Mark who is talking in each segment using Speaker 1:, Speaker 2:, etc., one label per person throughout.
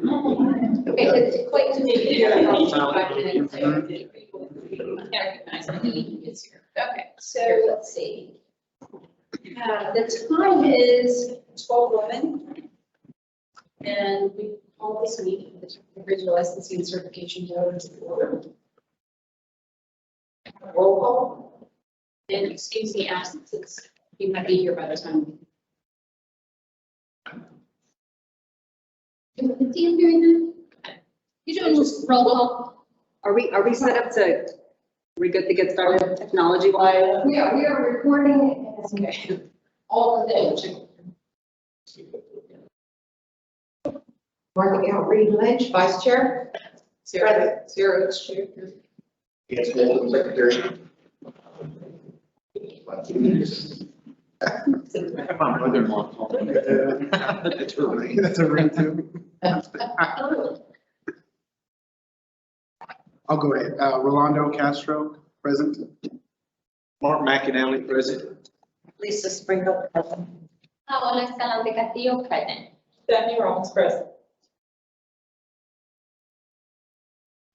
Speaker 1: Okay, it's quite to me. Recognize the need is here. Okay, so let's see. The time is 12:11. And we call this meeting the Appraiser Licensing and Certification Board to order. Roll call. And excuse the absences. You might be here by the time. You doing that? You doing this roll call?
Speaker 2: Are we set up to, are we good to get started technology wise?
Speaker 1: We are recording. Okay. All of the
Speaker 3: Martha Reed Lynch, Vice Chair.
Speaker 1: Zero chair.
Speaker 4: Yes, Madam Secretary. My mother-in-law. That's her ring. That's a ring too.
Speaker 5: I'll go ahead. Rolando Castro, present.
Speaker 4: Mark McAnally, present.
Speaker 3: Lisa Sprinkle, present.
Speaker 6: Paola Escalante Castillo, present.
Speaker 3: Stephanie Rollins, present.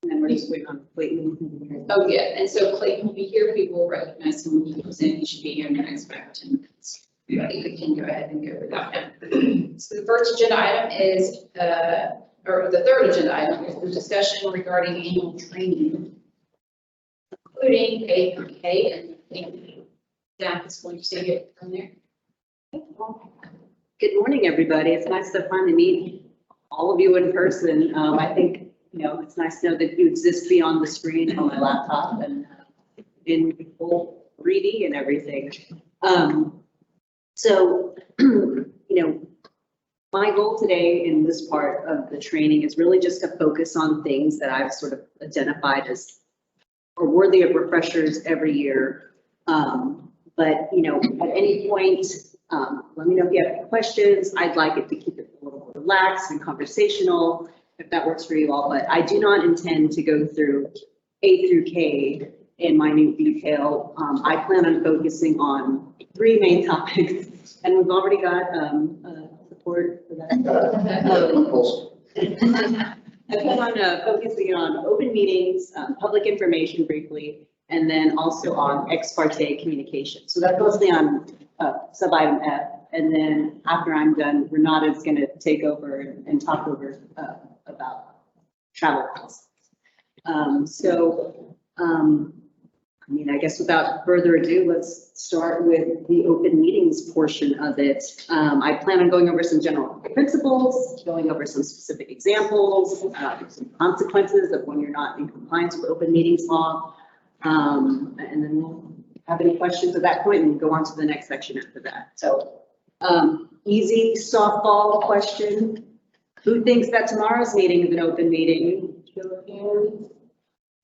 Speaker 2: And then we're just waiting on Clayton.
Speaker 1: Oh, yeah, and so Clayton will be here, people will recognize him when he comes in, he should be here in the next 5 to 10 minutes. We can go ahead and go without him. So the first agenda item is, or the third agenda item is the discussion regarding annual training, including A and B. Staff is going to take it from there.
Speaker 2: Good morning, everybody. It's nice to finally meet all of you in person. I think, it's nice to know that you exist beyond the screen on my laptop and in full 3D and everything. So, my goal today in this part of the training is really just to focus on things that I've sort of identified as are worthy of refreshers every year. But, at any point, let me know if you have any questions. I'd like it to keep it a little more relaxed and conversational, if that works for you all. But I do not intend to go through A through K in minute detail. I plan on focusing on 3 main topics, and we've already got support for that. I plan on focusing on open meetings, public information briefly, and then also on ex parte communication. So that's mostly on sub-item F. And then after I'm done, Renata's going to take over and talk over about travel policies. I guess without further ado, let's start with the open meetings portion of it. I plan on going over some general principles, going over some specific examples, some consequences of when you're not in compliance with open meetings law. And then we'll have any questions at that point and go on to the next section after that. So easy softball question. Who thinks that tomorrow's meeting is an open meeting?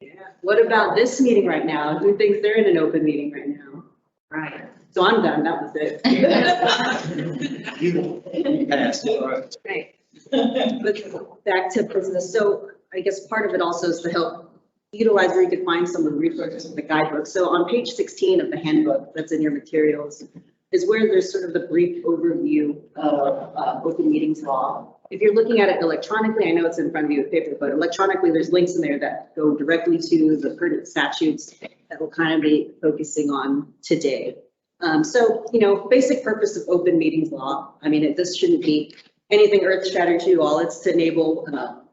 Speaker 2: Yeah. What about this meeting right now? Who thinks they're in an open meeting right now? Right. So I'm done. That was it.
Speaker 4: You passed it, right?
Speaker 2: Right. But back to business. So I guess part of it also is to help utilize or redefine some of the resources in the guidebook. So on page 16 of the handbook that's in your materials is where there's sort of the brief overview of open meetings law. If you're looking at it electronically, I know it's in front of you with paper, but electronically there's links in there that go directly to the pertinent statutes that we'll kind of be focusing on today. Basic purpose of open meetings law. This shouldn't be anything earth-shattering to you all. It's to enable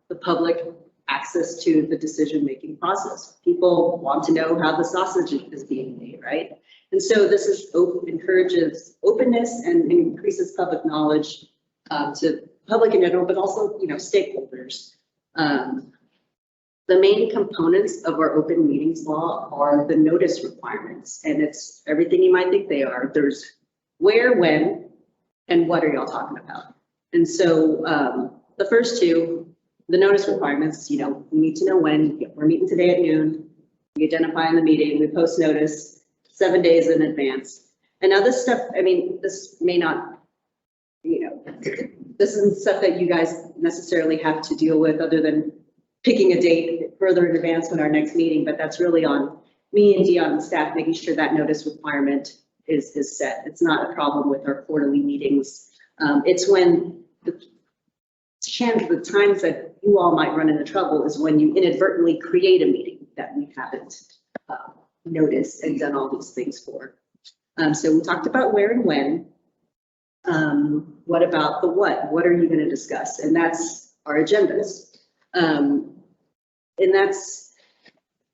Speaker 2: the public access to the decision-making process. People want to know how the sausage is being made, right? And so this encourages openness and increases public knowledge to public in general, but also, stakeholders. The main components of our open meetings law are the notice requirements, and it's everything you might think they are. There's where, when, and what are y'all talking about? And so the first two, the notice requirements, we need to know when. We're meeting today at noon. We identify in the meeting, we post notice 7 days in advance. And now this stuff, this may not, this isn't stuff that you guys necessarily have to deal with other than picking a date further in advance when our next meeting, but that's really on me and Dion and staff making sure that notice requirement is set. It's not a problem with our quarterly meetings. It's when the the times that you all might run into trouble is when you inadvertently create a meeting that we haven't noticed and done all these things for. So we talked about where and when. What about the what? What are you going to discuss? And that's our agendas. And that's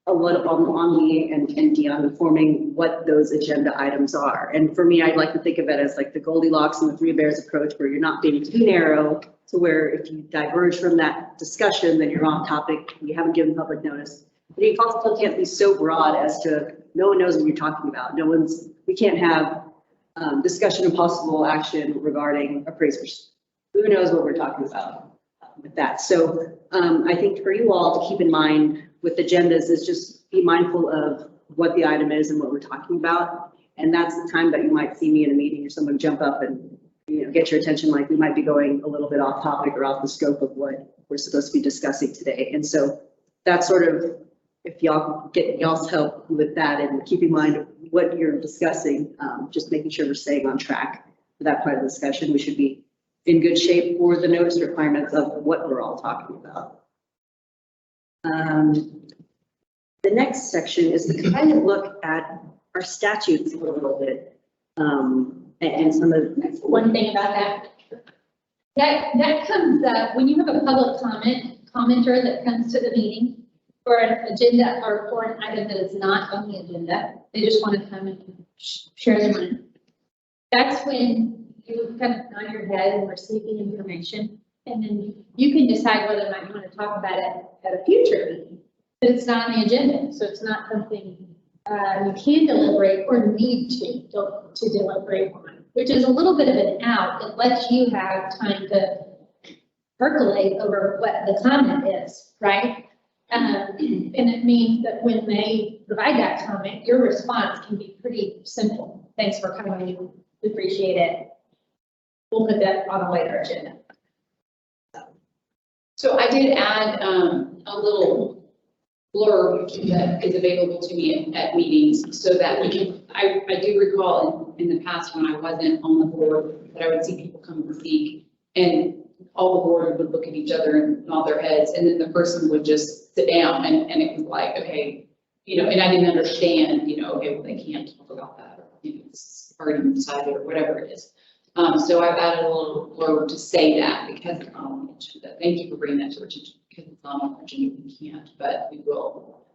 Speaker 2: a lot on me and Dion informing what those agenda items are. And for me, I'd like to think of it as like the Goldilocks and the Three Bears approach, where you're not being too narrow to where if you diverge from that discussion, then you're off topic. You haven't given public notice. But you also can't be so broad as to no one knows what you're talking about. We can't have discussion of possible action regarding appraisers. Who knows what we're talking about with that? So I think for you all to keep in mind with agendas is just be mindful of what the item is and what we're talking about. And that's the time that you might see me in a meeting or someone jump up and get your attention, like we might be going a little bit off topic or off the scope of what we're supposed to be discussing today. And so that's sort of, if y'all get y'all's help with that and keep in mind what you're discussing, just making sure we're staying on track for that part of the discussion. We should be in good shape for the notice requirements of what we're all talking about. The next section is to kind of look at our statutes a little bit, and some of the
Speaker 6: One thing about that comes up when you have a public commenter that comes to the meeting for an agenda or for an item that is not on the agenda. They just want to come and share their mind. That's when you kind of nod your head and we're seeking information. And then you can decide whether or not you want to talk about it at a future meeting. But it's not on the agenda, so it's not something you can deliberate or need to deliberate on, which is a little bit of an out. It lets you have time to percolate over what the comment is, right? And it means that when they provide that comment, your response can be pretty simple. Thanks for coming. We appreciate it. We'll put that on a later agenda.
Speaker 1: So I did add a little blurb that is available to me at meetings so that we can, I do recall in the past when I wasn't on the board that I would see people come and speak and all the board would look at each other and nod their heads, and then the person would just sit down and it was like, okay, and I didn't understand, okay, well, they can't talk about that, or, it's already decided or whatever it is. So I've added a little blurb to say that because it's not on the agenda. Thank you for bringing that to our attention because it's not on the agenda. We can't, but we will,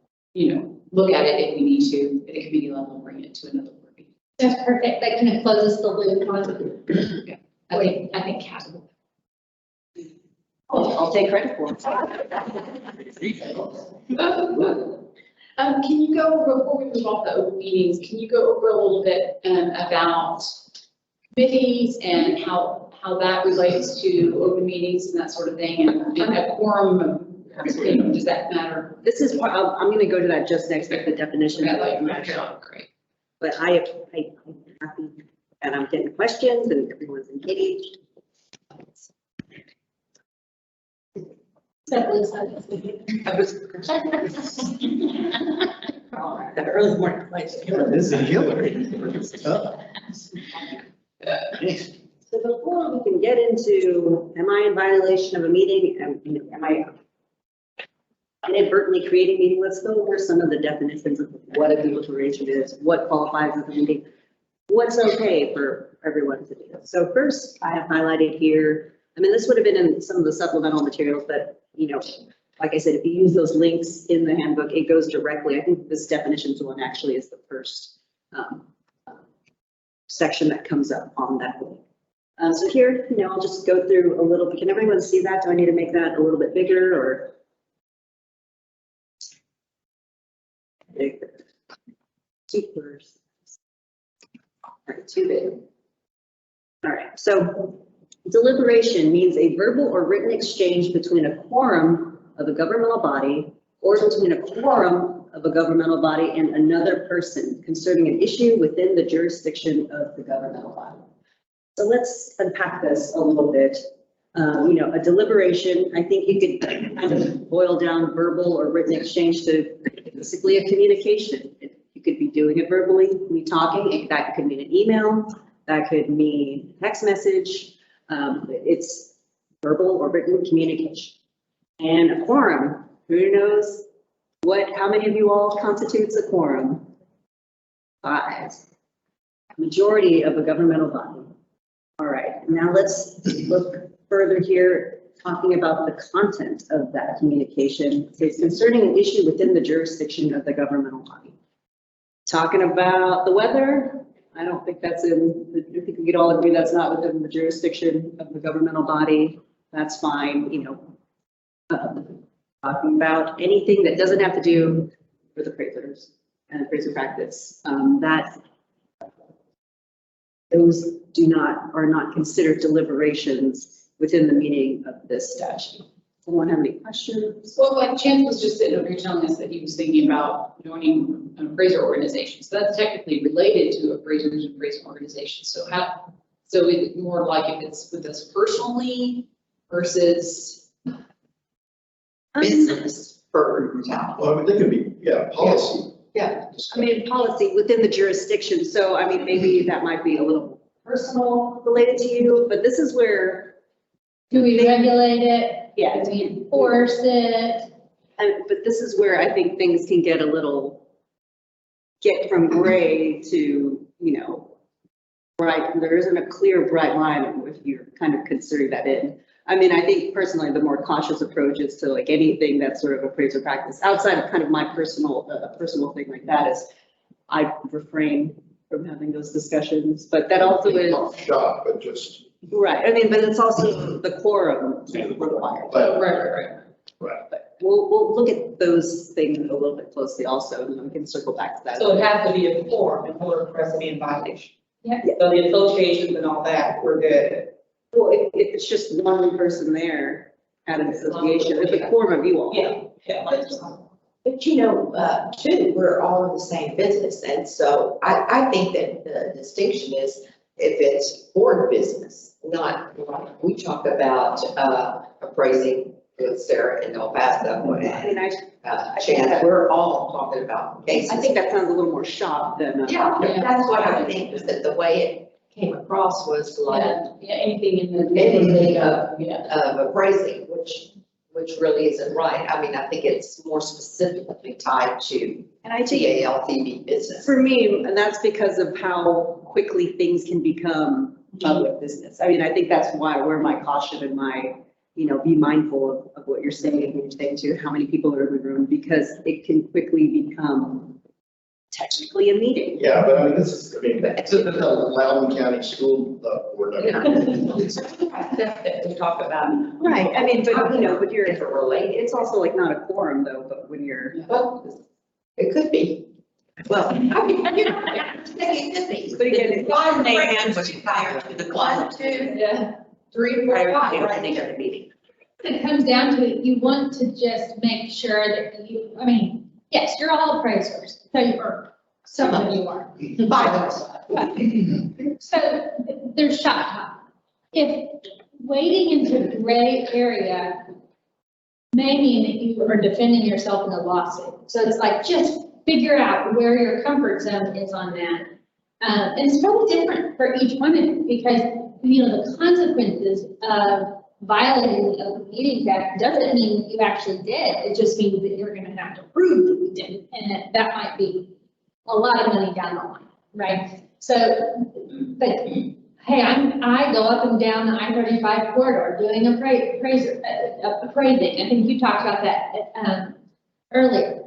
Speaker 1: look at it if we need to at a committee level and bring it to another board meeting.
Speaker 6: That's perfect. That kind of closes the loop on.
Speaker 1: Yeah. I think Kat will.
Speaker 2: I'll take credit for it.
Speaker 1: Can you go, before we move off the open meetings, can you go over a little bit about committees and how that relates to open meetings and that sort of thing, and a quorum, does that matter?
Speaker 2: This is part of, I'm going to go to that just next with the definition.
Speaker 1: Great.
Speaker 2: But I'm happy and I'm getting questions and everyone's engaged.
Speaker 6: That
Speaker 3: early morning flight.
Speaker 4: This is a killer. It's tough.
Speaker 2: So before we can get into, am I in violation of a meeting? Am I inadvertently creating meeting? Let's go over some of the definitions of what a deliberation is, what qualifies as a meeting, what's okay for everyone to do. So first, I have highlighted here, this would have been in some of the supplemental materials, but like I said, if you use those links in the handbook, it goes directly. I think this definitions one actually is the first section that comes up on that link. So here, I'll just go through a little bit. Can everyone see that? Do I need to make that a little bit bigger or? Bigger. Super. All right, too big. All right, so deliberation means a verbal or written exchange between a quorum of a governmental body or between a quorum of a governmental body and another person concerning an issue within the jurisdiction of the governmental body. So let's unpack this a little bit. A deliberation, I think you could kind of boil down verbal or written exchange to basically a communication. You could be doing it verbally, me talking, that could mean an email, that could mean text message. It's verbal or written communication. And a quorum, who knows how many of you all constitutes a quorum? 5. Majority of a governmental body. All right, now let's look further here, talking about the content of that communication. It's concerning an issue within the jurisdiction of the governmental body. Talking about the weather, I don't think that's I think we could all agree that's not within the jurisdiction of the governmental body. That's fine, talking about anything that doesn't have to do with appraisers and appraiser practice, those are not considered deliberations within the meaning of this statute. Anyone have any questions?
Speaker 1: Well, like Chance was just sitting over here telling us that he was thinking about joining an appraiser organization. So that's technically related to appraisers and appraisal organizations. So so it's more like if it's with us personally versus
Speaker 3: Business for town.
Speaker 4: Well, I mean, they could be, policy.
Speaker 3: Yeah.
Speaker 2: I mean, policy within the jurisdiction, so I mean, maybe that might be a little personal related to you, but this is where.
Speaker 6: Do we regulate it?
Speaker 2: Yeah.
Speaker 6: Do we enforce it?
Speaker 2: But this is where I think things can get get from gray to, bright. There isn't a clear bright line if you're kind of considering that in. I mean, I think personally, the more cautious approach is to like anything that's sort of appraiser practice outside of kind of my personal thing like that is I refrain from having those discussions, but that also is.
Speaker 4: Shop, but just.
Speaker 2: Right, I mean, but it's also the quorum required.
Speaker 1: right.
Speaker 2: But we'll look at those things a little bit closely also, and then we can circle back to that.
Speaker 3: So it has to be a quorum in order for us to be in violation.
Speaker 6: Yeah.
Speaker 3: So the associations and all that, we're good.
Speaker 2: Well, if it's just one person there at an association, it's a quorum of you all.
Speaker 3: Yeah.
Speaker 7: But too, we're all in the same business, and so I think that the distinction is if it's for business, not, like we talk about appraising with Sarah and El Paso,
Speaker 2: I mean,
Speaker 7: Chad, we're all talking about cases.
Speaker 2: I think that sounds a little more shop than.
Speaker 7: Yeah, that's what I think, is that the way it came across was like
Speaker 1: Anything in the.
Speaker 7: anything of appraising, which really isn't right. I mean, I think it's more specifically tied to
Speaker 2: And I think
Speaker 7: TALCB business.
Speaker 2: for me, and that's because of how quickly things can become public business. I mean, I think that's where my caution and my, be mindful of what you're saying and you're saying to how many people are in the room, because it can quickly become technically a meeting.
Speaker 4: Yeah, but I mean, this is a Loudoun County School Board.
Speaker 1: That we talk about.
Speaker 2: Right, I mean, but you're,
Speaker 7: If it related.
Speaker 2: it's also like not a quorum though, but when you're.
Speaker 7: Well, it could be. Well, I mean, it could be.
Speaker 2: But again,
Speaker 7: One
Speaker 3: name was prior to the
Speaker 7: One, two,
Speaker 1: Yeah.
Speaker 7: 3, 4, 5,
Speaker 3: Prior to the
Speaker 7: right?
Speaker 3: opening of the meeting.
Speaker 6: It comes down to it, you want to just make sure that yes, you're all appraisers, or some of you are.
Speaker 7: 5 of us.
Speaker 6: So there's shop talk. If wading into the gray area may mean that you are defending yourself in a lawsuit. So it's like, just figure out where your comfort zone is on that. And it's really different for each one of you because, the consequences of violating the Open Meetings Act doesn't mean that you actually did. It just means that you're going to have to prove that you didn't. And that might be a lot of money down the line, right? So, but hey, I go up and down the I-35 corridor doing appraising. I think you talked about that earlier.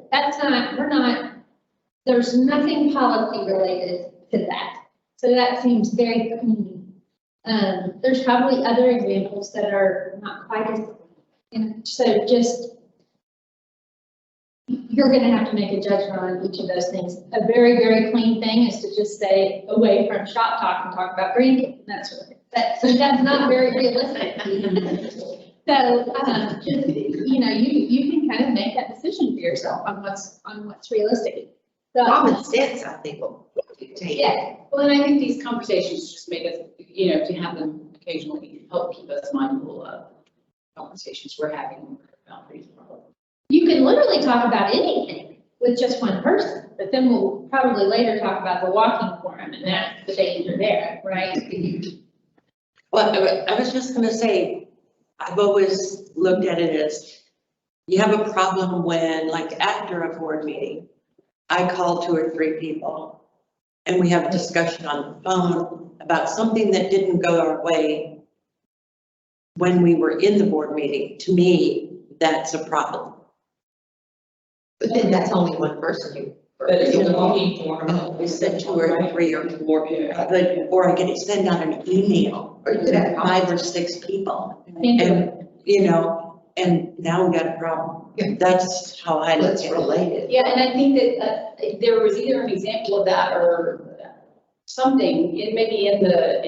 Speaker 6: There's nothing policy related to that. So that seems very clean. There's probably other examples that are not quite as, so just, you're going to have to make a judgment on each of those things. A very, very clean thing is to just stay away from shop talk and talk about drinking, that sort of thing. So that's not very realistic. So, just, you can kind of make that decision for yourself on what's realistic. So,
Speaker 7: Common sense, I think, will dictate.
Speaker 6: yeah.
Speaker 1: Well, and I think these conversations just make us, to have them occasionally help keep us mindful of conversations we're having about these problems.
Speaker 6: You can literally talk about anything with just one person, but then we'll probably later talk about the walking forum, and that's the danger there, right?
Speaker 3: Well, I was just gonna say,
Speaker 8: I've always looked at it as, you have a problem when, like, after a board meeting, I call 2 or 3 people and we have a discussion on the phone about something that didn't go our way when we were in the board meeting. To me, that's a problem.
Speaker 7: But then that's only one person you.
Speaker 3: But it's a walking form.
Speaker 8: We said 2 or 3 or 4, but, or I could send out an email
Speaker 7: Or you could have
Speaker 8: 5 or 6 people.
Speaker 6: Thank you.
Speaker 8: And, you know, and now we got a problem.
Speaker 7: Yeah.
Speaker 8: That's how I look
Speaker 7: That's
Speaker 8: at it.
Speaker 7: related.
Speaker 1: Yeah, and I think that there was either an example of that or something, it may be in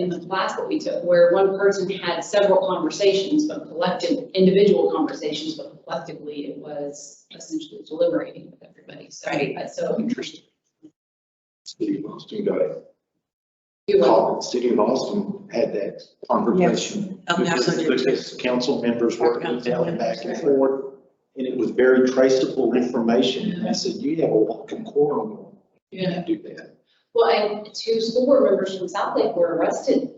Speaker 1: the class that we took, where one person had several conversations, but individual conversations, but collectively it was essentially deliberating with everybody. So,
Speaker 8: Right.
Speaker 1: so
Speaker 4: Interesting. City of Austin got it.
Speaker 1: you will.
Speaker 4: City of Austin had that conversation.
Speaker 8: Oh, that's what it is.
Speaker 4: Because council members were emailing back and forth, and it was very traceable information. And I said, you have a walking quorum. You can't do that.
Speaker 1: Well, and 2 school board members from South Lake were arrested.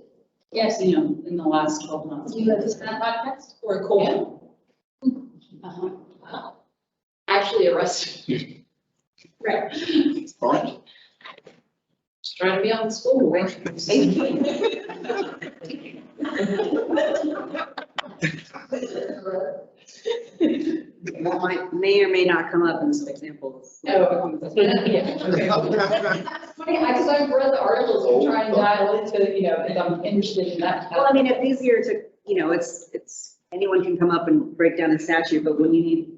Speaker 1: Yes, you know, in the last 12 months.
Speaker 6: You have this kind of podcast?
Speaker 1: For a cold. Wow. Actually arrested. Right.
Speaker 4: It's fine.
Speaker 1: Just trying to be on the school board.
Speaker 2: That may or may not come up in some examples.
Speaker 1: Oh, yeah. Funny, because I've read the articles and try and dial into, you know, because I'm interested in that.
Speaker 2: Well, I mean, it's easier to, you know, it's, anyone can come up and break down a statute, but when you need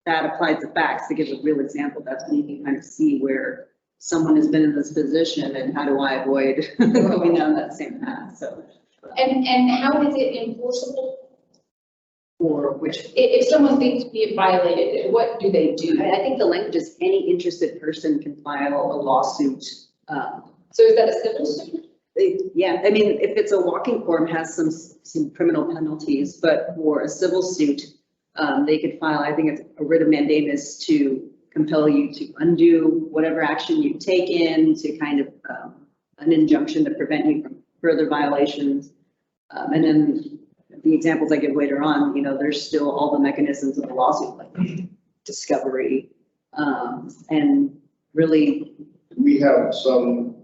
Speaker 2: that applied to facts to give a real example, that's when you can kind of see where someone has been in this position and how do I avoid going down that same path, so.
Speaker 1: And how is it enforceable?
Speaker 2: Or which,
Speaker 1: If someone thinks it violated, what do they do?
Speaker 2: I think the language is any interested person can file a lawsuit.
Speaker 1: So is that a civil suit?
Speaker 2: Yeah, I mean, if it's a walking form, has some criminal penalties, but for a civil suit, they could file, I think it's a writ of mandamus to compel you to undo whatever action you've taken, to kind of an injunction to prevent you from further violations. And then the examples I give later on, you know, there's still all the mechanisms of the lawsuit, like discovery, and really.
Speaker 9: We have some,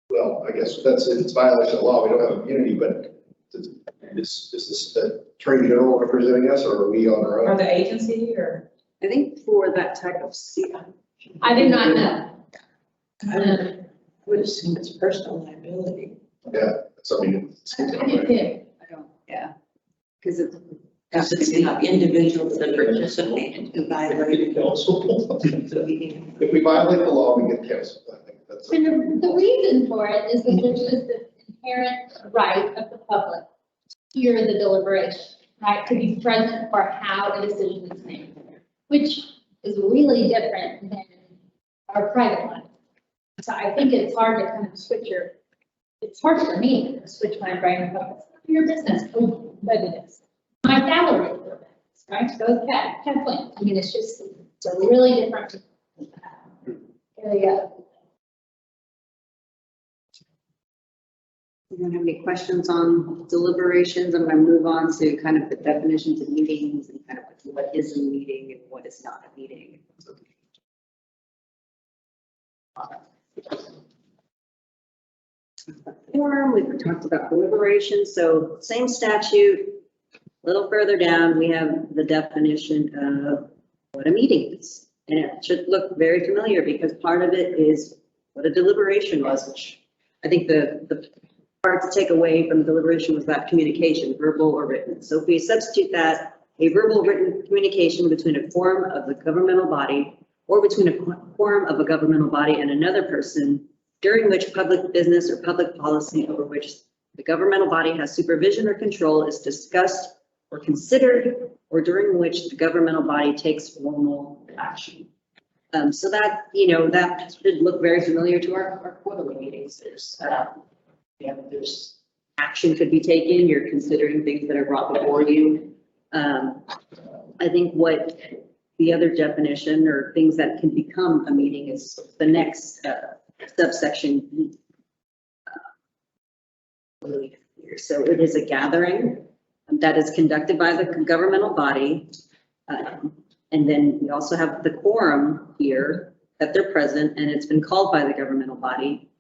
Speaker 9: well, I guess that's, if it's violation of law, we don't have immunity, but is this the Attorney General representing us, or are we on our
Speaker 3: Or
Speaker 9: own?
Speaker 3: the agency or?
Speaker 2: I think for that type of,
Speaker 6: I do not know.
Speaker 8: I would assume it's personal liability.
Speaker 9: Yeah, so I mean.
Speaker 6: I do too.
Speaker 2: I don't, yeah, because it's.
Speaker 8: Because it's the individuals that participated who violated the meeting.
Speaker 9: If we violate the law, we get canceled. I think that's.
Speaker 6: And the reason for it is that there's just this inherent right of the public to hear the deliberation, right? To be present for how a decision is made, which is really different than our private life. So I think it's hard to kind of it's hard for me to switch my brain and focus on your business, but it is. My salary is your business, right? So it's Kathleen. I mean, it's a really different area.
Speaker 2: You don't have any questions on deliberations? I'm going to move on to kind of the definitions of meetings and kind of like what is a meeting and what is not a meeting. Forum, we've talked about deliberations, so same statute. A little further down, we have the definition of what a meeting is. And it should look very familiar because part of it is what a deliberation was, which I think the part to take away from deliberation was that communication, verbal or written. So if we substitute that, a verbal written communication between a quorum of the governmental body or between a quorum of a governmental body and another person during which public business or public policy over which the governmental body has supervision or control is discussed or considered, or during which the governmental body takes formal action. So that, you know, that should look very familiar to our quarterly meetings. There's action could be taken. You're considering things that are brought before you. I think what the other definition or things that can become a meeting is the next subsection. here. So it is a gathering that is conducted by the governmental body. And then we also have the quorum here that they're present, and it's been called by the governmental body.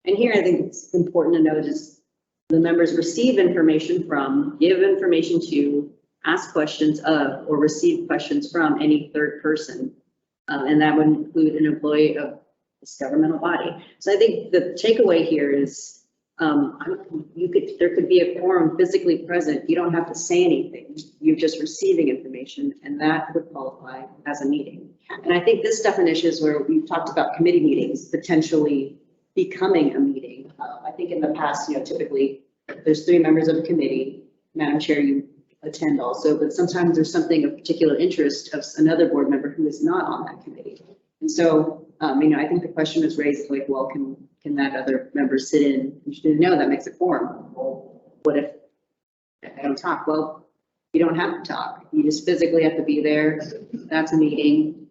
Speaker 2: And here I think it's important to note is the members receive information from, give information to, ask questions of, or receive questions from any third person. And that would include an employee of this governmental body. So I think the takeaway here is there could be a quorum physically present. You don't have to say anything. You're just receiving information, and that would qualify as a meeting. And I think this definition is where we've talked about committee meetings potentially becoming a meeting. I think in the past, typically there's 3 members of a committee. Madam Chair, you attend also, but sometimes there's something of particular interest of another board member who is not on that committee. And so, I think the question was raised like, well, can that other member sit in? And she didn't know that makes a quorum. Well, what if I don't talk? Well, you don't have to talk. You just physically have to be there. That's a meeting.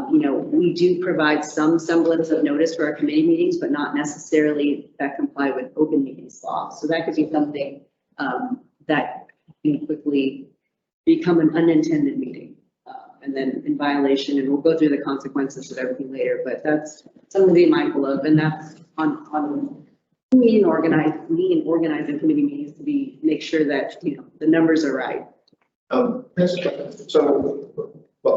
Speaker 2: We do provide some semblance of notice for our committee meetings, but not necessarily that comply with open meetings law. So that could be something that can quickly become an unintended meeting. And then in violation, and we'll go through the consequences of everything later, but that's something to be mindful of. And that's on me and organizing committee meetings to make sure that, the numbers are right.
Speaker 9: But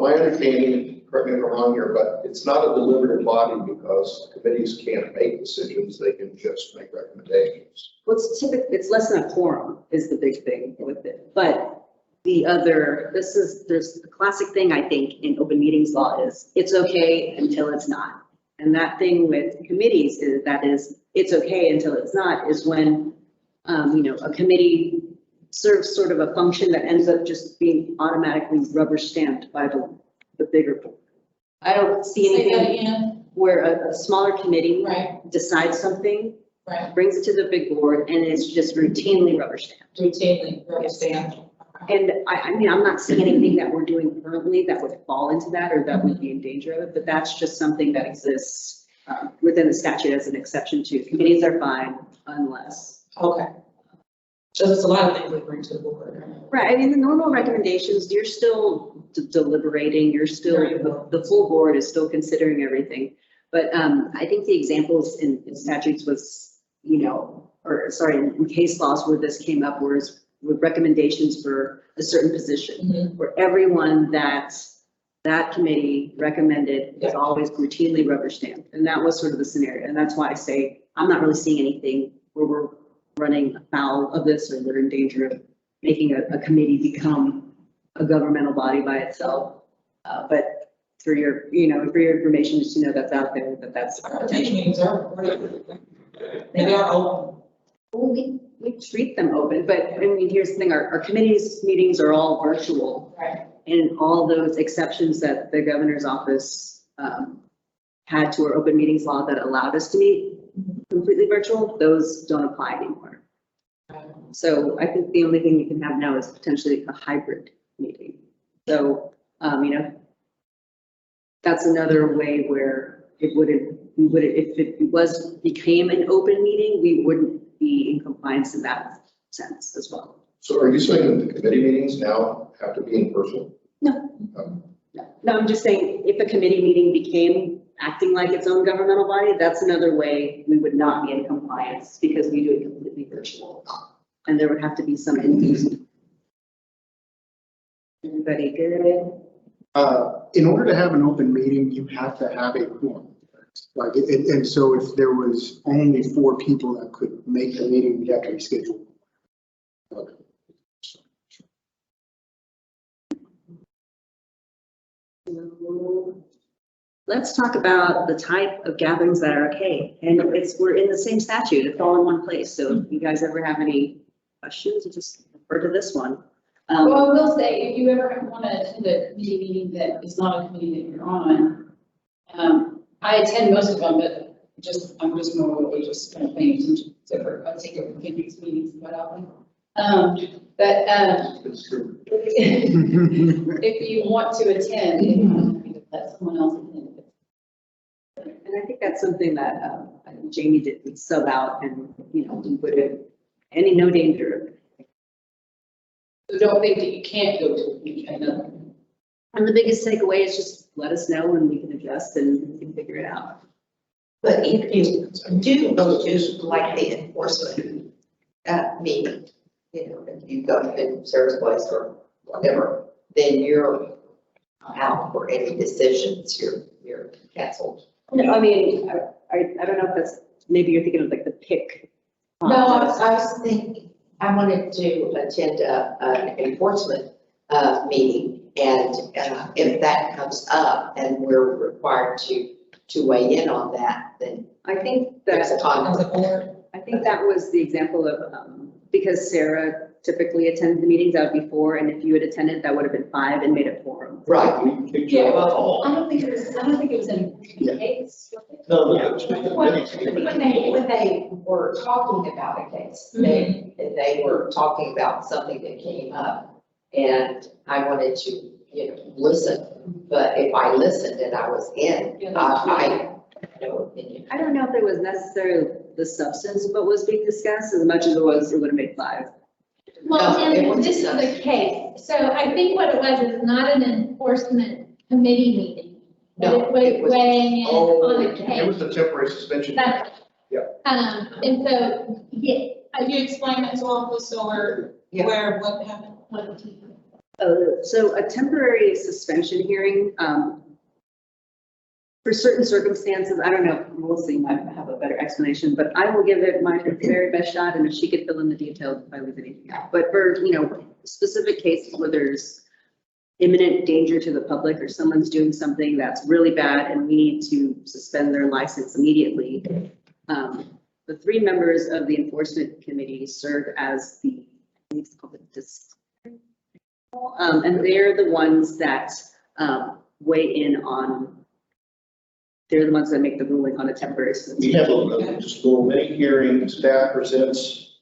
Speaker 9: my understanding, correct me if I'm wrong here, but it's not a deliberative body because committees can't make decisions, they can just make recommendations.
Speaker 2: Well, it's less than a quorum is the big thing with it. But there's the classic thing I think in open meetings law is it's okay until it's not. And that thing with committees is it's okay until it's not is when, a committee serves sort of a function that ends up just being automatically rubber stamped by the bigger board. I don't see
Speaker 3: Say that
Speaker 2: anything
Speaker 3: again.
Speaker 2: where a smaller committee
Speaker 3: Right,
Speaker 2: decides something,
Speaker 3: right.
Speaker 2: brings it to the big board, and it's just routinely rubber stamped.
Speaker 3: Routinely, rubber stamp.
Speaker 2: And I'm not seeing anything that we're doing currently that would fall into that or that would be in danger of it, but that's just something that exists within the statute as an exception to committees are fine unless.
Speaker 3: Okay. So there's a lot of things we bring to the board.
Speaker 2: Right, the normal recommendations, you're still deliberating, you're still, the full board is still considering everything. But I think the examples in statutes was, in case laws where this came up was with recommendations for a certain position, where everyone that committee recommended is always routinely rubber stamped. And that was sort of the scenario. And that's why I say, I'm not really seeing anything where we're running afoul of this or we're in danger of making a committee become a governmental body by itself. But for your information, just to know that's out there, that's.
Speaker 3: Our team meetings are recorded. They are open.
Speaker 2: Well, we treat them open, but here's the thing, our committees meetings are all virtual.
Speaker 3: Right.
Speaker 2: And all those exceptions that the governor's office had to our open meetings law that allowed us to meet completely virtual, those don't apply anymore. So I think the only thing you can have now is potentially a hybrid meeting. So, that's another way where if it became an open meeting, we wouldn't be in compliance in that sense as well.
Speaker 9: So are you saying that the committee meetings now have to be in person?
Speaker 2: No, I'm just saying if a committee meeting became acting like its own governmental body, that's another way we would not be in compliance because we do it completely virtual. And there would have to be some inducement. Everybody good?
Speaker 5: In order to have an open meeting, you have to have a quorum. And so if there was only 4 people that could make the meeting, we'd have to reschedule. Okay.
Speaker 2: So, let's talk about the type of gatherings that are okay. And we're in the same statute, it's all in one place. So if you guys ever have any questions, just refer to this one.
Speaker 1: Well, I will say, if you ever want to attend a committee meeting that is not a committee that you're on, I attend most of them, but I'm just more religious kind of paying attention to I take over committees meetings quite often.
Speaker 9: It's true.
Speaker 1: If you want to attend, you have to let someone else attend.
Speaker 2: And I think that's something that Jamie did sub out and, we would have no danger.
Speaker 1: So don't think that you can't go to a meeting.
Speaker 2: And the biggest takeaway is just let us know and we can adjust and we can figure it out.
Speaker 7: But if you do go to like the enforcement meeting, you know, if you go to Sarah's place or whatever, then you're out for any decisions, you're canceled.
Speaker 2: No, I mean, I don't know if that's, maybe you're thinking of like the pick.
Speaker 7: No, I was thinking, I wanted to attend an enforcement meeting, and if that comes up and we're required to weigh in on that, then
Speaker 2: I think
Speaker 7: there's a
Speaker 2: that,
Speaker 7: conflict.
Speaker 2: I think that was the example of, because Sarah typically attended the meetings, that would be 4, and if you had attended, that would have been 5 and made it quorum.
Speaker 7: Right.
Speaker 4: We kicked you
Speaker 1: Yeah,
Speaker 4: off all.
Speaker 1: I don't think it was in a case.
Speaker 4: No,
Speaker 7: When they were talking about a case, they were talking about something that came up, and I wanted to, you know, listen. But if I listened and I was in, I had no opinion.
Speaker 2: I don't know if it was necessarily the substance of what was being discussed as much as it was, it would have made 5.
Speaker 6: Well,
Speaker 7: No, it
Speaker 6: and
Speaker 7: wasn't
Speaker 6: this is the case. So I think what it was is not an enforcement committee meeting.
Speaker 7: No,
Speaker 6: But
Speaker 7: it
Speaker 6: it
Speaker 7: was-
Speaker 6: was weighing in on a
Speaker 9: It was
Speaker 6: case.
Speaker 9: a temporary suspension.
Speaker 6: That's.
Speaker 9: Yeah.
Speaker 6: And so, yeah,
Speaker 10: Could you explain that to us or
Speaker 7: Yeah.
Speaker 10: where, what happened?
Speaker 2: So a temporary suspension hearing, for certain circumstances, I don't know, Melissa might have a better explanation, but I will give it my very best shot, and if she could fill in the details if I leave anything out. But for, you know, specific cases where there's imminent danger to the public or someone's doing something that's really bad and we need to suspend their license immediately, the 3 members of the enforcement committee serve as the, I think it's called the and they're the ones that weigh in on, they're the ones that make the ruling on a temporary
Speaker 9: We
Speaker 2: suspension.
Speaker 9: have just a little mini hearing, staff presents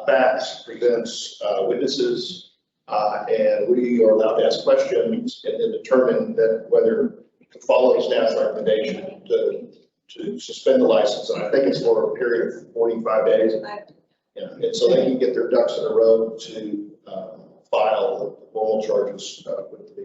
Speaker 9: facts, presents witnesses, and we are allowed to ask questions and then determine that whether to follow staff's recommendation to suspend the license. And I think it's for a period of 45 days. Yeah, and so they can get their ducks in a row to file the formal charges with the.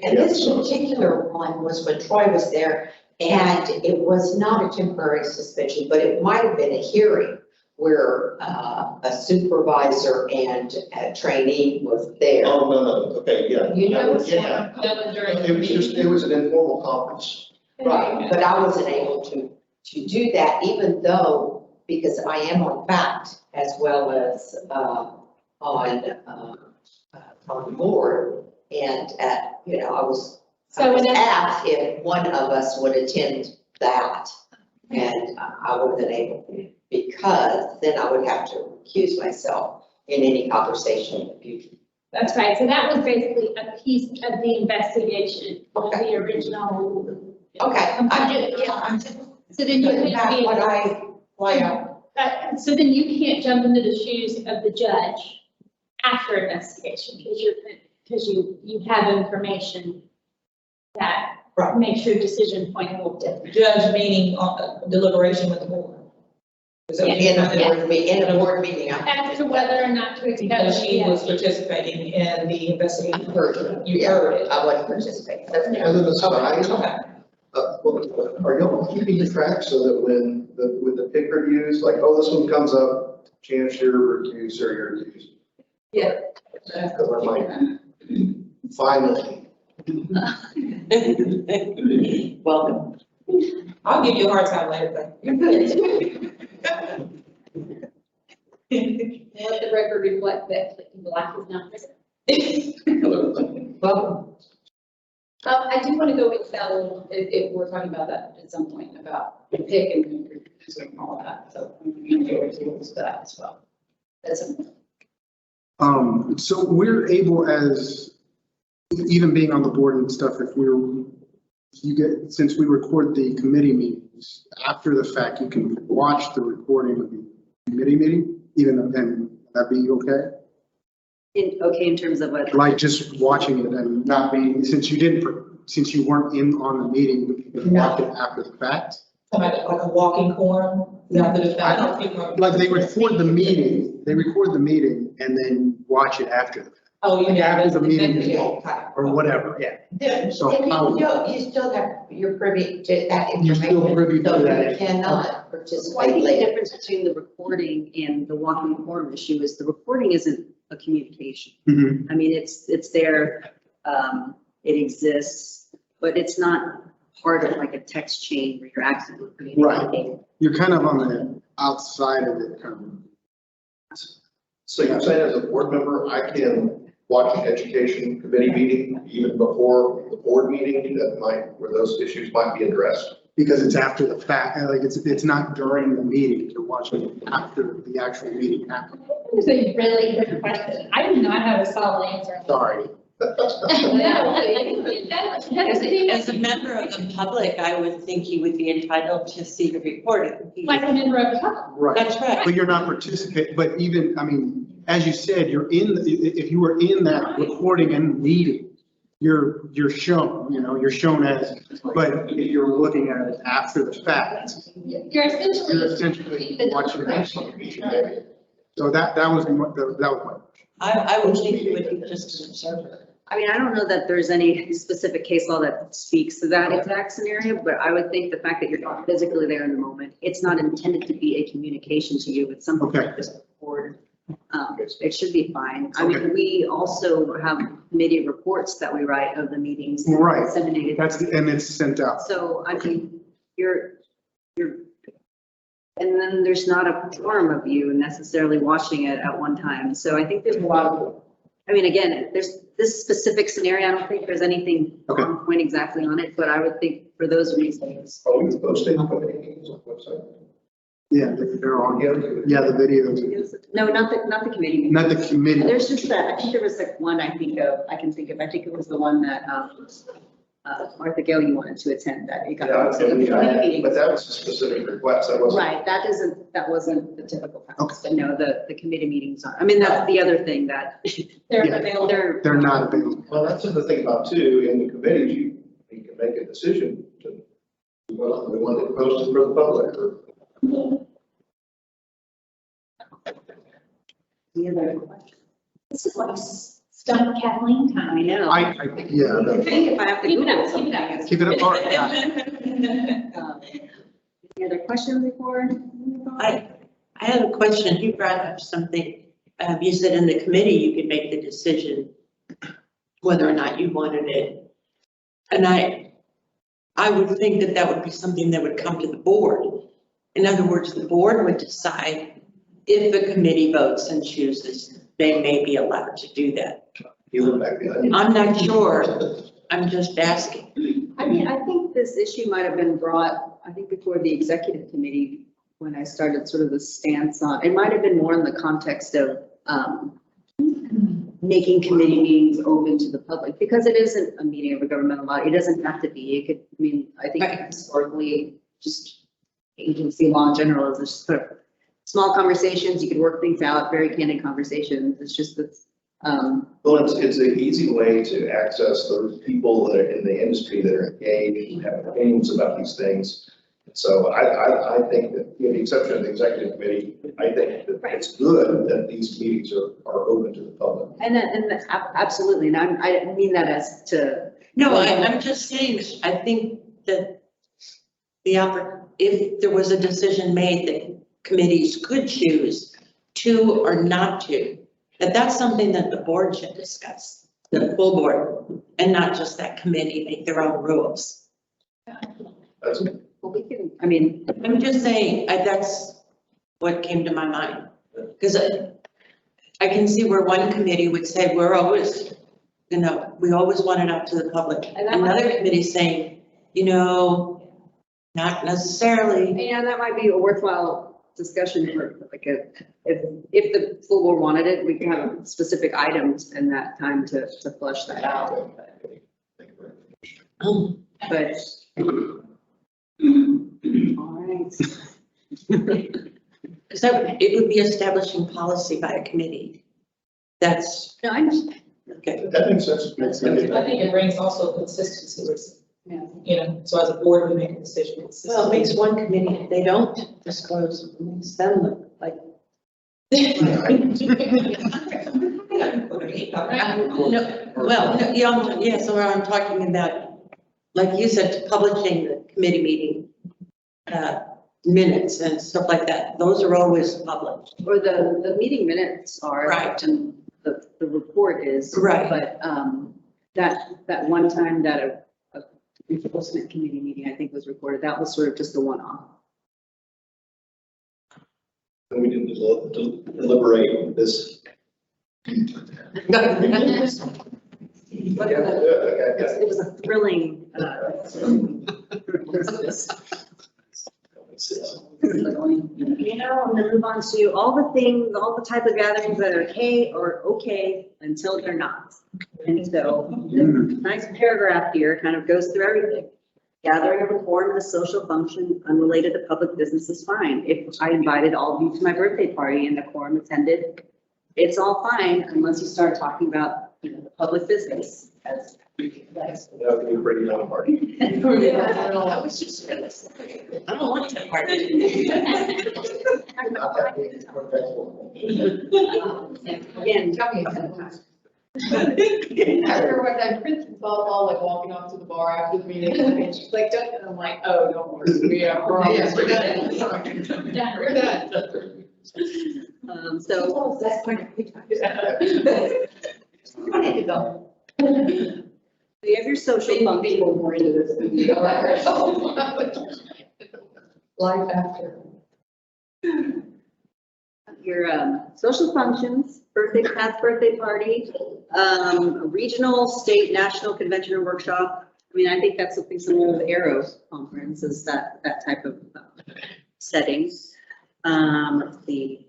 Speaker 7: And this particular one was when Troy was there, and it was not a temporary suspension, but it might have been a hearing where a supervisor and a trainee was there.
Speaker 9: Oh, no, okay, yeah.
Speaker 7: You know,
Speaker 9: Yeah.
Speaker 1: That was during.
Speaker 9: It was an informal conference.
Speaker 7: Right, but I wasn't able to do that, even though, because I am on fact as well as on the board. And you know, I was asked if one of us would attend that, and I wasn't able to, because then I would have to recuse myself in any conversation in the future.
Speaker 6: That's right. So that was basically a piece of the investigation of the original.
Speaker 7: Okay.
Speaker 6: Yeah. So then you
Speaker 7: That's
Speaker 6: can't
Speaker 7: what
Speaker 6: be,
Speaker 7: I, why
Speaker 6: so then you can't jump into the shoes of the judge after investigation because you have information that
Speaker 7: Right.
Speaker 6: makes your decision point a little different.
Speaker 10: Judge meaning deliberation with the board. Is that what you're saying?
Speaker 7: in a board meeting, I
Speaker 6: As to whether or not to accept.
Speaker 10: Because she
Speaker 6: yeah.
Speaker 10: was participating in the investigation.
Speaker 7: heard it.
Speaker 10: You heard it.
Speaker 7: I wasn't participating. That's
Speaker 9: And then the side,
Speaker 10: Okay.
Speaker 9: are y'all keeping track so that when with the pick reviews, like, oh, this one comes up, chance you're recused or you're recused?
Speaker 1: Yeah.
Speaker 9: Because I'm like, finally.
Speaker 8: Welcome.
Speaker 10: I'll give you a hard time later, but you're good.
Speaker 1: Let the record reflect that Black is not present.
Speaker 7: Well,
Speaker 1: I do want to go into that a little, if we're talking about that at some point, about the pick and all that, so I'm going to go into that as well. That's a.
Speaker 5: So we're able, as, even being on the board and stuff, if since we record the committee meetings, after the fact, you can watch the recording of the committee meeting, even then, that'd be okay?
Speaker 2: In terms of what?
Speaker 5: Like just watching it and not being, since you weren't in on the meeting, you can watch it after the fact.
Speaker 10: Like a walking quorum. After the fact, people.
Speaker 5: Like they record the meeting and then watch it after the fact,
Speaker 10: Oh, you
Speaker 5: like
Speaker 10: mean.
Speaker 5: after the meeting
Speaker 7: Okay.
Speaker 5: or whatever, yeah.
Speaker 7: Then
Speaker 5: So
Speaker 7: you still have, you're privy to that
Speaker 5: You're still
Speaker 7: information.
Speaker 5: privy to
Speaker 7: So
Speaker 5: that.
Speaker 7: you cannot
Speaker 2: Well, I
Speaker 7: participate
Speaker 2: think the
Speaker 7: later.
Speaker 2: difference between the recording and the walking forum issue is the recording isn't a communication.
Speaker 5: Mhm.
Speaker 2: I mean, it's there, it exists, but it's not part of like a text chain where you're actively communicating.
Speaker 5: You're kind of on the outside of it, kind of.
Speaker 9: So you're saying as a board member, I can watch an education committee meeting even before the board meeting where those issues might be addressed?
Speaker 5: Because it's after the fact, like it's not during the meeting, you're watching it after the actual meeting happened.
Speaker 6: It's a really good question. I do not have a solid answer.
Speaker 5: Sorry.
Speaker 8: As a member of the public, I would think you would be entitled to see the recording.
Speaker 6: Like a member of the public.
Speaker 5: Right.
Speaker 8: That's right.
Speaker 5: But you're not participating, but even, I mean, as you said, if you were in that recording and meeting, you're shown, you're shown as, but if you're looking at it after the fact,
Speaker 6: You're essentially.
Speaker 5: you're essentially watching that. So that was my question.
Speaker 8: I would think you would be just an observer.
Speaker 2: I mean, I don't know that there's any specific case law that speaks to that exact scenario, but I would think the fact that you're not physically there in the moment, it's not intended to be a communication to you. It's something
Speaker 5: Okay.
Speaker 2: that is recorded. It should be fine. I mean, we also have committee reports that we write of the meetings.
Speaker 5: Right.
Speaker 2: Disseminated.
Speaker 5: And it's sent out.
Speaker 2: So, I mean, and then there's not a forum of you necessarily watching it at one time. So I think there's a lot of, I mean, again, there's this specific scenario, I don't think there's anything
Speaker 5: Okay.
Speaker 2: on point exactly on it, but I would think for those reasons.
Speaker 9: Are we posting committee meetings on the website?
Speaker 5: Yeah, they're on, yeah, the videos,
Speaker 2: No, not the committee.
Speaker 5: not the committee.
Speaker 2: There's just that, I think there was like one I think it was the one that, Martha Gale, you wanted to attend that. You got posted in the committee meeting.
Speaker 9: But that was a specific request, that wasn't.
Speaker 2: Right, that wasn't the typical practice,
Speaker 5: Okay.
Speaker 2: but no, the committee meetings are, I mean, that's the other thing that
Speaker 6: They're
Speaker 5: Yeah.
Speaker 6: available.
Speaker 5: They're not available.
Speaker 9: Well, that's the thing about too, in the committees, you can make a decision to, well, we want it posted for the public or.
Speaker 2: the other question.
Speaker 6: This is like stunt Kathleen time.
Speaker 2: I know.
Speaker 5: Yeah,
Speaker 2: I think if I have to
Speaker 6: Keep it
Speaker 2: Google
Speaker 6: up, keep it up.
Speaker 2: something.
Speaker 5: keep it apart. Yeah.
Speaker 2: Any other questions before?
Speaker 8: I have a question. You brought up something. You said in the committee, you could make the decision whether or not you wanted it. And I would think that that would be something that would come to the board. In other words, the board would decide if the committee votes and chooses, they may be allowed to do that.
Speaker 9: You look back behind.
Speaker 8: I'm not sure. I'm just asking.
Speaker 2: I mean, I think this issue might have been brought, I think before the executive committee, when I started sort of the stance on, it might have been more in the context of, making committee meetings open to the public, because it isn't a meeting of a governmental body. It doesn't have to be. It could, I mean, I think historically, just agency law in general is just sort of small conversations. You could work things out, very candid conversations. It's just that,
Speaker 9: Well, it's an easy way to access those people that are in the industry that are engaged and have opinions about these things. So I think that, with the exception of the executive committee, I think that it's good that these meetings are open to the public.
Speaker 2: and absolutely. And I mean that as to.
Speaker 8: No, I'm just saying, I think that if there was a decision made that committees could choose to or not to, that's something that the board should discuss, the full board, and not just that committee make their own rules.
Speaker 9: That's,
Speaker 2: Well, we can, I mean,
Speaker 8: I'm just saying, that's what came to my mind. Because I can see where one committee would say, we're always, we always want it out to the public.
Speaker 2: And that might-
Speaker 8: Another committee saying, not necessarily.
Speaker 2: yeah, that might be a worthwhile discussion for like if the full board wanted it, we can have specific items in that time to flush that out. But. All right.
Speaker 8: Because it would be establishing policy by a committee. That's,
Speaker 2: No, I understand.
Speaker 8: okay.
Speaker 9: that makes sense.
Speaker 5: Makes sense.
Speaker 10: I think it brings also consistency You know, so as a board, we make a decision.
Speaker 8: Well, it makes one committee, if they don't disclose, it makes them look like. No, well, no, yeah, so I'm talking about, like you said, publishing the committee meeting minutes and stuff like that. Those are always published.
Speaker 2: Or the meeting minutes are.
Speaker 8: Right.
Speaker 2: And the report is.
Speaker 8: Right.
Speaker 2: But, that one time that a enforcement committee meeting, I think, was recorded, that was sort of just a one-off.
Speaker 9: We didn't deliberate this.
Speaker 2: It was a thrilling, you know, and then move on to all the things, all the type of gatherings that are okay until they're not. And so, this nice paragraph here kind of goes through everything. Gathering of a quorum is a social function unrelated to public business is fine. If I invited all of you to my birthday party and the quorum attended, it's all fine unless you start talking about, you know, the public business. As
Speaker 9: That would be a pretty long party.
Speaker 8: I don't want that part.
Speaker 2: Again,
Speaker 1: Tell me ahead of time. I remember one time Kristen saw like walking off to the bar after the meeting and she's like, "Don't," and I'm like, "Oh, don't worry, we have problems. We're done. We're done."
Speaker 2: so
Speaker 1: That's part of it.
Speaker 2: you have your social function.
Speaker 1: People more into this than you are. Life after.
Speaker 2: Your social functions, past birthday party, regional, state, national convention or workshop. I mean, I think that's something similar to the Arrow conference, is that type of setting. Let's see.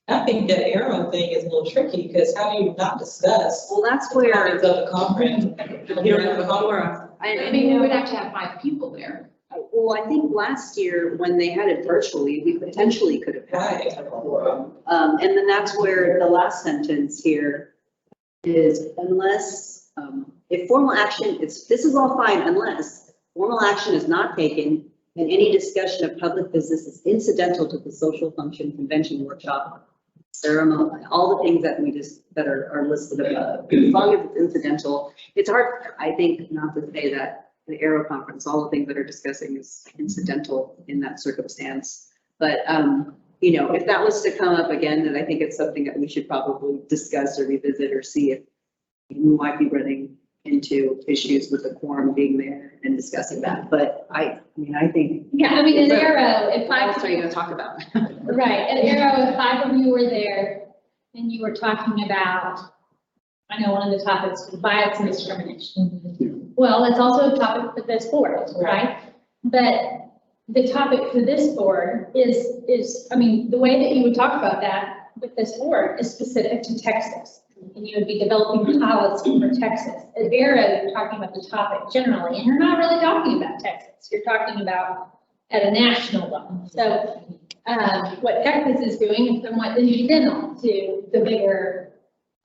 Speaker 10: I think that arrow thing is a little tricky, because how do you not discuss
Speaker 2: Well, that's
Speaker 10: the
Speaker 2: where,
Speaker 10: topics of the conference? You don't have a conference.
Speaker 1: I mean, we would have to have 5 people there.
Speaker 2: well, I think last year when they had it virtually, we potentially could have had it. And then that's where the last sentence here is unless, if formal action, this is all fine unless formal action is not taken and any discussion of public business is incidental to the social function, convention, workshop, ceremony, all the things that that are listed above. As long as it's incidental, it's hard, I think, not to say that the Arrow conference, all the things that are discussing is incidental in that circumstance. But, you know, if that was to come up again, then I think it's something that we should probably discuss or revisit or see if we might be running into issues with the quorum being there and discussing that. But I mean, I think.
Speaker 6: Yeah, I mean, an Arrow, if
Speaker 2: What else
Speaker 6: 5,
Speaker 2: are you gonna talk about?
Speaker 6: right, an Arrow, if 5 of you were there and you were talking about, I know one of the topics was bias and discrimination. Well, it's also a topic for this board, right? But the topic for this board is, I mean, the way that you would talk about that with this board is specific to Texas. And you would be developing policy for Texas. At Arrow, you're talking about the topic generally, and you're not really talking about Texas. You're talking about at a national level. So what Texas is doing is somewhat incidental to the bigger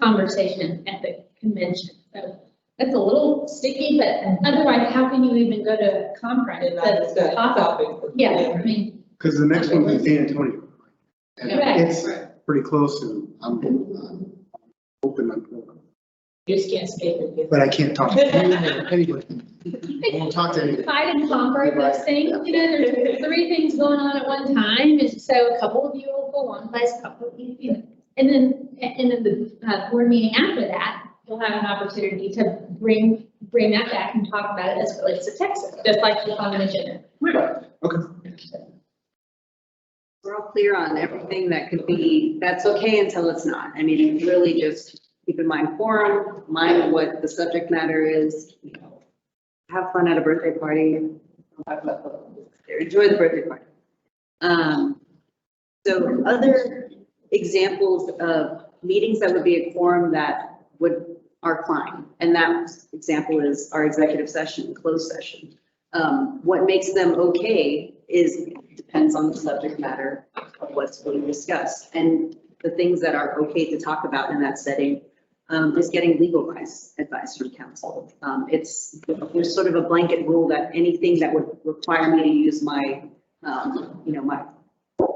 Speaker 6: conversation at the convention. So that's a little sticky, but otherwise, how can you even go to a conference?
Speaker 10: And not discuss the topic.
Speaker 6: Yeah, I mean.
Speaker 5: Because the next one's in San Antonio. And
Speaker 6: Right.
Speaker 5: it's pretty close to, I'm open,
Speaker 10: You just can't speak it.
Speaker 5: but I can't talk to anybody. I won't talk to anybody.
Speaker 6: Divide and conquer those things, you know, there's 3 things going on at one time, and so a couple of you will go one place, a couple of you, and then the board meeting after that, you'll have an opportunity to bring that back and talk about it as it relates to Texas, just like it's on the agenda.
Speaker 2: We're all clear on everything that could be, that's okay until it's not. I mean, really just keep in mind quorum, mind what the subject matter is, you know, have fun at a birthday party. Don't talk about politics there. Enjoy the birthday party. So other examples of meetings that would be a quorum that are fine. And that example is our executive session, closed session. What makes them okay depends on the subject matter of what's being discussed. And the things that are okay to talk about in that setting is getting legal advice from counsel. There's sort of a blanket rule that anything that would require me to use my, my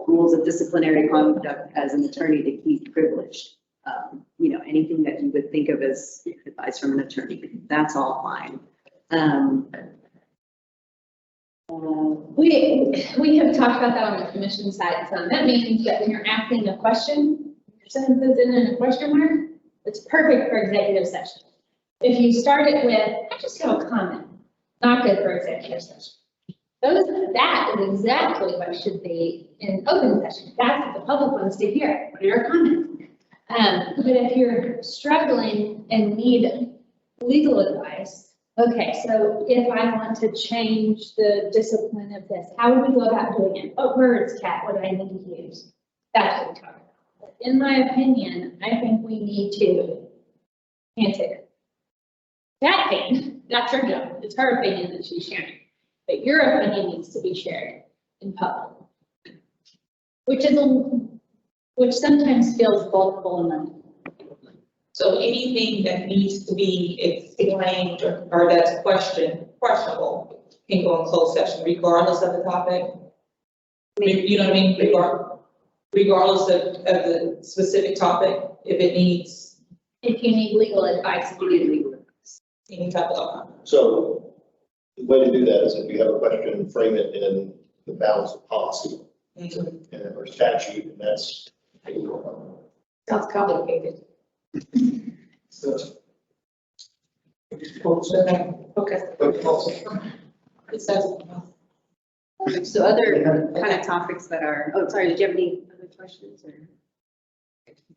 Speaker 2: rules of disciplinary conduct as an attorney to keep privileged. Anything that you would think of as advice from an attorney, that's all fine.
Speaker 6: We have talked about that on the commission side. So that means that when you're asking a question, your sentence is in a question mark, it's perfect for executive session. If you start it with, I just have a comment, not good for executive session. That is exactly what should be in open session. That's what the public wants to hear, your comment. But if you're struggling and need legal advice, okay, so if I want to change the discipline of this, how would we go about doing it? What words, Kat, would I need to use? That's what we're talking about. In my opinion, I think we need to answer that thing. That's her job. It's her opinion that she's sharing. But your opinion needs to be shared in public, which sometimes feels vulnerable enough.
Speaker 10: So anything that needs to be explained or that's questionable can go in closed session regardless of the topic. You know what I mean? Regardless of the specific topic,
Speaker 6: If you need legal advice, you need legal advice.
Speaker 10: any type of.
Speaker 9: So the way to do that is if you have a question, frame it in the bounds of policy or statute, and that's.
Speaker 7: Sounds complicated.
Speaker 10: Okay. It says.
Speaker 2: So other kind of topics that are, sorry, did you have any other questions or?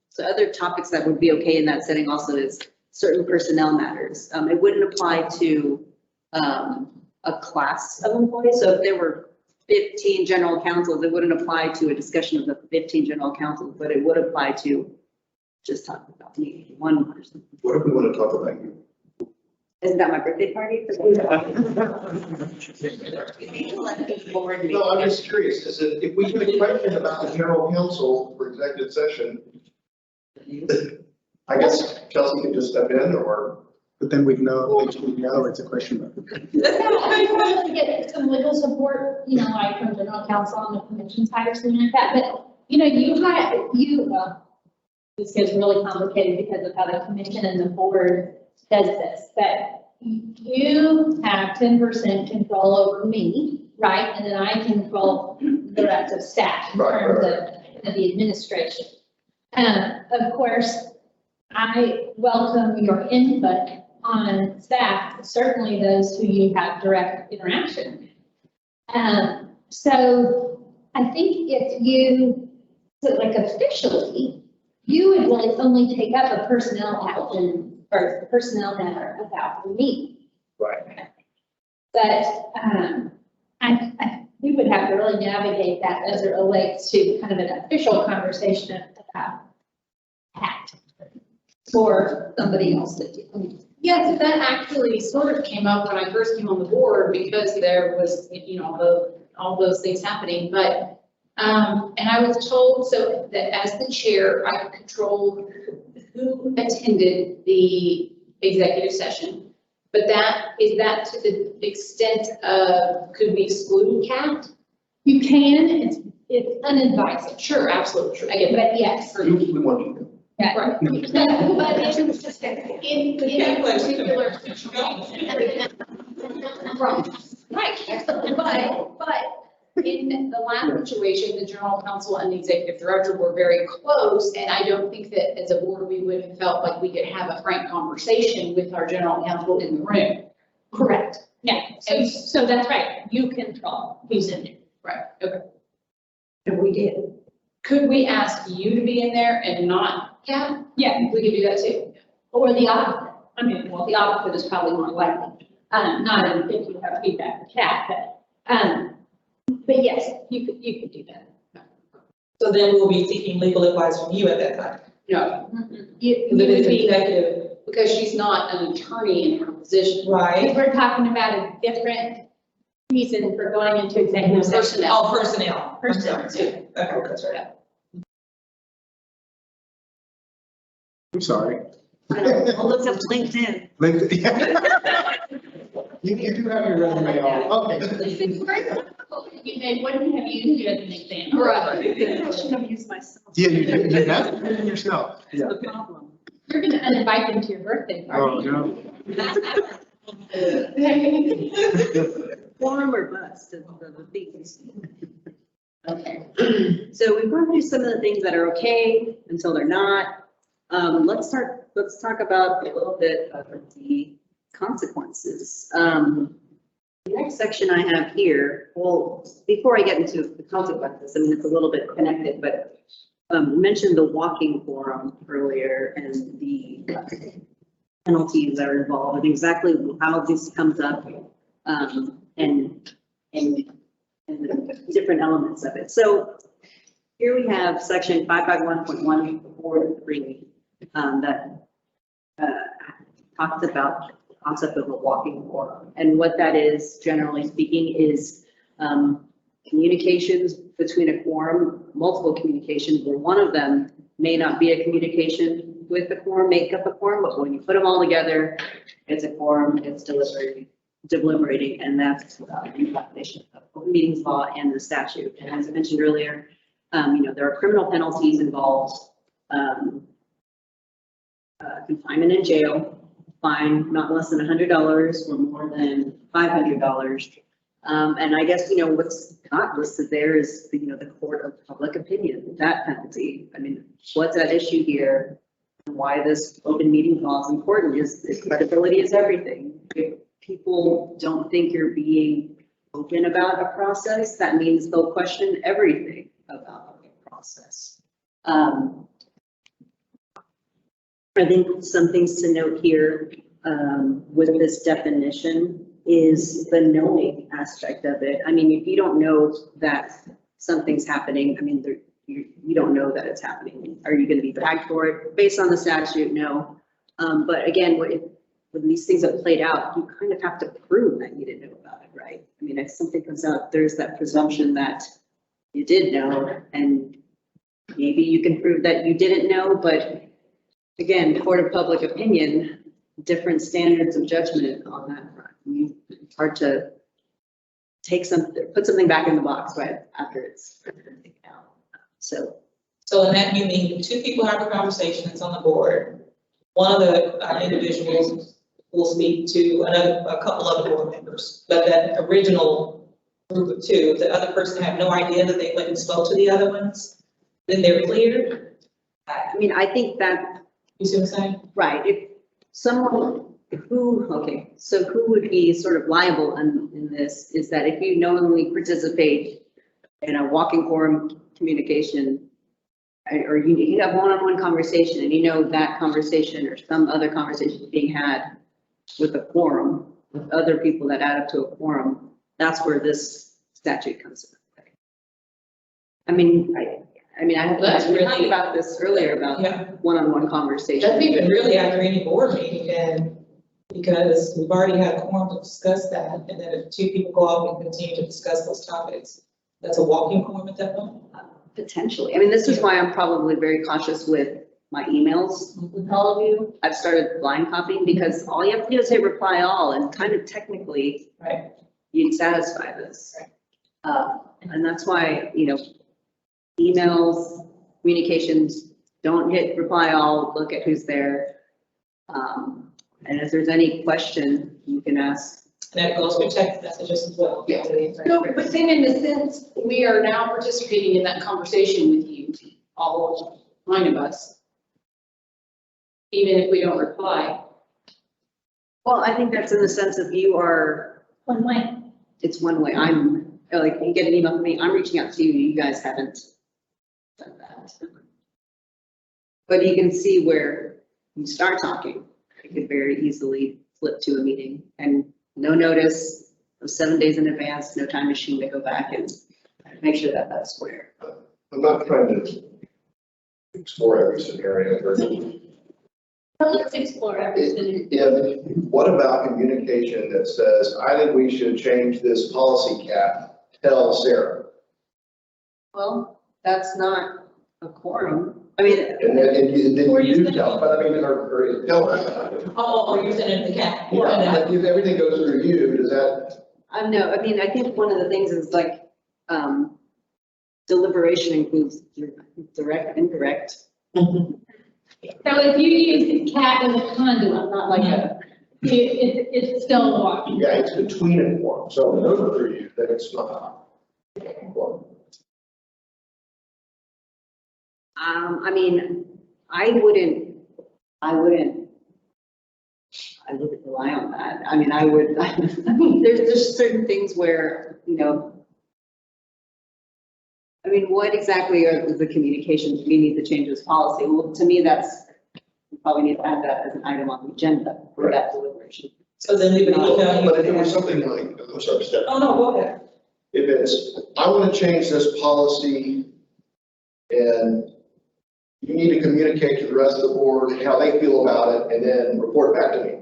Speaker 2: So other topics that would be okay in that setting also is certain personnel matters. It wouldn't apply to a class of employees. So if there were 15 general counsels, it wouldn't apply to a discussion of the 15 general counsels, but it would apply to just talking about me, one person.
Speaker 9: What if we want to talk about you?
Speaker 2: Isn't that my birthday party?
Speaker 9: No, I'm just curious, is it, if we have a question about the general counsel for executive session, I guess Chelsea can just step in or?
Speaker 5: But then we'd know it's a question mark.
Speaker 6: I probably get some legal support, like from general counsel on the commission side or something like that, but, this gets really complicated because of how the commission and the board does this, but you have 10% control over me, right? And then I control the rest of staff in terms of the administration. Of course, I welcome your input on staff, certainly those who you have direct interaction with. So I think officially, you would really only take up a personnel action or personnel matter about me.
Speaker 9: Right.
Speaker 6: But we would have to really navigate that as it relates to kind of an official conversation about that for somebody else to do.
Speaker 1: Yes, that actually sort of came up when I first came on the board because there was, all those things happening, but and I was told so that as the chair, I could control who attended the executive session. But is that to the extent of, could we exclude Kat?
Speaker 6: You can, it's unadvised.
Speaker 1: Sure, absolutely, sure. I get
Speaker 6: But yes.
Speaker 9: We want to.
Speaker 6: Yeah.
Speaker 1: Right.
Speaker 6: But
Speaker 1: it's just in particular situation. Right, but in the last situation, the general counsel and the executive director were very close, and I don't think that as a board, we would have felt like we could have a frank conversation with our general counsel in the room.
Speaker 6: Correct. Yeah, so that's right, you control who's in it.
Speaker 1: Right, okay.
Speaker 7: And we did.
Speaker 1: Could we ask you to be in there and not Kat?
Speaker 6: Yeah.
Speaker 1: We could do that too.
Speaker 6: Or the opposite. The opposite is probably more likely. Not if you have feedback for Kat, but yes, you could do that.
Speaker 10: So then we'll be seeking legal advice from you at that time.
Speaker 1: No,
Speaker 6: You
Speaker 10: If it's
Speaker 6: would be,
Speaker 10: executive,
Speaker 1: because she's not an attorney in her position.
Speaker 10: right?
Speaker 6: we're talking about a different reason for going into executive session.
Speaker 10: Oh, personnel.
Speaker 6: Personnel.
Speaker 10: I'm sorry. Okay, that's right.
Speaker 5: I'm sorry.
Speaker 2: I'll look up LinkedIn.
Speaker 5: You do have your resume on, okay.
Speaker 6: You wouldn't have used you as an example.
Speaker 2: I should have used myself.
Speaker 5: Yeah, you have to do it yourself. Yeah.
Speaker 2: That's the problem.
Speaker 6: You're gonna uninvite them to your birthday
Speaker 5: Oh,
Speaker 6: party.
Speaker 5: no.
Speaker 2: Form or bust is the things. Okay, so we've gone through some of the things that are okay until they're not. Let's talk about a little bit of the consequences. The next section I have here, well, before I get into the consequences, I mean, it's a little bit connected, but we mentioned the walking forum earlier and the penalties that are involved and exactly how this comes up, and the different elements of it. So here we have section 551.143 that talks about the concept of a walking forum. And what that is, generally speaking, is communications between a quorum, multiple communications, where one of them may not be a communication with the quorum, make up a quorum, but when you put them all together, it's a quorum, it's deliberating, and that's the violation of open meetings law and the statute. And as I mentioned earlier, there are criminal penalties involved, confinement in jail, fine not less than $100 or more than $500. And I guess, what's not listed there is, the court of public opinion, that penalty. I mean, what's at issue here? Why this open meeting law is important is credibility is everything. If people don't think you're being open about a process, that means they'll question everything about the process. I think some things to note here with this definition is the knowing aspect of it. I mean, if you don't know that something's happening, I mean, you don't know that it's happening. Are you going to be tagged for it? Based on the statute, no. But again, when these things have played out, you kind of have to prove that you didn't know about it, right? I mean, if something comes out, there's that presumption that you did know, and maybe you can prove that you didn't know, but again, court of public opinion, different standards of judgment on that front. It's hard to put something back in the box right after it's taken out. So
Speaker 10: in that, you mean two people have a conversation, it's on the board. One of the individuals will speak to a couple other board members, but that original group of two, the other person had no idea that they went and spoke to the other ones, then they're cleared.
Speaker 2: I mean, I think that,
Speaker 10: You see what I'm saying?
Speaker 2: right, if someone who would be sort of liable in this is that if you knowingly participate in a walking forum communication, or you have one-on-one conversation and that conversation or some other conversation being had with a quorum, with other people that add up to a quorum, that's where this statute comes into play. I mean, we talked about this earlier about one-on-one conversation.
Speaker 10: That's even really after any board meeting, and because we've already had a quorum to discuss that, and then if two people go off and continue to discuss those topics, that's a walking quorum at that point.
Speaker 2: Potentially. I mean, this is why I'm probably very cautious with my emails with all of you. I've started blind copying because all you have to do is hit reply all, and kind of technically,
Speaker 10: Right.
Speaker 2: you'd satisfy this. And that's why, emails, communications, don't hit reply all, look at who's there. And if there's any question, you can ask.
Speaker 10: And that goes for text messages as well.
Speaker 1: Yeah. No, but then in a sense, we are now participating in that conversation with you, all 9 of us. Even if we don't reply.
Speaker 2: Well, I think that's in the sense of you are,
Speaker 6: One way.
Speaker 2: it's one way. I'm like, you get an email from me, I'm reaching out to you, you guys haven't done that. But you can see where you start talking, it could very easily flip to a meeting and no notice of 7 days in advance, no time machine to go back and make sure that that's square.
Speaker 9: I'm not trying to explore every scenario.
Speaker 6: Let's explore everything.
Speaker 9: What about communication that says, I think we should change this policy cap, tell Sarah?
Speaker 2: Well, that's not a quorum. I mean,
Speaker 9: And then
Speaker 10: Or
Speaker 9: you
Speaker 10: you
Speaker 9: do
Speaker 10: said-
Speaker 9: tell, but I mean, or tell us.
Speaker 10: Oh, or you're sending the cat.
Speaker 9: Yeah, if everything goes through you, does that,
Speaker 2: no, I mean, I think one of the things is like, deliberation includes direct, indirect.
Speaker 6: So if you use the cat as a conduit, not like it's still a walk.
Speaker 9: yeah, it's between and form, so if it goes through you, then it's not.
Speaker 2: I mean, I wouldn't rely on that. I mean, I would, there's certain things where, you know, I mean, what exactly are the communications? We need to change this policy. Well, to me, we probably need to add that as an item on the agenda for that deliberation.
Speaker 10: So then leave it email.
Speaker 9: But if it was something like, I'm sorry, Steph,
Speaker 10: Oh, no, go ahead.
Speaker 9: if it's, I want to change this policy and you need to communicate to the rest of the board how they feel about it and then report back to me.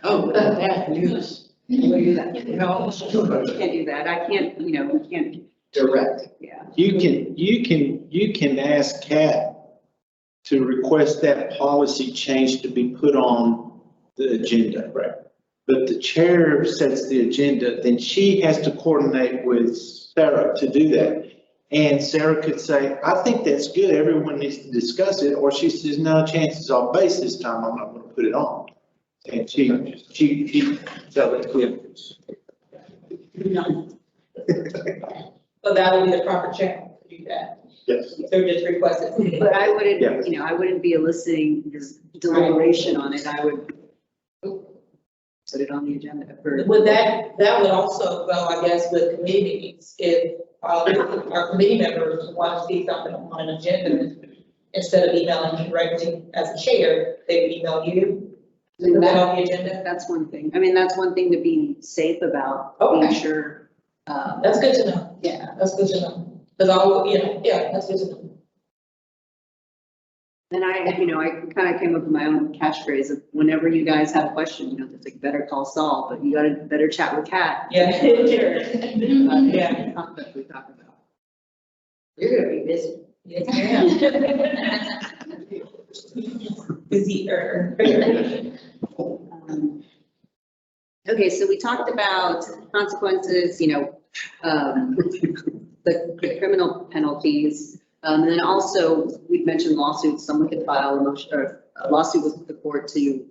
Speaker 2: Oh, bad news. You can't do that. No, you can't do that. I can't, you know, we can't direct, yeah.
Speaker 4: You can ask Kat to request that policy change to be put on the agenda. Right. But the chair sets the agenda, then she has to coordinate with Sarah to do that. And Sarah could say, I think that's good, everyone needs to discuss it, or she says, no, chances are based this time, I'm not gonna put it on. And she, so that's good.
Speaker 10: So that would be the proper channel to do that.
Speaker 9: Yes.
Speaker 10: So just request it.
Speaker 2: But I
Speaker 4: Yeah.
Speaker 2: wouldn't, you know, I wouldn't be eliciting this deliberation on it. I would put it on the agenda for.
Speaker 10: Would that would also go, I guess, with committee meetings. If our committee members want to see something on an agenda, instead of emailing you directly as a chair, they would email you. Put that on the agenda.
Speaker 2: That's one thing. I mean, that's one thing to be safe about, being
Speaker 10: Okay.
Speaker 2: sure.
Speaker 10: That's good to know.
Speaker 2: Yeah.
Speaker 10: That's good to know. Because I'll, yeah, that's good to know.
Speaker 2: And I kind of came up with my own catchphrase of whenever you guys have a question, you know, it's like better call Saul, but you gotta better chat with Kat.
Speaker 10: Yeah.
Speaker 2: Yeah. Concept we talk about.
Speaker 7: You're gonna be busy.
Speaker 10: Yes, ma'am. Busier.
Speaker 2: Okay, so we talked about consequences, you know, the criminal penalties. And then also, we've mentioned lawsuits, someone could file a lawsuit with the court to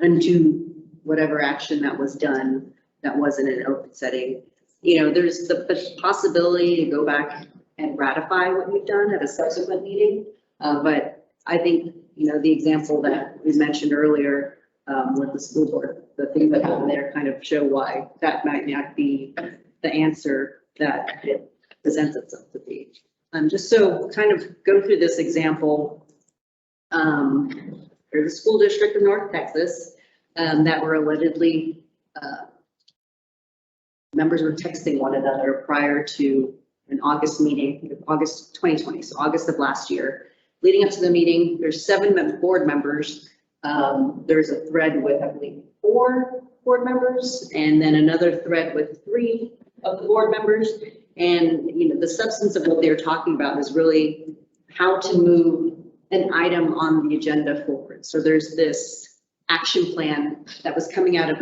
Speaker 2: undo whatever action that was done that wasn't in an open setting. You know, there's the possibility to go back and ratify what you've done at a subsequent meeting. But I think, you know, the example that we mentioned earlier with the school board, the things that happen there kind of show why that might not be the answer that it presents itself to be. Just so kind of go through this example. There's a school district in North Texas that were allegedly, members were texting one another prior to an August meeting, August 2020, so August of last year. Leading up to the meeting, there's 7 board members. There's a thread with, I believe, 4 board members, and then another thread with 3 of the board members. And, you know, the substance of what they're talking about is really how to move an item on the agenda forward. So there's this action plan that was coming out of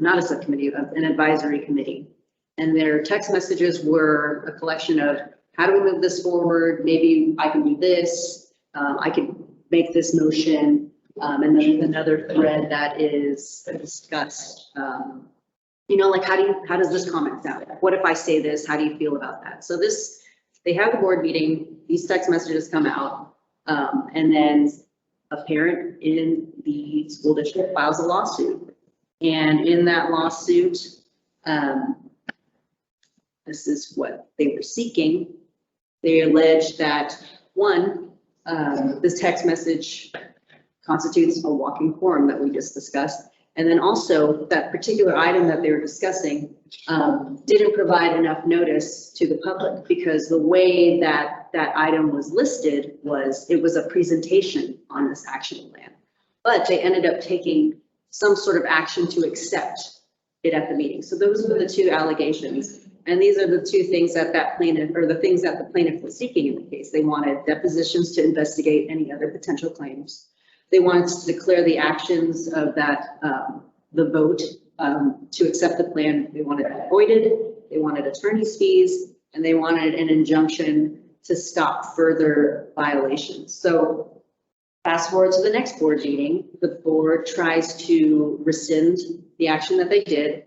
Speaker 2: not a subcommittee, an advisory committee. And their text messages were a collection of, how do we move this forward? Maybe I can do this. I can make this motion. And then there's another thread that is discussed. You know, like how does this comment sound? What if I say this? How do you feel about that? So they have the board meeting, these text messages come out, and then a parent in the school district files a lawsuit. And in that lawsuit, this is what they were seeking. They allege that, one, this text message constitutes a walking quorum that we just discussed. And then also that particular item that they were discussing didn't provide enough notice to the public, because the way that that item was listed it was a presentation on this action plan. But they ended up taking some sort of action to accept it at the meeting. So those were the 2 allegations. And these are the two things that plaintiff, or the things that the plaintiff was seeking in the case. They wanted depositions to investigate any other potential claims. They wanted to declare the actions of that, the vote to accept the plan. They wanted it voided, they wanted attorney's fees, and they wanted an injunction to stop further violations. So fast forward to the next board meeting, the board tries to rescind the action that they did,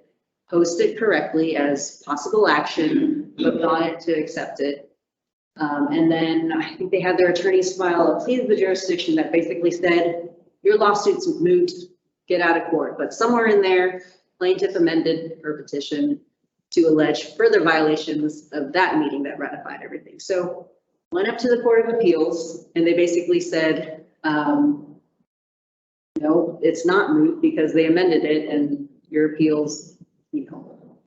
Speaker 2: post it correctly as possible action, but not it to accept it. And then I think they had their attorneys file a plea of the jurisdiction that basically said, your lawsuit's moot, get out of court. But somewhere in there, plaintiff amended her petition to allege further violations of that meeting that ratified everything. So went up to the Court of Appeals and they basically said, no, it's not moot because they amended it and your appeals, you know,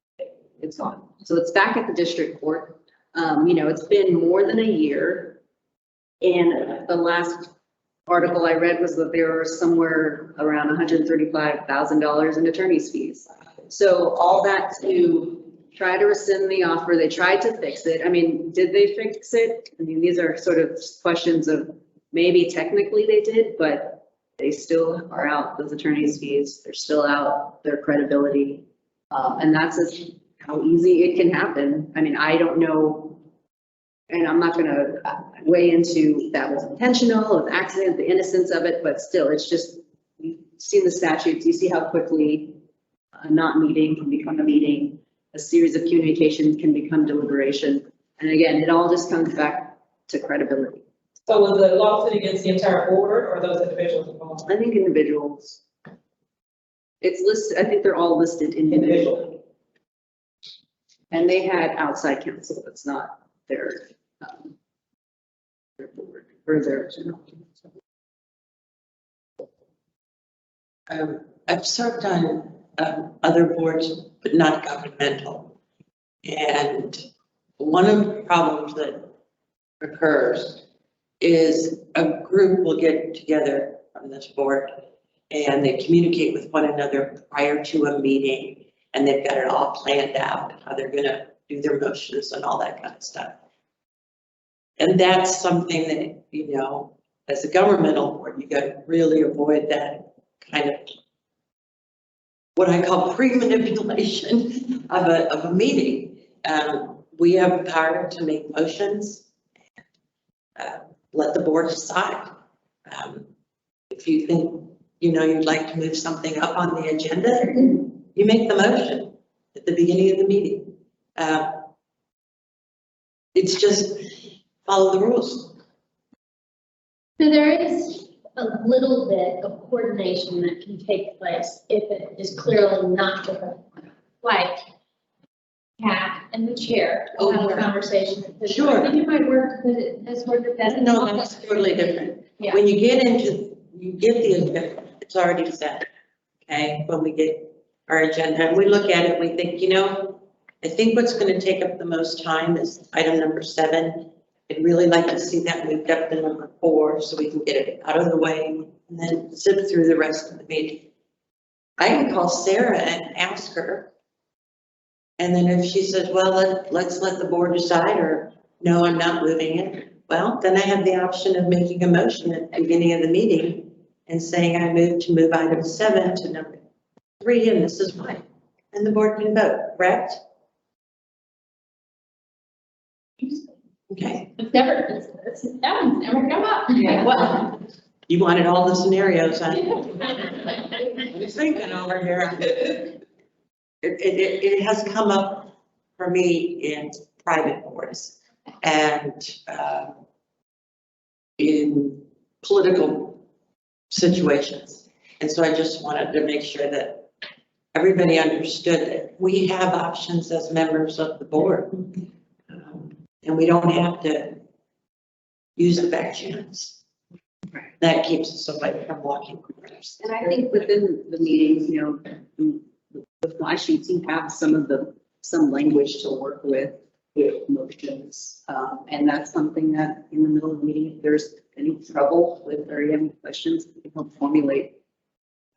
Speaker 2: it's gone. So it's back at the district court. You know, it's been more than a year. And the last article I read was that there were somewhere around $135,000 in attorney's fees. So all that to try to rescind the offer, they tried to fix it. I mean, did they fix it? I mean, these are sort of questions of maybe technically they did, but they still are out, those attorney's fees, they're still out, their credibility. And that's just how easy it can happen. I mean, I don't know, and I'm not gonna weigh into that was intentional, an accident, the innocence of it, but still, it's just, you've seen the statutes, you see how quickly a not meeting can become a meeting, a series of communications can become deliberation. And again, it all just comes back to credibility.
Speaker 10: So was the lawsuit against the entire board or those individuals involved?
Speaker 2: I think individuals. It's listed, I think they're all listed individually. And they had outside counsel, it's not their board or their.
Speaker 8: I've served on other boards, but not governmental. And one of the problems that occurs is a group will get together on this board and they communicate with one another prior to a meeting and they've got it all planned out, how they're gonna do their motions and all that kind of stuff. And that's something that, you know, as a governmental board, you got to really avoid that kind of what I call pre-manipulation of a meeting. We have power to make motions, let the board decide. If you think, you know, you'd like to move something up on the agenda, you make the motion at the beginning of the meeting. It's just follow the rules.
Speaker 6: So there is a little bit of coordination that can take place if it is clearly not the, like, Kat and the chair will have a conversation.
Speaker 8: Sure.
Speaker 6: I think it might work, but it has worked better.
Speaker 8: No, that's totally different.
Speaker 6: Yeah.
Speaker 8: When you get into, you get the agenda, it's already set, okay? When we get our agenda and we look at it, we think, you know, I think what's going to take up the most time is item number 7. I'd really like to see that moved up to number 4 so we can get it out of the way and then zip through the rest of the meeting. I can call Sarah and ask her. And then if she says, well, let's let the board decide, or no, I'm not moving it. Well, then I have the option of making a motion at the beginning of the meeting and saying I move to move item 7 to number 3, and this is why. And the board can vote, correct? Okay.
Speaker 6: It's never, that one's never come up.
Speaker 8: Yeah, well, you wanted all the scenarios, huh? I'm thinking over here. It has come up for me in private boards and in political situations. And so I just wanted to make sure that everybody understood that we have options as members of the board. And we don't have to use the back channels. That keeps us away from walking corners.
Speaker 2: And I think within the meetings, you know, the fly sheets, you have some language to work with motions. And that's something that in the middle of the meeting, if there's any trouble with or you have any questions, you can help formulate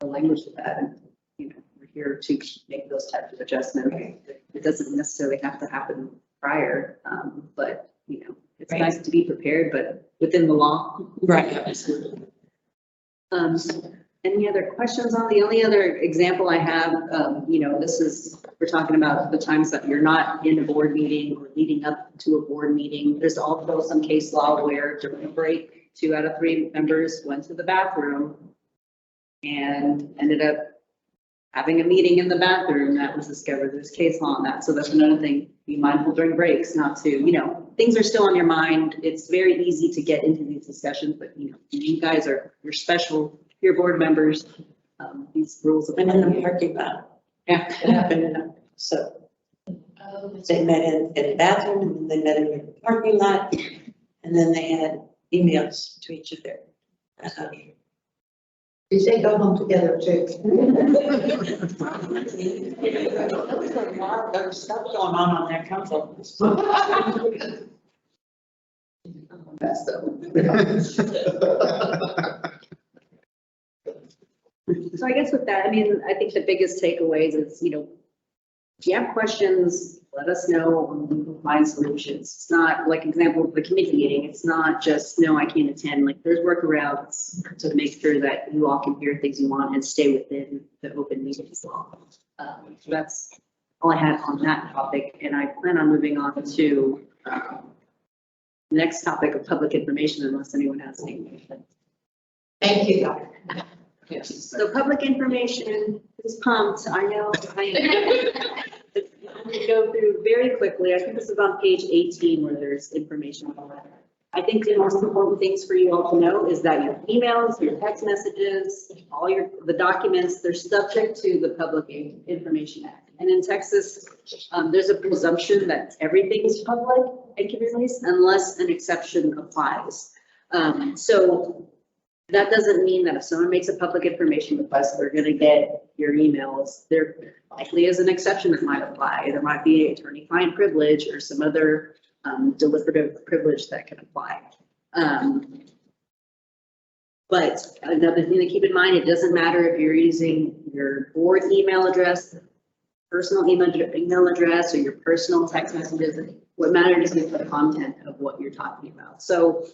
Speaker 2: the language of that and, you know, here to make those types of adjustments. It doesn't necessarily have to happen prior, but, you know, it's
Speaker 8: Right.
Speaker 2: nice to be prepared, but within the law.
Speaker 8: Right.
Speaker 2: Any other questions on the only other example I have, you know, this is, we're talking about the times that you're not in a board meeting or leading up to a board meeting. There's also some case law where during a break, 2 out of 3 members went to the bathroom and ended up having a meeting in the bathroom that was discovered. There's case law on that. So that's another thing. Be mindful during breaks, not to, you know, things are still on your mind. It's very easy to get into these discussions, but you know, you guys are, you're special, you're board members. These rules.
Speaker 8: And in the parking lot.
Speaker 2: Yeah.
Speaker 8: It happened enough. So they met in the bathroom and then they met in the parking lot. And then they had emails to each of their.
Speaker 7: Did they go home together too?
Speaker 8: There's stuff going on their council.
Speaker 2: So I guess with that, I mean, I think the biggest takeaways is, you know, if you have questions, let us know and we can find solutions. It's not like example of the committee meeting. It's not just, no, I can't attend. Like there's workarounds to make sure that you all can hear things you want and stay within the open meetings law. So that's all I had on that topic. And I plan on moving on to the next topic of public information unless anyone has any questions.
Speaker 7: Thank you, Dr.
Speaker 2: So public information is pumped. I know. I'm going to go through very quickly. I think this is on page 18 where there's information on that. I think the most important things for you all to know is that your emails, your text messages, all the documents, they're subject to the Public Information Act. And in Texas, there's a presumption that everything is public and can be released unless an exception applies. So that doesn't mean that if someone makes a public information request, they're going to get your emails. There likely is an exception that might apply. There might be attorney-client privilege or some other deliberative privilege that can apply. But another thing to keep in mind, it doesn't matter if you're using your board email address, personal email address, or your personal text messages. What matters is the content of what you're talking about. So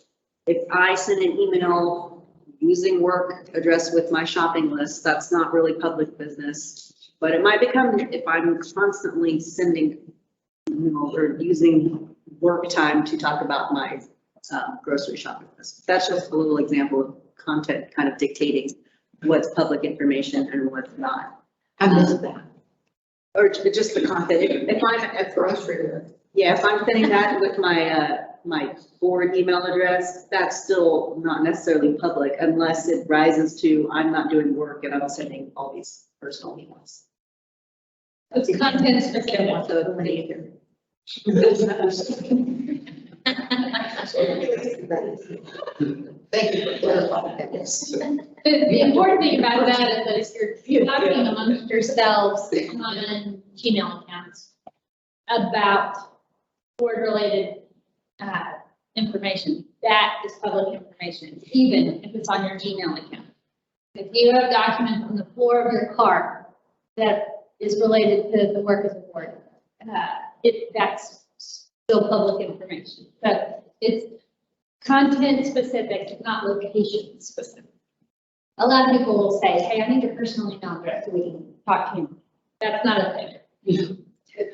Speaker 2: if I send an email using work address with my shopping list, that's not really public business, but it might become if I'm constantly sending, you know, or using work time to talk about my grocery shopping list. That's just a little example of content kind of dictating what's public information and what's not.
Speaker 7: I missed that.
Speaker 2: Or just the content. If I'm at grocery, yeah, if I'm sending that with my my board email address, that's still not necessarily public unless it rises to I'm not doing work and I'm sending all these personal emails.
Speaker 6: It's content specific.
Speaker 2: So it's pretty either.
Speaker 7: Thank you for clarifying that. Yes.
Speaker 6: The important thing about that is that if you're talking amongst yourselves on Gmail accounts about board-related information, that is public information, even if it's on your Gmail account. If you have documents on the floor of your car that is related to the work of the board, that's still public information. But it's content specific, not location specific. A lot of people will say, hey, I need your personal email address so we can talk to you. That's not a thing.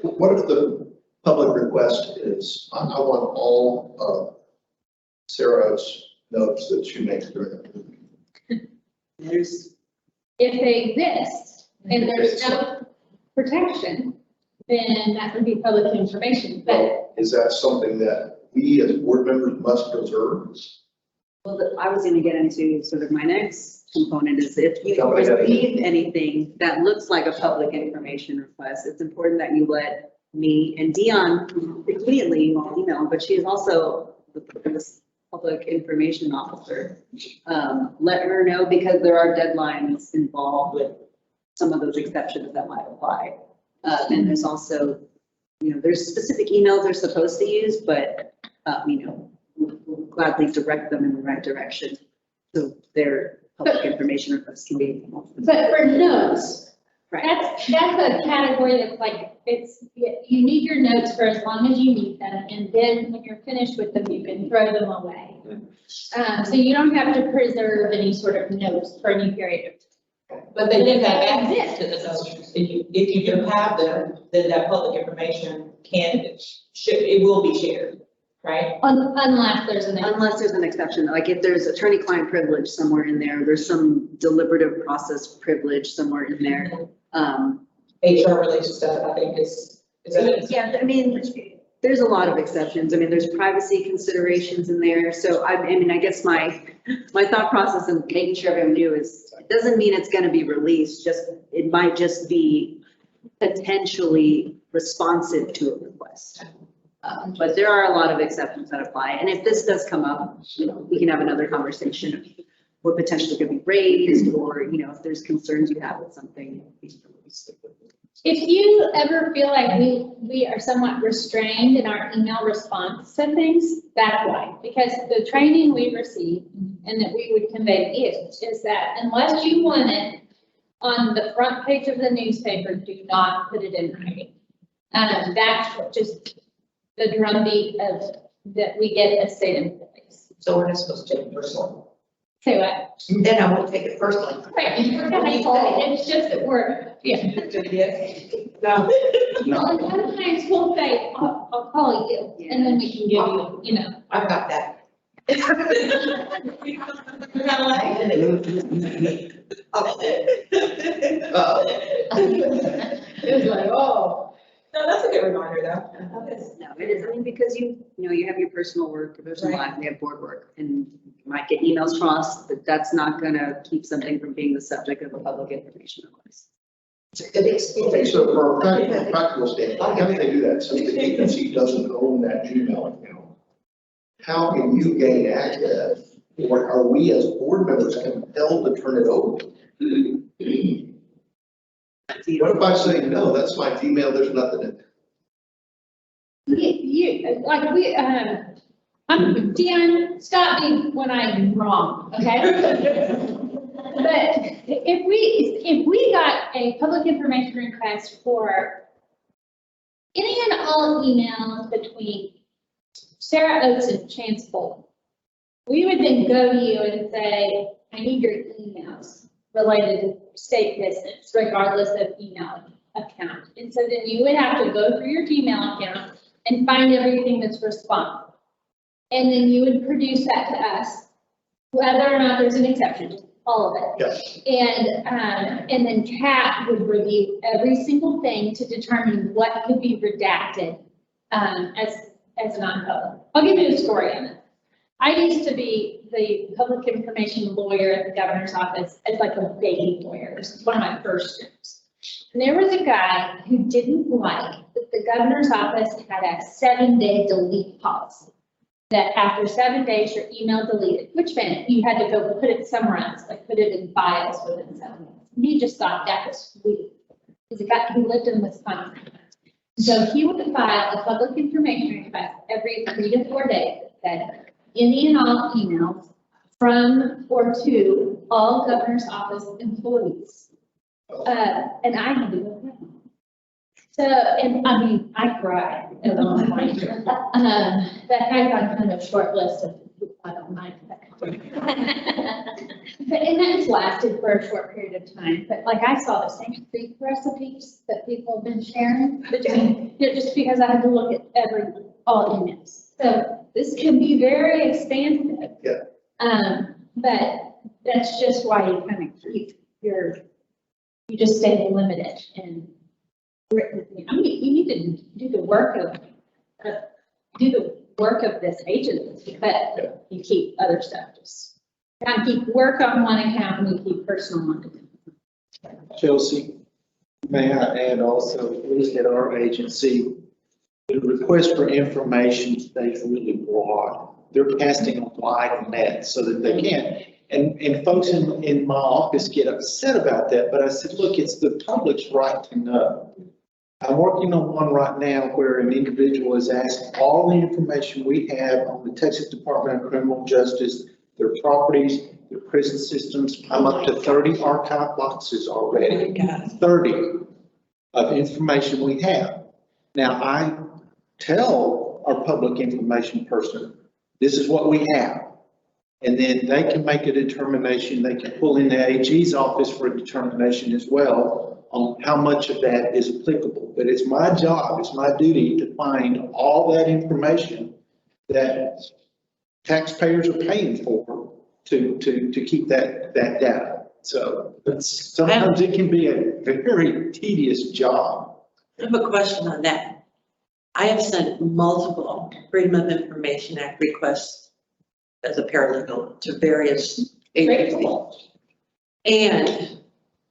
Speaker 9: What if the public request is, I want all of Sarah's notes that she makes during the meeting?
Speaker 2: There's,
Speaker 6: If they exist and there's no protection, then that would be public information. But
Speaker 9: Is that something that we as board members must preserve?
Speaker 2: well, I was going to get into sort of my next component is if you
Speaker 9: Somebody got it.
Speaker 2: receive anything that looks like a public information request, it's important that you let me and Dion immediately email, but she is also the public information officer. Let her know because there are deadlines involved with some of those exceptions that might apply. And there's also, you know, there's specific emails they're supposed to use, but, you know, we'll gladly direct them in the right direction. So their public information requests can be.
Speaker 6: for notes, That's a category that's like, you need your notes for as long as you need them, and then when you're finished with them, you can throw them away. So you don't have to preserve any sort of notes for any period of time.
Speaker 10: But they do have access to the notes. If you do have them, then that public information it will be shared, right?
Speaker 6: Unless there's an.
Speaker 2: Unless there's an exception, like if there's attorney-client privilege somewhere in there, there's some deliberative process privilege somewhere in there.
Speaker 10: HR related stuff, I think is.
Speaker 2: Yeah, I mean, there's a lot of exceptions. I mean, there's privacy considerations in there. So I mean, I guess my thought process in making sure everyone knew is, it doesn't mean it's going to be released, it might just be potentially responsive to a request. But there are a lot of exceptions that apply. And if this does come up, we can have another conversation of what potentially could be raised, or, if there's concerns you have with something.
Speaker 6: If you ever feel like we are somewhat restrained in our email response to things, that's why. Because the training we received and that we would convey to you is that unless you want it on the front page of the newspaper, do not put it in writing. That's just the drumbeat that we get as state employees.
Speaker 7: So we're not supposed to take it personally.
Speaker 6: Say what?
Speaker 7: Then I won't take it personally.
Speaker 6: Right, it's just that we're, yeah.
Speaker 7: No.
Speaker 6: Well, sometimes we'll say, I'll call you, and then we can give you,
Speaker 7: I've got that.
Speaker 6: It was like, oh.
Speaker 10: No, that's a good reminder though.
Speaker 2: No, it is, I mean, because you have your personal work, your personal life, we have board work, and you might get emails crossed, but that's not gonna keep something from being the subject of a public information request.
Speaker 9: Okay, so for a practical standpoint, how can they do that? Since the agency doesn't own that Gmail account, how can you gain access? Or are we as board members compelled to turn it over? What if I say, no, that's my Gmail, there's nothing in there?
Speaker 6: Dan, stop me when I'm wrong, okay? But if we got a public information request for any and all emails between Sarah Oates and Chance Bolton, we would then go to you and say, I need your emails related to state business, regardless of email account. And so then you would have to go through your Gmail account and find everything that's responsive. And then you would produce that to us, whether or not there's an exception, all of it.
Speaker 9: Yes.
Speaker 6: And then Kat would review every single thing to determine what could be redacted as non-public. I'll give you a story on it. I used to be the public information lawyer at the governor's office as like a baby lawyer. This was one of my first jobs. And there was a guy who didn't like that the governor's office had a 7-day delete policy. That after 7 days, your email deleted, which meant you had to go put it somewhere else, like put it in files within 7 days. And he just thought that was sweet. He's a guy who lived in Wisconsin. So he would file a public information request every 3 to 4 days that said any and all emails from or to all governor's office employees. And I had to go with him. So, and I mean, I cried at one point. That guy got kind of a short list of people I don't like. But, and that's lasted for a short period of time. But like I saw the same soup recipes that people have been sharing between, just because I had to look at all emails. So this can be very expansive.
Speaker 9: Yeah.
Speaker 6: But that's just why you kind of keep you just stay limited and written. I mean, you need to do the work of this agency, but you keep other stuff just kind of keep work on one account and you keep personal on it.
Speaker 4: Chelsea, may I add also, at least at our agency, the request for information stays really broad. They're casting a wide net so that they can. And folks in my office get upset about that, but I said, look, it's the public's right to know. I'm working on one right now where an individual is asked all the information we have on the Texas Department of Criminal Justice, their properties, the prison systems. I'm up to 30 archive boxes already.
Speaker 8: God.
Speaker 4: 30 of information we have. Now, I tell our public information person, this is what we have. And then they can make a determination, they can pull in the AG's office for a determination as well on how much of that is applicable. But it's my job, it's my duty to find all that information that taxpayers are paying for to keep that data. So sometimes it can be a very tedious job.
Speaker 8: I have a question on that. I have sent multiple Freedom of Information Act requests as a paralegal to various agencies. And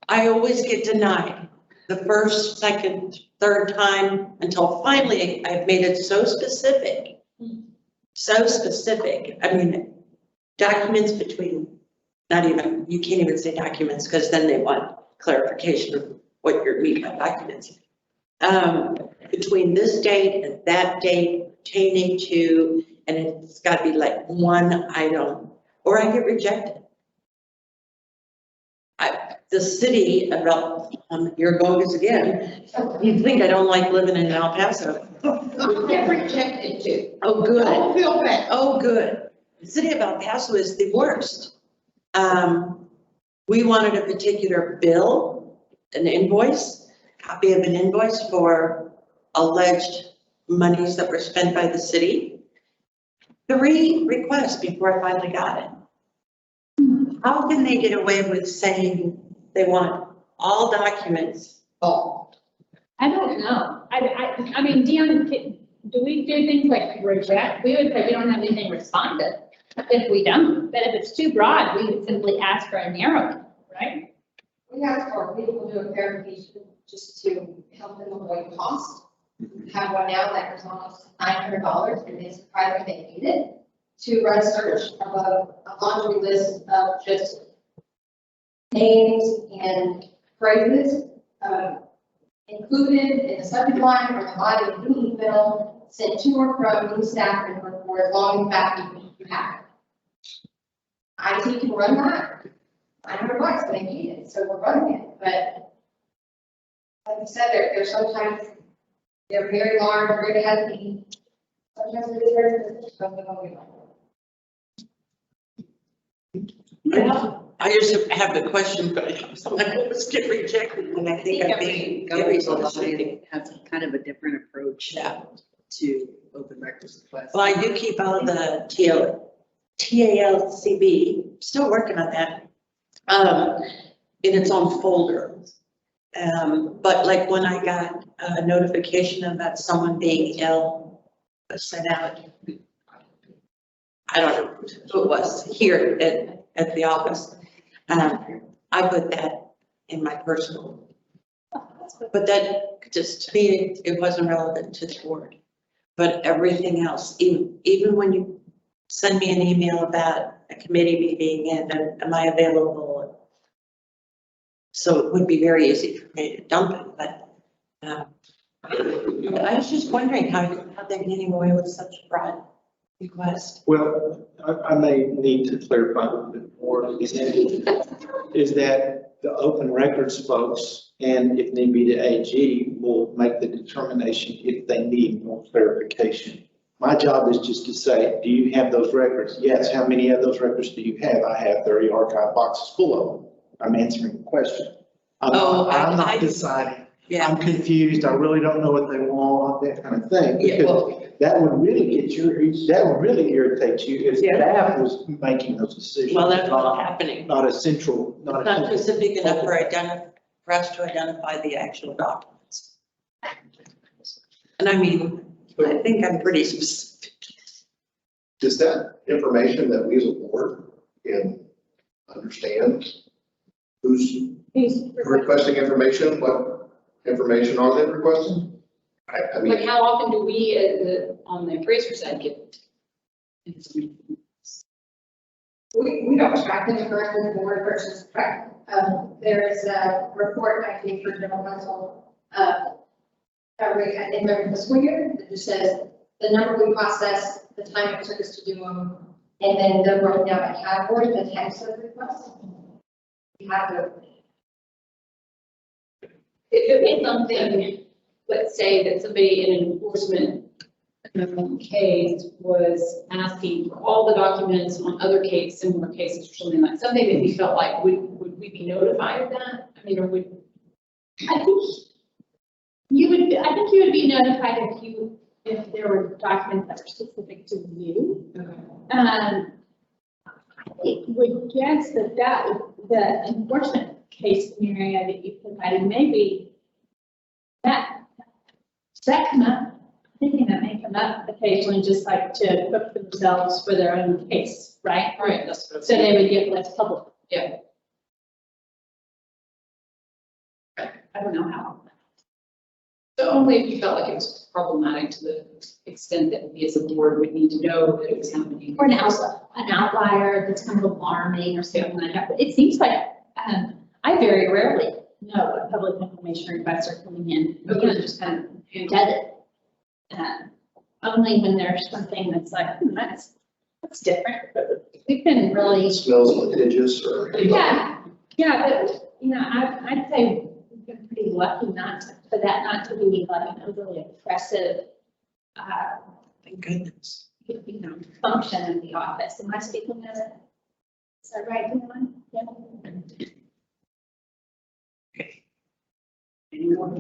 Speaker 8: I always get denied the first, second, third time until finally I've made it so specific. So specific. I mean, documents between, not even, you can't even say documents because then they want clarification of what you're meaning by documents. Between this date and that date pertaining to, and it's got to be like one item, or I get rejected. The city of, you're bogus again. You'd think I don't like living in El Paso.
Speaker 7: Get rejected too.
Speaker 8: Oh, good.
Speaker 7: Don't feel bad.
Speaker 8: Oh, good. The city of El Paso is the worst. We wanted a particular bill, an invoice, copy of an invoice for alleged monies that were spent by the city. 3 requests before I finally got it. How can they get away with saying they want all documents?
Speaker 7: Oh,
Speaker 6: I don't know. I mean, Dion, do we do things like reject? We would say we don't have anything responsive if we don't, but if it's too broad, we would simply ask for a narrowing, right?
Speaker 1: We ask for people to do a verification just to help them avoid cost. We have one now that was almost $900 and they surprised they need it to run a search of a laundry list of just names and phrases included in the subject line or the body of the email sent to or from new staff member for as long as that you have. IT can run that. $900 they need it, so we're running it. But like you said, they're sometimes they're very large, very heavy. Sometimes it is very difficult.
Speaker 8: I just have the question, but I always get rejected and I think I'm being.
Speaker 2: Governor's body has kind of a different approach
Speaker 8: Yeah.
Speaker 2: to open records requests.
Speaker 8: Well, I do keep all the TALCB, still working on that, in its own folder. But like when I got a notification about someone being ill, I sent out, I don't know who it was, here at the office. I put that in my personal, but that just, to me, it wasn't relevant to the board. But everything else, even when you send me an email about a committee meeting and am I available? So it would be very easy for me to dump it, but I was just wondering how they're getting away with such a broad request.
Speaker 4: Well, I may need to clarify a little bit more. Is that the open records folks, and if need be the AG, will make the determination if they need more clarification. My job is just to say, do you have those records? Yes. How many of those records do you have? I have 30 archive boxes full of them. I'm answering the question. I'm not deciding.
Speaker 8: Yeah.
Speaker 4: I'm confused. I really don't know what they want, that kind of thing.
Speaker 8: Yeah, well,
Speaker 4: That would really that would really irritate you if
Speaker 8: Yeah.
Speaker 4: staff was making those decisions.
Speaker 8: well, that's
Speaker 4: not-
Speaker 8: what's happening.
Speaker 4: Not a central,
Speaker 8: It's
Speaker 4: not a.
Speaker 8: not specific enough for us to identify the actual documents. And I mean, I think I'm pretty specific.
Speaker 9: Is that information that we as a board can understand? Who's requesting information? What information are they requesting? I mean,
Speaker 1: Like how often do we, on the appraiser side, get? We don't track them directly with the board versus track. There is a report I do for general counsel, every fiscal year that just says the number we processed, the time it took us to do them,
Speaker 11: And then they're broken down by category, the types of requests. You have to.
Speaker 1: If it was something, let's say that somebody in an enforcement case was asking for all the documents on other similar cases or something something that we felt like, would we be notified of that? I mean, or would?
Speaker 6: I think you would be notified if there were documents that were specific to you. I would guess that the enforcement case scenario that you provided, maybe that come up. I'm thinking that may come up occasionally, just like to book themselves for their own case, right?
Speaker 1: Right, that's what I'm
Speaker 6: So
Speaker 1: saying.
Speaker 6: they would get less public.
Speaker 1: Yeah.
Speaker 6: I don't know how.
Speaker 1: So only if you felt like it was problematic to the extent that we as a board would need to know that it was happening.
Speaker 6: Or an outlier that's kind of alarming or something like that. But it seems like, I very rarely know what public information requests are coming in. You know, just kind of does it. Only when there's something that's like, that's different. But we've been really,
Speaker 9: Smells litigious or.
Speaker 6: yeah, but, you know, I'd say we've been pretty lucky for that not to be like an overly oppressive,
Speaker 8: Thank goodness.
Speaker 6: you know, function in the office. Am I speaking as a, is that right, anyone? Yeah.
Speaker 2: Any more?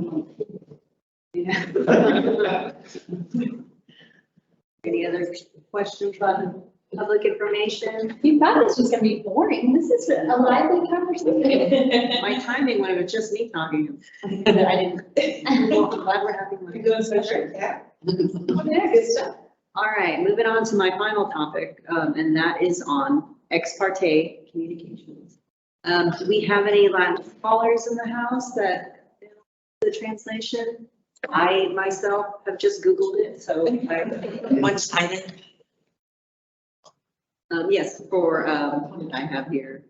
Speaker 2: Any other questions on public information?
Speaker 6: You thought this was gonna be boring. This is a lively conversation.
Speaker 2: My timing when it was just me talking. I didn't. Well, I'm glad we're having one.
Speaker 7: You're doing so great, yeah.
Speaker 1: Yeah, good stuff.
Speaker 2: All right, moving on to my final topic, and that is on ex parte communications. Do we have any Latin scholars in the house that know the translation? I myself have just Googled it, so
Speaker 8: One-sided.
Speaker 2: yes, for, what did I have here?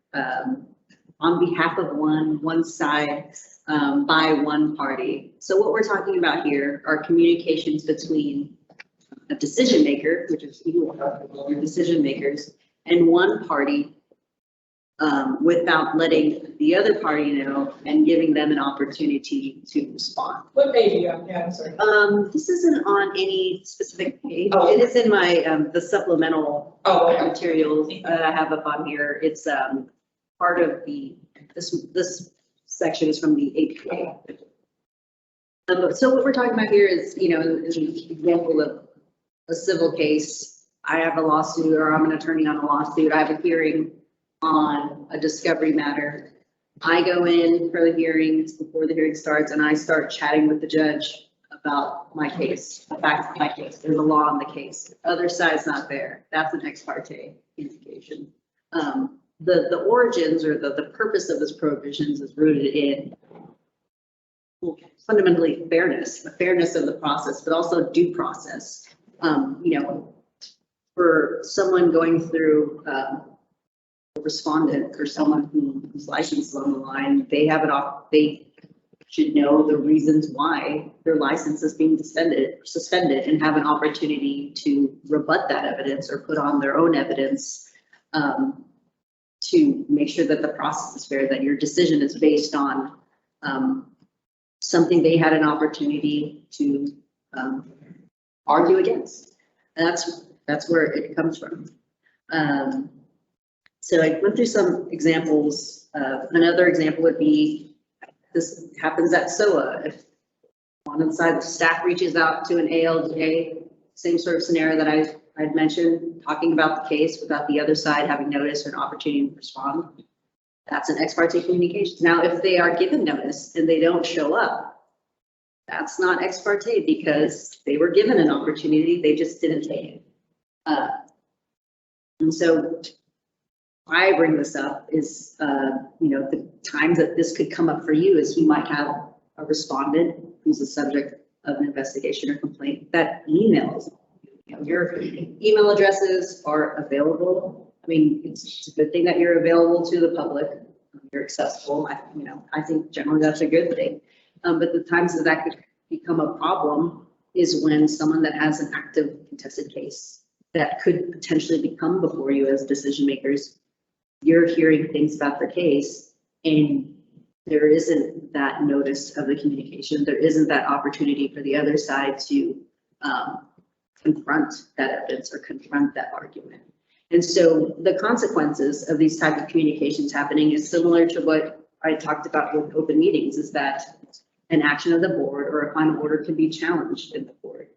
Speaker 2: On behalf of one side, by one party. So what we're talking about here are communications between a decision maker, which is you, your decision makers, and one party, without letting the other party know and giving them an opportunity to respond.
Speaker 10: What page are you on? Yeah, I'm sorry.
Speaker 2: This isn't on any specific page.
Speaker 10: Oh.
Speaker 2: It is in my, the supplemental
Speaker 10: Oh, okay.
Speaker 2: materials that I have up on here. It's, part of this section is from the APA. So what we're talking about here is, you know, is an example of a civil case. I have a lawsuit, or I'm an attorney on a lawsuit. I have a hearing on a discovery matter. I go in for the hearings before the hearing starts, and I start chatting with the judge about my case, the facts of my case. There's a law on the case. The other side's not there. That's an ex parte communication. The origins or the purpose of this provisions is rooted in fundamentally fairness, the fairness of the process, but also due process. You know, for someone going through a respondent or someone whose license is on the line, they should know the reasons why their license is being suspended and have an opportunity to rebut that evidence or put on their own evidence to make sure that the process is fair, that your decision is based on something they had an opportunity to argue against. And that's where it comes from. So I went through some examples. Another example would be, this happens at SOA. If one side of the staff reaches out to an ALJ, same sort of scenario that I'd mentioned, talking about the case without the other side having notice or an opportunity to respond. That's an ex parte communication. Now, if they are given notice and they don't show up, that's not ex parte because they were given an opportunity, they just didn't take it. And so why I bring this up is, you know, the times that this could come up for you is you might have a respondent who's the subject of an investigation or complaint that emails. You know, your email addresses are available. I mean, it's a good thing that you're available to the public. You're accessible. I think generally that's a good thing. But the times that could become a problem is when someone that has an active contested case that could potentially come before you as decision makers. You're hearing things about the case and there isn't that notice of the communication. There isn't that opportunity for the other side to confront that evidence or confront that argument. And so the consequences of these type of communications happening is similar to what I talked about with open meetings, is that an action of the board or a final order can be challenged in the board.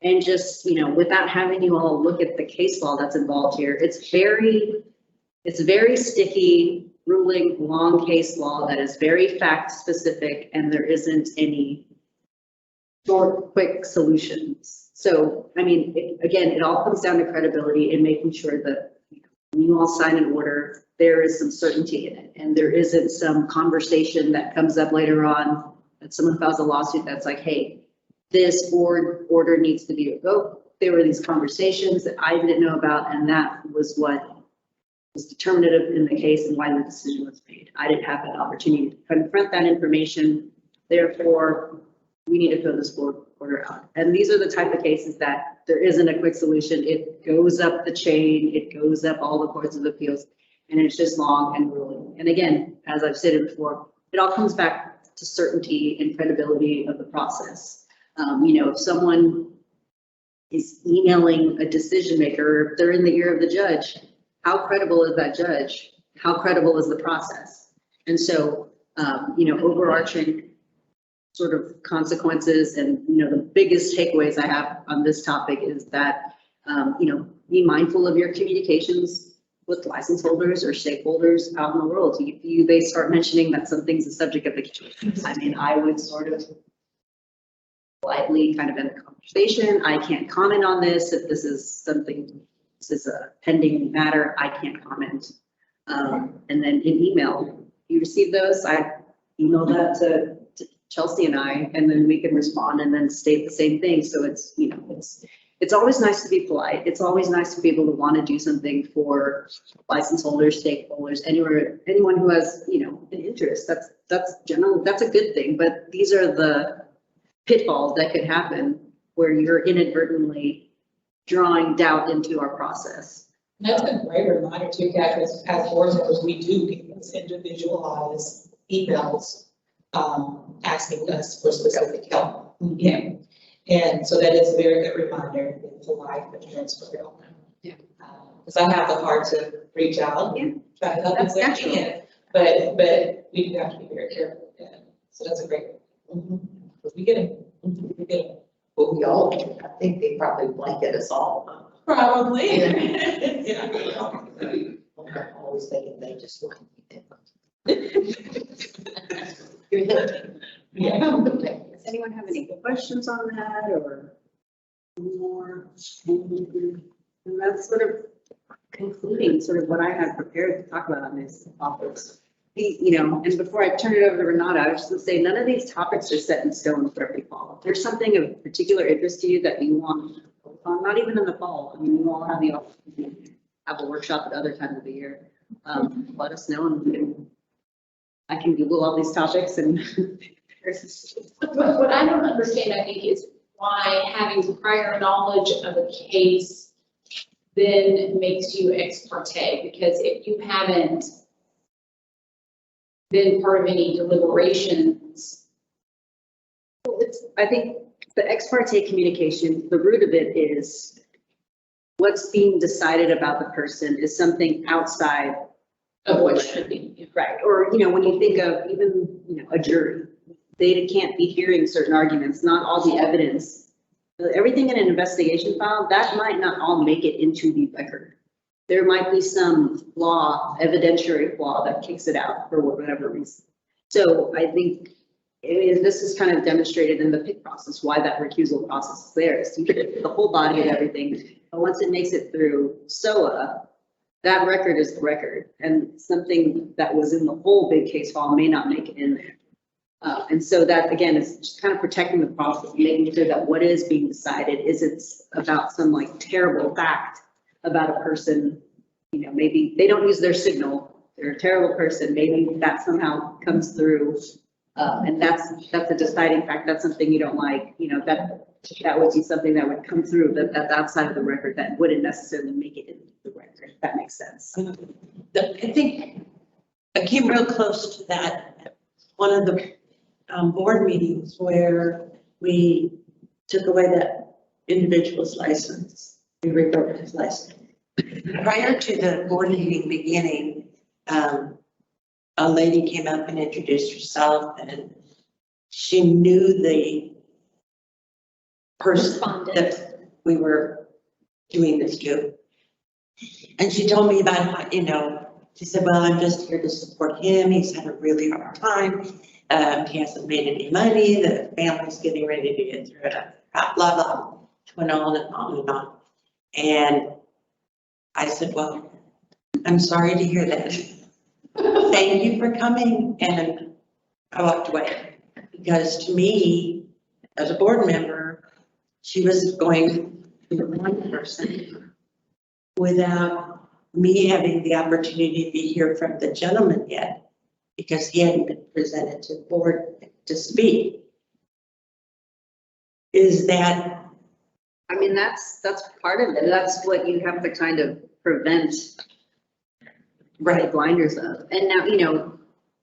Speaker 2: And just, you know, without having you all look at the case law that's involved here, it's very sticky, ruling, long case law that is very fact specific, and there isn't any short, quick solutions. So, I mean, it all comes down to credibility and making sure that when you all sign an order, there is some certainty in it, and there isn't some conversation that comes up later on that someone files a lawsuit that's like, hey, this board order needs to be revoked. There were these conversations that I didn't know about, and that was what was determinative in the case and why the decision was made. I didn't have that opportunity to confront that information. Therefore, we need to fill this board order out. And these are the type of cases that there isn't a quick solution. It goes up the chain, it goes up all the courts of appeals, and it's just long and ruling. And again, as I've said before, it all comes back to certainty and credibility of the process. You know, if someone is emailing a decision maker, if they're in the ear of the judge, how credible is that judge? How credible is the process? And so, you know, overarching sort of consequences and, you know, the biggest takeaways I have on this topic is that, you know, be mindful of your communications with license holders or stakeholders out in the world. If they start mentioning that something's the subject of the case, I mean, I would sort of politely kind of end the conversation. I can't comment on this. If this is something, this is a pending matter, I can't comment. And then in email, you receive those, I email that to Chelsea and I, and then we can respond and then state the same thing. So it's, you know, it's always nice to be polite. It's always nice to be able to want to do something for license holders, stakeholders, anyone who has, you know, an interest. That's a good thing. But these are the pitfalls that could happen where you're inadvertently drawing doubt into our process.
Speaker 10: And that's a great reminder too, Kat, because as board members, we do get these individualized emails asking us for specific help. Yeah. And so that is a very good reminder to life and transferable.
Speaker 1: Yeah.
Speaker 10: Because I have the heart to reach out and try to help
Speaker 2: That's
Speaker 10: as I
Speaker 2: natural.
Speaker 10: can, but we do have to be very careful. Yeah. So that's a great, we get it. We get it.
Speaker 7: Well, we all, I think they probably blanket us all.
Speaker 10: Probably. Yeah.
Speaker 7: I'm always thinking they just like me.
Speaker 10: Yeah.
Speaker 2: Does anyone have any questions on that or more? And that's sort of concluding sort of what I had prepared to talk about on these topics. You know, and before I turn it over to Renata, I was just gonna say, none of these topics are set in stone for every fall. If there's something of particular interest to you that you want to focus on, not even in the fall, I mean, you all have the opportunity to have a workshop at other times of the year. Let us know and I can Google all these topics and
Speaker 1: What I don't understand, I think, is why having prior knowledge of a case then makes you ex parte, because if you haven't been part of any deliberations.
Speaker 2: I think the ex parte communication, the root of it is what's being decided about the person is something outside
Speaker 1: Of what should be.
Speaker 2: right. Or, you know, when you think of even, you know, a jury, they can't be hearing certain arguments, not all the evidence. Everything in an investigation file, that might not all make it into the record. There might be some flaw, evidentiary flaw that kicks it out for whatever reason. So I think this is kind of demonstrated in the PIC process, why that recusal process is there. So you get the whole body of everything, but once it makes it through SOA, that record is the record, and something that was in the whole big case file may not make it in there. And so that, again, is just kind of protecting the process, making sure that what is being decided isn't about some like terrible fact about a person. You know, maybe they don't use their signal, they're a terrible person, maybe that somehow comes through And that's a deciding fact. That's something you don't like, that would be something that would come through, but that's outside of the record that wouldn't necessarily make it into the record, if that makes sense.
Speaker 8: I think I came real close to that at one of the board meetings where we took away that individual's license, we revoked his license. Prior to the board meeting beginning, a lady came up and introduced herself, and she knew the person that we were doing this to. And she told me about how, she said, well, I'm just here to support him. He's had a really hard time. He hasn't made any money. The family's getting ready to get through it. Blah, blah, blah. Went on and on and on. And I said, well, I'm sorry to hear that. Thank you for coming. And I walked away because to me, as a board member, she was going to the one person without me having the opportunity to hear from the gentleman yet, because he hadn't been presented to the board to speak. Is that?
Speaker 2: I mean, that's part of it. That's what you have to kind of prevent the blinders of. And now,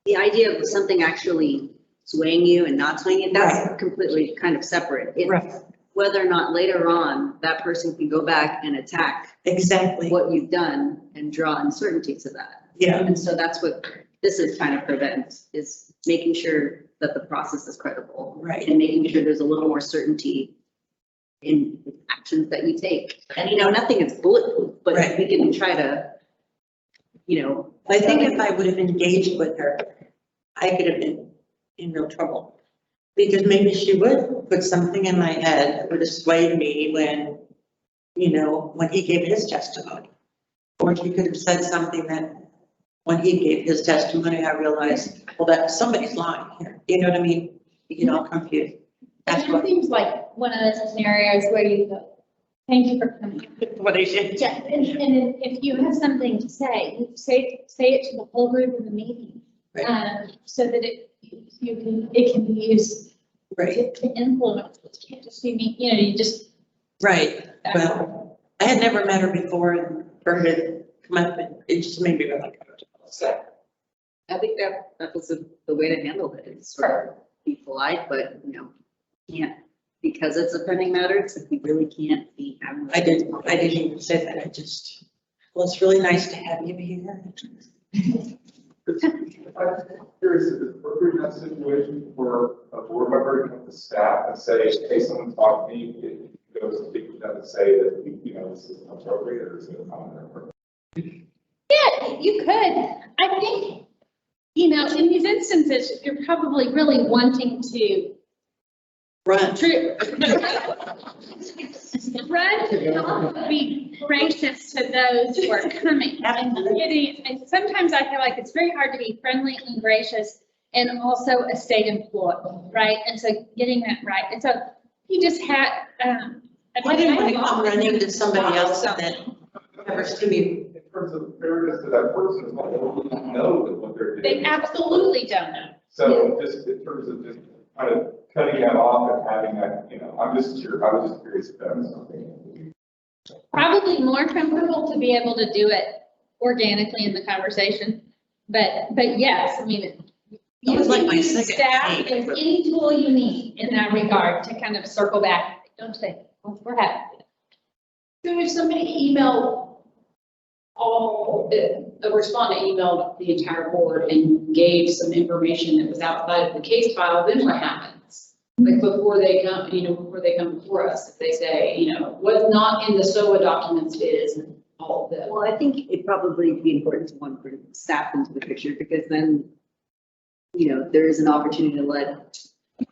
Speaker 2: the idea of something actually swaying you and not swaying you, that's completely kind of separate. It's whether or not later on that person can go back and attack
Speaker 8: exactly
Speaker 2: what you've done and draw uncertainty to that.
Speaker 8: Yeah.
Speaker 2: And so that's what this is trying to prevent, is making sure that the process is credible.
Speaker 8: Right.
Speaker 2: And making sure there's a little more certainty in actions that you take. And, nothing is bulletproof, but we can try to,
Speaker 8: I think if I would have engaged with her, I could have been in real trouble. Because maybe she would put something in my head that would have swayed me when, when he gave his testimony. Or she could have said something that when he gave his testimony, I realized, well, that somebody's lying here. You know what I mean? You get all confused. That's what
Speaker 6: It seems like one of those scenarios where you go, thank you for coming.
Speaker 8: what I should.
Speaker 6: Yeah, and if you have something to say, you say it to the whole group in the meeting. So that it can be used to influence. It can't just be me, you just.
Speaker 8: Right. Well, I had never met her before, and for her to come up, and it just made me really comfortable. So
Speaker 2: I think that was the way to handle it. It's sort of be polite, but can't, because it's a pending matter. It's like we really can't be having.
Speaker 8: I didn't even say that. I just, well, it's really nice to have you here.
Speaker 12: I'm curious if it's appropriate in that situation for a board member to come to staff and say, hey, someone talked to me, it goes to speak to them and say that, this is appropriate, or is it inappropriate?
Speaker 6: Yeah, you could. I think, in these instances, you're probably really wanting to
Speaker 8: run.
Speaker 6: Be gracious to those who are coming. And sometimes I feel like it's very hard to be friendly and gracious and also a state employee, right? And so getting that right. And so you just had,
Speaker 8: I didn't want to come running to somebody else that never seen me.
Speaker 12: In terms of fairness to that person, it's not that they know what they're doing.
Speaker 6: They absolutely don't know.
Speaker 12: So just in terms of just kind of cutting that off and having that, I was just curious if that was something.
Speaker 6: Probably more comfortable to be able to do it organically in the conversation. But yes, I mean, you
Speaker 8: was like
Speaker 6: can
Speaker 8: my
Speaker 6: use
Speaker 8: second
Speaker 6: staff
Speaker 8: name.
Speaker 6: as any tool you need in that regard to kind of circle back. Don't say, well, we're happy.
Speaker 1: So if somebody emailed a respondent emailed the entire board and gave some information that was outside of the case file, then what happens? Like before they come, before us, if they say, what's not in the SOA documents is all of that.
Speaker 2: Well, I think it'd probably be important to want to bring staff into the picture, because then, there is an opportunity to let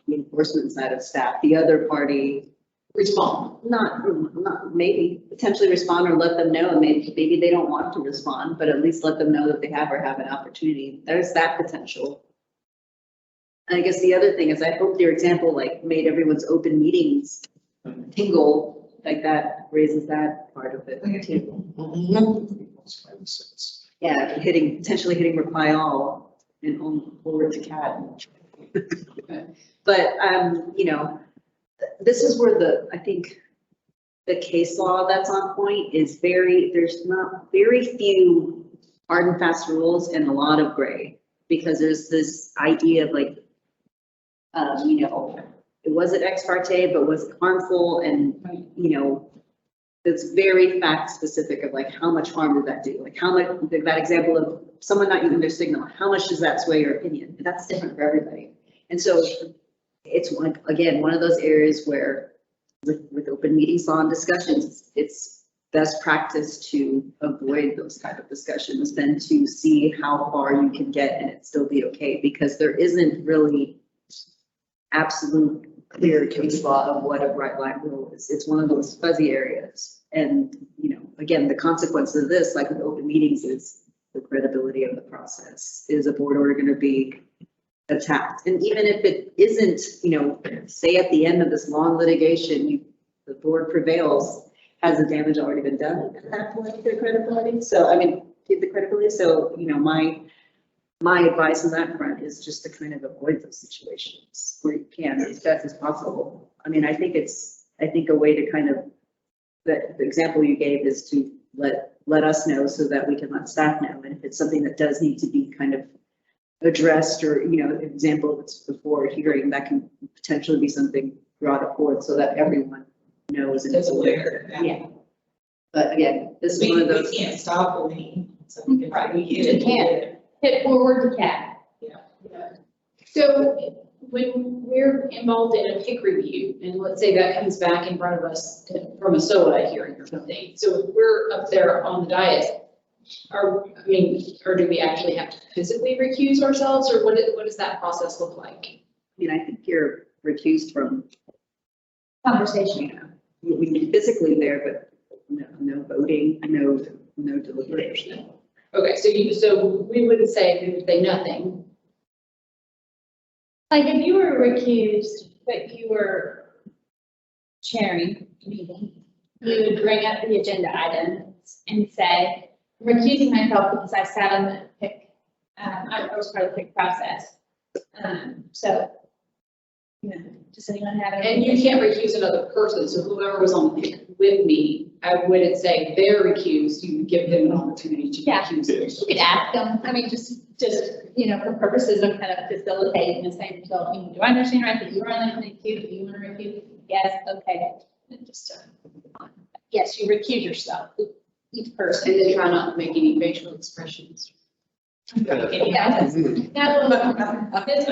Speaker 2: the enforcement side of staff, the other party,
Speaker 1: Respond.
Speaker 2: not maybe potentially respond, or let them know, and maybe they don't want to respond, but at least let them know that they have an opportunity. There's that potential. And I guess the other thing is, I hope your example made everyone's open meetings tingle, like that raises that part of it too. Yeah, potentially hitting reply all and on forward to CAD. But, you know, this is where I think the case law that's on point is there's not very few hard and fast rules and a lot of gray. Because there's this idea of like, you know, it wasn't ex parte, but was it harmful? And, you know, it's very fact specific of like, how much harm did that do? Like how much, that example of someone not using their signal, how much does that sway your opinion? That's different for everybody. And so it's one of those areas where with open meetings law and discussions, it's best practice to avoid those type of discussions than to see how far you can get and it still be okay, because there isn't really absolute clear case law of what a bright line rule is. It's one of those fuzzy areas. And, you know, again, the consequence of this, like with open meetings, is the credibility of the process. Is a board order going to be attacked? And even if it isn't, you know, say at the end of this long litigation, the board prevails, has the damage already been done at that point to the credibility? So, I mean, keep the credibility. So, you know, my advice on that front is just to kind of avoid those situations where you can as best as possible. I mean, I think a way to kind of, the example you gave is to let us know so that we can let staff know. And if it's something that does need to be kind of addressed, or, you know, example, it's before a hearing, that can potentially be something brought forward so that everyone knows and is aware. Yeah. But again, this is one of those.
Speaker 10: We can't stop bullying, so we can probably hit it.
Speaker 6: You can't. Hit forward to cat.
Speaker 1: So when we're involved in a PIC review, and let's say that comes back in front of us from a SOA hearing or something, so if we're up there on the dais, or do we actually have to physically recuse ourselves, or what does that process look like?
Speaker 2: I mean, I think you're recused from
Speaker 6: Conversation.
Speaker 2: we can be physically there, but no voting, no deliberation.
Speaker 1: Okay, so we wouldn't say nothing.
Speaker 6: Like if you were recused, but you were chairing the meeting, you would bring up the agenda items and say, I'm recusing myself because I sat on the PIC, I was part of the PIC process. So, you know, does anyone have any?
Speaker 1: And you can't recuse another person, so whoever was on the PIC with me, I wouldn't say they're recused, you would give them an opportunity to recuse themselves.
Speaker 6: You could ask them, I mean, just, you know, for purposes of kind of facilitating and saying, so, you know, do I understand right that you were on the committee too? Do you want to recuse? Yes, okay. And just, yes, you recuse yourself, each person.
Speaker 1: And then try not to make any facial expressions.
Speaker 6: Yeah. Yes, and then, yeah.
Speaker 4: Well, that's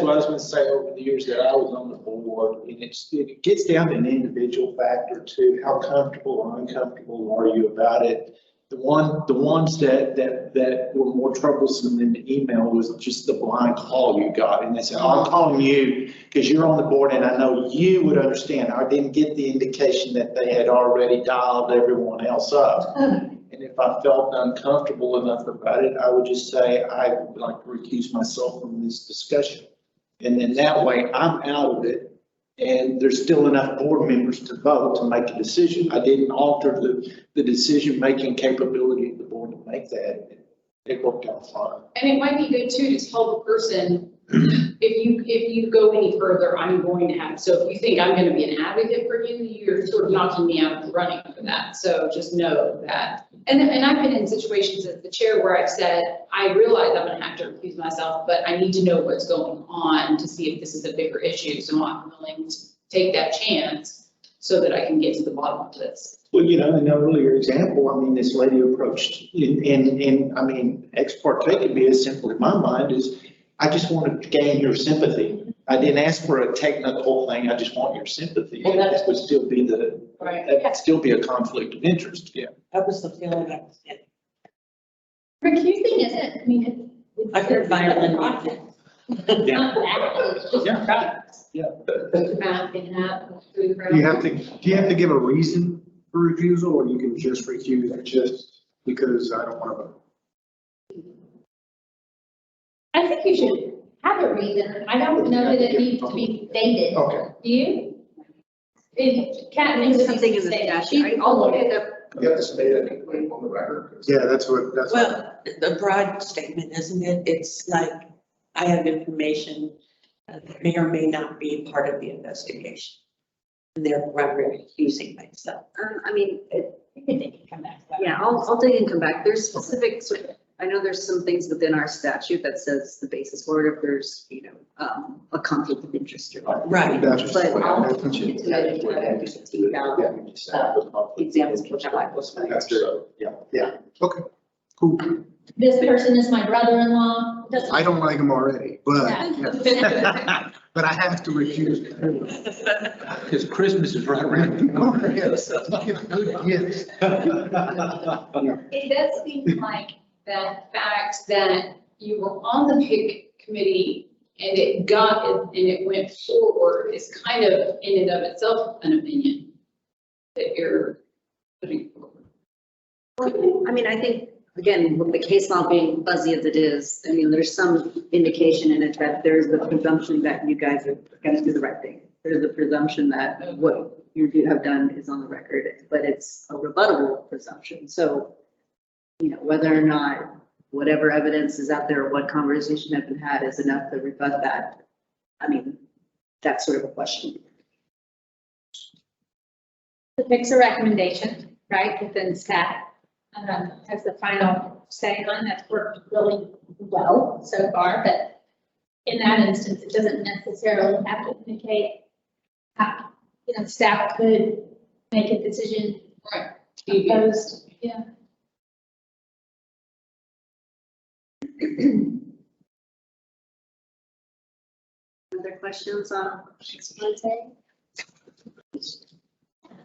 Speaker 4: what I was going to say. Over the years that I was on the board, and it gets down to an individual factor too. How comfortable or uncomfortable are you about it? The ones that were more troublesome than the email was just the blind call you got, and they said, "I'm calling you because you're on the board, and I know you would understand." I didn't get the indication that they had already dialed everyone else up. And if I felt uncomfortable enough about it, I would just say, I would like to recuse myself from this discussion. And then that way I'm out of it, and there's still enough board members to vote to make a decision. I didn't alter the decision-making capability of the board to make that. It worked out fine.
Speaker 1: And it might be good too to tell the person, if you go any further, I'm going to have, so if you think I'm going to be an advocate for you, you're sort of knocking me out of the running for that. So just know that. And I've been in situations as the chair where I've said, I realize I'm going to have to recuse myself, but I need to know what's going on to see if this is a bigger issue. So I'm willing to take that chance so that I can get to the bottom of this.
Speaker 4: Well, you know, in an earlier example, I mean, this lady approached, and I mean, ex parte could be as simple in my mind as, I just want to gain your sympathy. I didn't ask for a technical thing. I just want your sympathy.
Speaker 8: Well,
Speaker 4: that would still be
Speaker 1: Right.
Speaker 4: that would still be a conflict of interest. Yeah.
Speaker 8: That was the feeling I was getting.
Speaker 6: Recusing isn't, I mean, it's.
Speaker 8: I heard violin.
Speaker 6: It's not that, it's just
Speaker 4: Yeah.
Speaker 6: drugs.
Speaker 4: Yeah.
Speaker 5: Do you have to give a reason for refusal, or you can just refuse just because I don't want to vote?
Speaker 6: I think you should have a reason. I don't know that it needs to be stated.
Speaker 5: Okay.
Speaker 6: Do you? Kat
Speaker 2: I
Speaker 6: thinks
Speaker 2: think
Speaker 6: it
Speaker 2: something
Speaker 6: needs
Speaker 2: in
Speaker 6: to
Speaker 2: the
Speaker 6: be stated.
Speaker 2: statute, I'll look it up
Speaker 9: You have to state it on the record.
Speaker 5: Yeah, that's what.
Speaker 8: Well, the broad statement, isn't it? It's like, I have information that may or may not be part of the investigation. And therefore, I'm recusing myself.
Speaker 2: I mean,
Speaker 6: You can think and come back to that.
Speaker 2: yeah, I'll dig and come back. There's specific, sort of- I know there's some things within our statute that says the basis for it, if there's, a conflict of interest or whatever.
Speaker 8: Right.
Speaker 2: But I'll get to it and try to tease out, examples which I like.
Speaker 5: That's true. Yeah, okay, cool.
Speaker 6: This person is my brother-in-law. Doesn't-
Speaker 5: I don't like them already, but,
Speaker 6: Yeah.
Speaker 5: but I have to recuse.
Speaker 4: Because Christmas is right around the corner.
Speaker 5: Yes. Yes.
Speaker 1: It does seem like that fact that you were on the PIC committee and it went forward is kind of in and of itself an opinion that you're putting forward.
Speaker 2: I mean, I think, again, with the case law being fuzzy as it is, I mean, there's some indication in it that there's the presumption that you guys are gonna do the right thing. There's a presumption that what you have done is on the record, but it's a rebuttable presumption. So, whether or not whatever evidence is out there, what conversation has been had is enough to rebut that. I mean, that's sort of a question.
Speaker 6: The PIC's a recommendation, right, within staff, has the final say on that's worked really well so far, but in that instance, it doesn't necessarily have to indicate how, staff could make a decision
Speaker 1: Right.
Speaker 6: opposed, yeah.
Speaker 2: Other questions on Monday?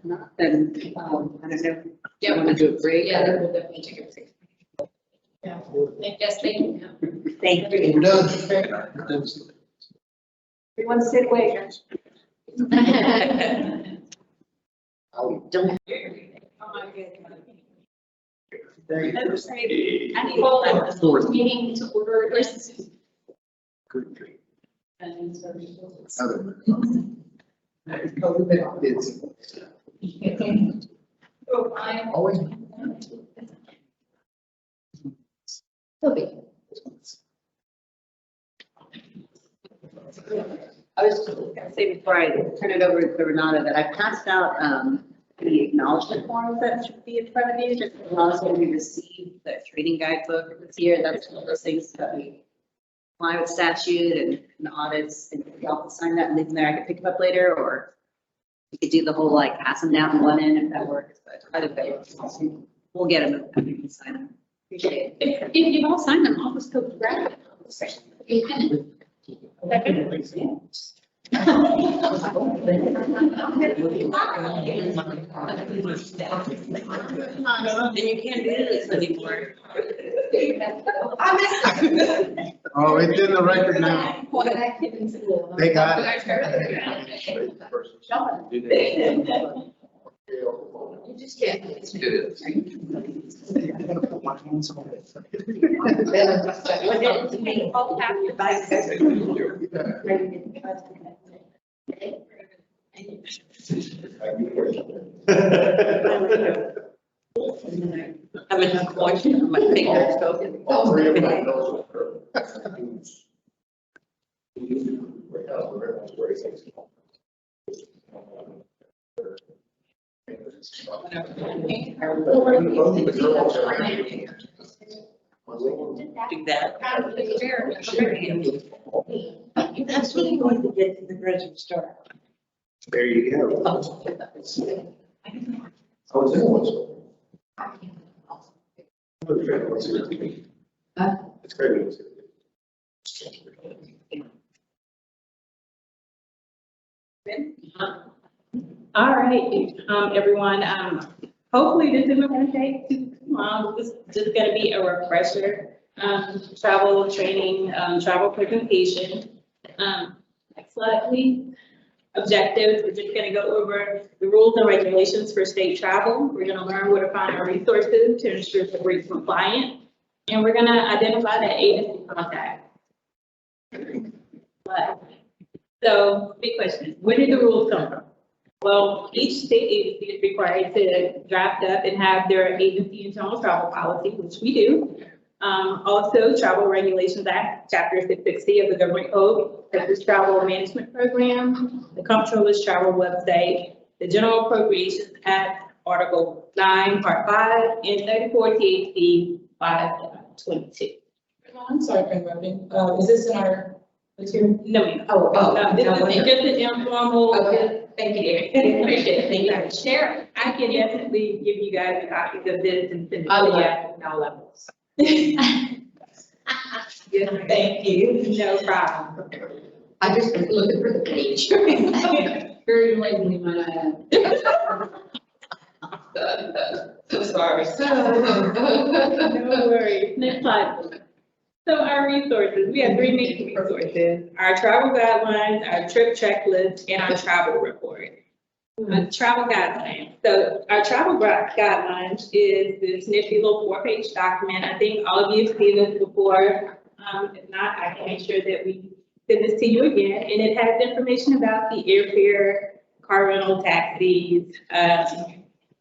Speaker 2: Not, then, I don't know.
Speaker 1: Yeah,
Speaker 2: Want to do a break?
Speaker 1: Yeah, then we'll definitely take a break. Yeah. Yes, thank you.
Speaker 2: Thank you.
Speaker 5: We're done.
Speaker 2: Everyone sit away. Don't.
Speaker 1: I need all the meeting to order. And so.
Speaker 5: Other. It's
Speaker 1: Oh, I'm
Speaker 5: always.
Speaker 1: Toby.
Speaker 2: I was gonna say before I turn it over to Renata that I passed out, the acknowledgement forms that should be in front of you, just as long as when we receive the training guidebook this year, that's one of those things that we apply with statute and audits, and if y'all can sign that and leave them there, I can pick them up later, or you could do the whole pass them down one end if that works, but either way, we'll get them and you can sign them. Appreciate it.
Speaker 1: If you've all signed them, I'll just go grab it.
Speaker 8: And you can't do this anymore.
Speaker 5: Oh, it's in the record now. They got it.
Speaker 1: You just can't.
Speaker 8: I'm in a question on my fingers, so.
Speaker 9: All three of them knows.
Speaker 8: Do that. That's what I'm going to get to the grocery store.
Speaker 5: There you go.
Speaker 9: I was in one. It's great.
Speaker 10: All right, everyone, hopefully this isn't gonna take too long. This is just gonna be a refresher, travel training, travel presentation. Next slide, please. Objectives, we're just gonna go over the rules and regulations for state travel. We're gonna learn where to find our resources to ensure that we're compliant. And we're gonna identify the agency contact. So, big question, where did the rules come from?
Speaker 13: Well, each state agency is required to draft up and have their agency internal travel policy, which we do. Also, Travel Regulations Act, Chapter 660 of the Government Code, that's the Travel Management Program, the Comptroller's Travel website, the General Appropriations Act, Article 9, Part 5, and 34 THC 522.
Speaker 10: I'm sorry for interrupting. Is this in our material?
Speaker 13: No, ma'am. This is just an informal.
Speaker 10: Okay, thank you. Appreciate it. Thank you.
Speaker 13: Share, I can definitely give you guys a copy of this and send it to
Speaker 10: Oh,
Speaker 13: you.
Speaker 10: yeah, no levels. Thank you.
Speaker 13: No problem.
Speaker 7: I just was looking for the page.
Speaker 1: Very likely, might I add.
Speaker 10: So sorry.
Speaker 13: No worries. Next slide. So our resources, we have 3 main resources: our travel guidelines, our trip checklist, and our travel report. Travel guidelines. So our travel guidelines is this nifty little 4-page document. I think all of you have seen this before. If not, I can make sure that we send this to you again. And it has information about the airfare, car rental, taxis,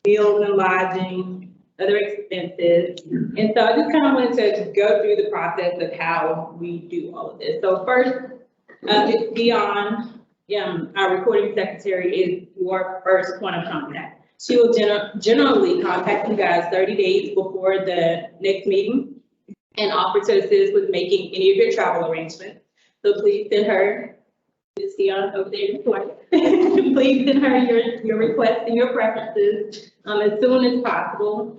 Speaker 13: meals and lodging, other expenses. And so I just kind of wanted to go through the process of how we do all of this. So first, it's Dion. Our recording secretary is your first point of contact. She will generally contact you guys 30 days before the next meeting and offer to assist with making any of your travel arrangements. So please send her, Ms. Dion over there, please send her your requests and your preferences as soon as possible,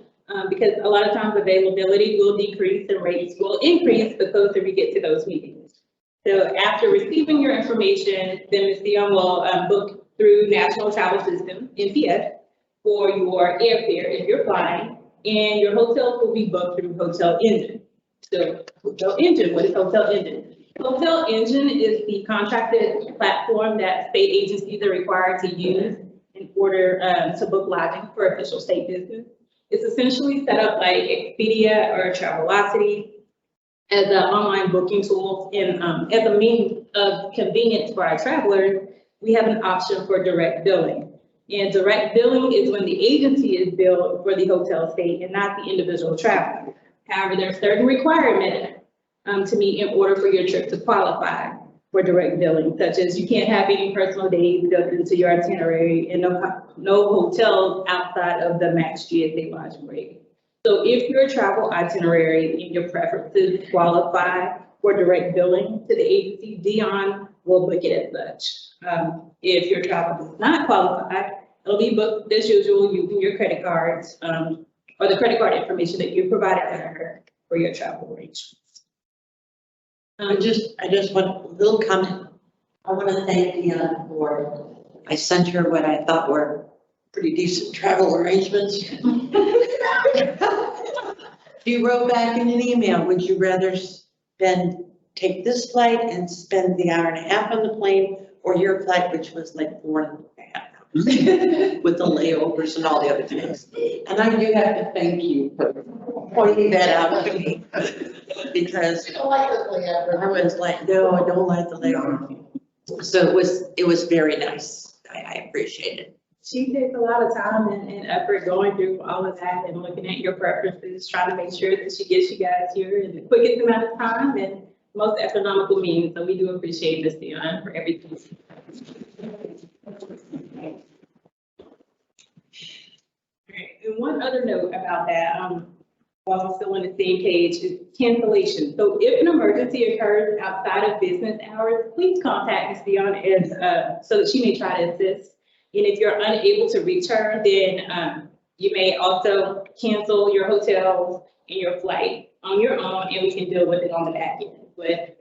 Speaker 13: because a lot of times availability will decrease and rates will increase the closer we get to those meetings. So after receiving your information, then Ms. Dion will book through National Travel System, NTS, for your airfare if you're flying, and your hotels will be booked through Hotel Engine. So Hotel Engine, what is Hotel Engine? Hotel Engine is the contracted platform that state agencies are required to use in order to book lodging for official state business. It's essentially set up like Expedia or Travelocity as an online booking tool, and as a means of convenience for our travelers, we have an option for direct billing. And direct billing is when the agency is billed for the hotel stay and not the individual traveler. However, there are certain requirements to meet in order for your trip to qualify for direct billing, such as you can't have any personal days built into your itinerary and no hotels outside of the max GSA lodging rate. So if your travel itinerary and your preferences qualify for direct billing to the agency, Dion will book it as such. If your travel does not qualify, it'll be booked as usual using your credit cards or the credit card information that you provided to her for your travel arrangements.
Speaker 8: I just want a little comment. I want to thank Dion for, I sent her what I thought were pretty decent travel arrangements. She wrote back in an email, would you rather take this flight and spend the hour and a half on the plane, or your flight, which was like 4.5 hours with the layovers and all the other things? And I do have to thank you for pointing that out to me, because I was like, no, I don't like the layover. So it was very nice. I appreciate it.
Speaker 13: She takes a lot of time and effort going through all of that and looking at your preferences, trying to make sure that she gets you guys here in the quickest amount of time and most economical means. So we do appreciate Ms. Dion for everything. Right. And one other note about that, while I'm still on the same page, is cancellation. So if an emergency occurs outside of business hours, please contact Ms. Dion so that she may try to assist. And if you're unable to reach her, then you may also cancel your hotels and your flight on your own, and we can deal with it on the back end. But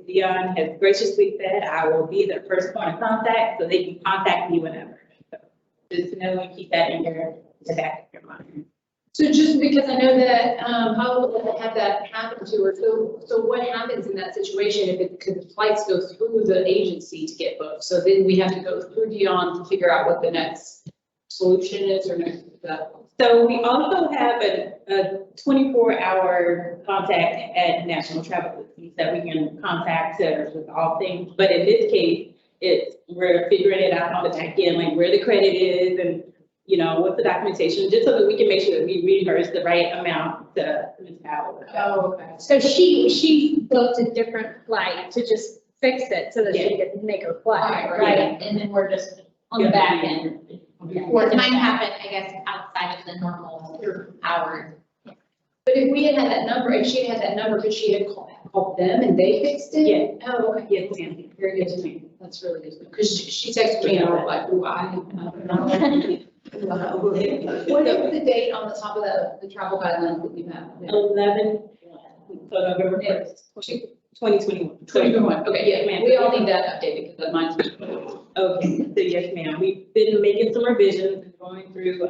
Speaker 13: Dion has graciously said, I will be the first point of contact, so they can contact me whenever. So just know and keep that in the back of your mind.
Speaker 1: So just because I know that Paula will have that happen to her, so what happens in that situation if because the flights go through the agency to get booked? So then we have to go through Dion to figure out what the next solution is or next step.
Speaker 13: So we also have a 24-hour contact at National Travel System that we can contact with all things. But in this case, we're figuring it out on the back end, like where the credit is and, you know, what's the documentation, just so that we can make sure that we reimburse the right amount to Ms. Howard.
Speaker 1: Oh, okay.
Speaker 6: So she booked a different flight to just fix it so that she could make her flight, right? And then we're just on the back end.
Speaker 1: Or it might happen, I guess, outside of the normal hours. But if we had had that number, and she had that number, could she have called them and they fixed it?
Speaker 13: Yeah.
Speaker 1: Oh, okay.
Speaker 13: Yes, ma'am.
Speaker 1: Very good to me. That's really good. Because she texted me and I was like, why? What is the date on the top of the travel guidelines that you have?
Speaker 13: 11, so November 1st, 2021.
Speaker 1: 2021, okay, yeah,
Speaker 13: Ma'am.
Speaker 1: we all need that updated because mine's.
Speaker 13: Okay, so yes, ma'am, we've been making some revisions and going through,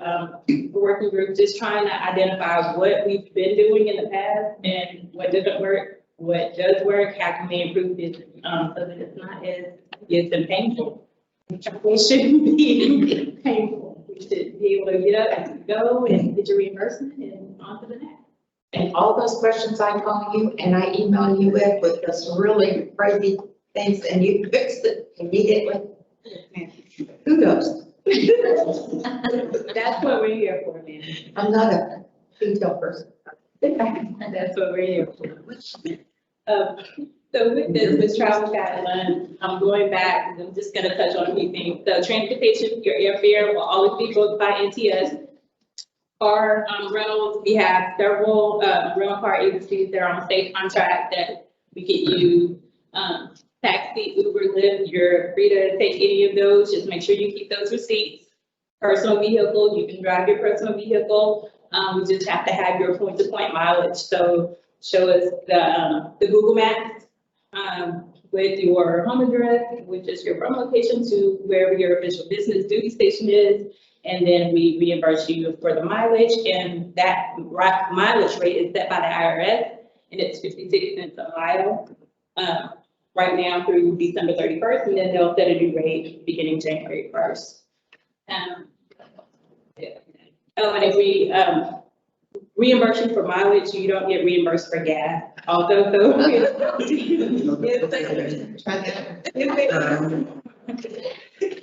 Speaker 13: the working group, just trying to identify what we've been doing in the past and what doesn't work, what does work, how can we improve this, so that it's not as, it's been painful. It shouldn't be painful. We should be able to get up and go and get your reimbursement and on to the next.
Speaker 7: And all those questions I call you and I email you with those really crazy things and you fix it immediately. Kudos.
Speaker 13: That's what we're here for, ma'am.
Speaker 7: I'm not a detail person.
Speaker 13: That's what we're here for. So with this, with travel guidelines, I'm going back, and I'm just gonna touch on a few things. So transportation, your airfare will always be booked by NTS. Car rentals, we have several rental car agencies that are on state contract that we get you taxi, Uber, Lyft. You're free to take any of those. Just make sure you keep those receipts. Personal vehicle, you can drive your personal vehicle. We just have to have your point-to-point mileage. So show us the Google Maps with your home address, which is your home location, to wherever your official business duty station is. And then we reimburse you for the mileage, and that mileage rate is set by the IRS, and it's 56 cents a mile right now through December 31st, and then they'll set a new rate beginning January 1st. Oh, and if we reimburse you for mileage, you don't get reimbursed for gas. Although,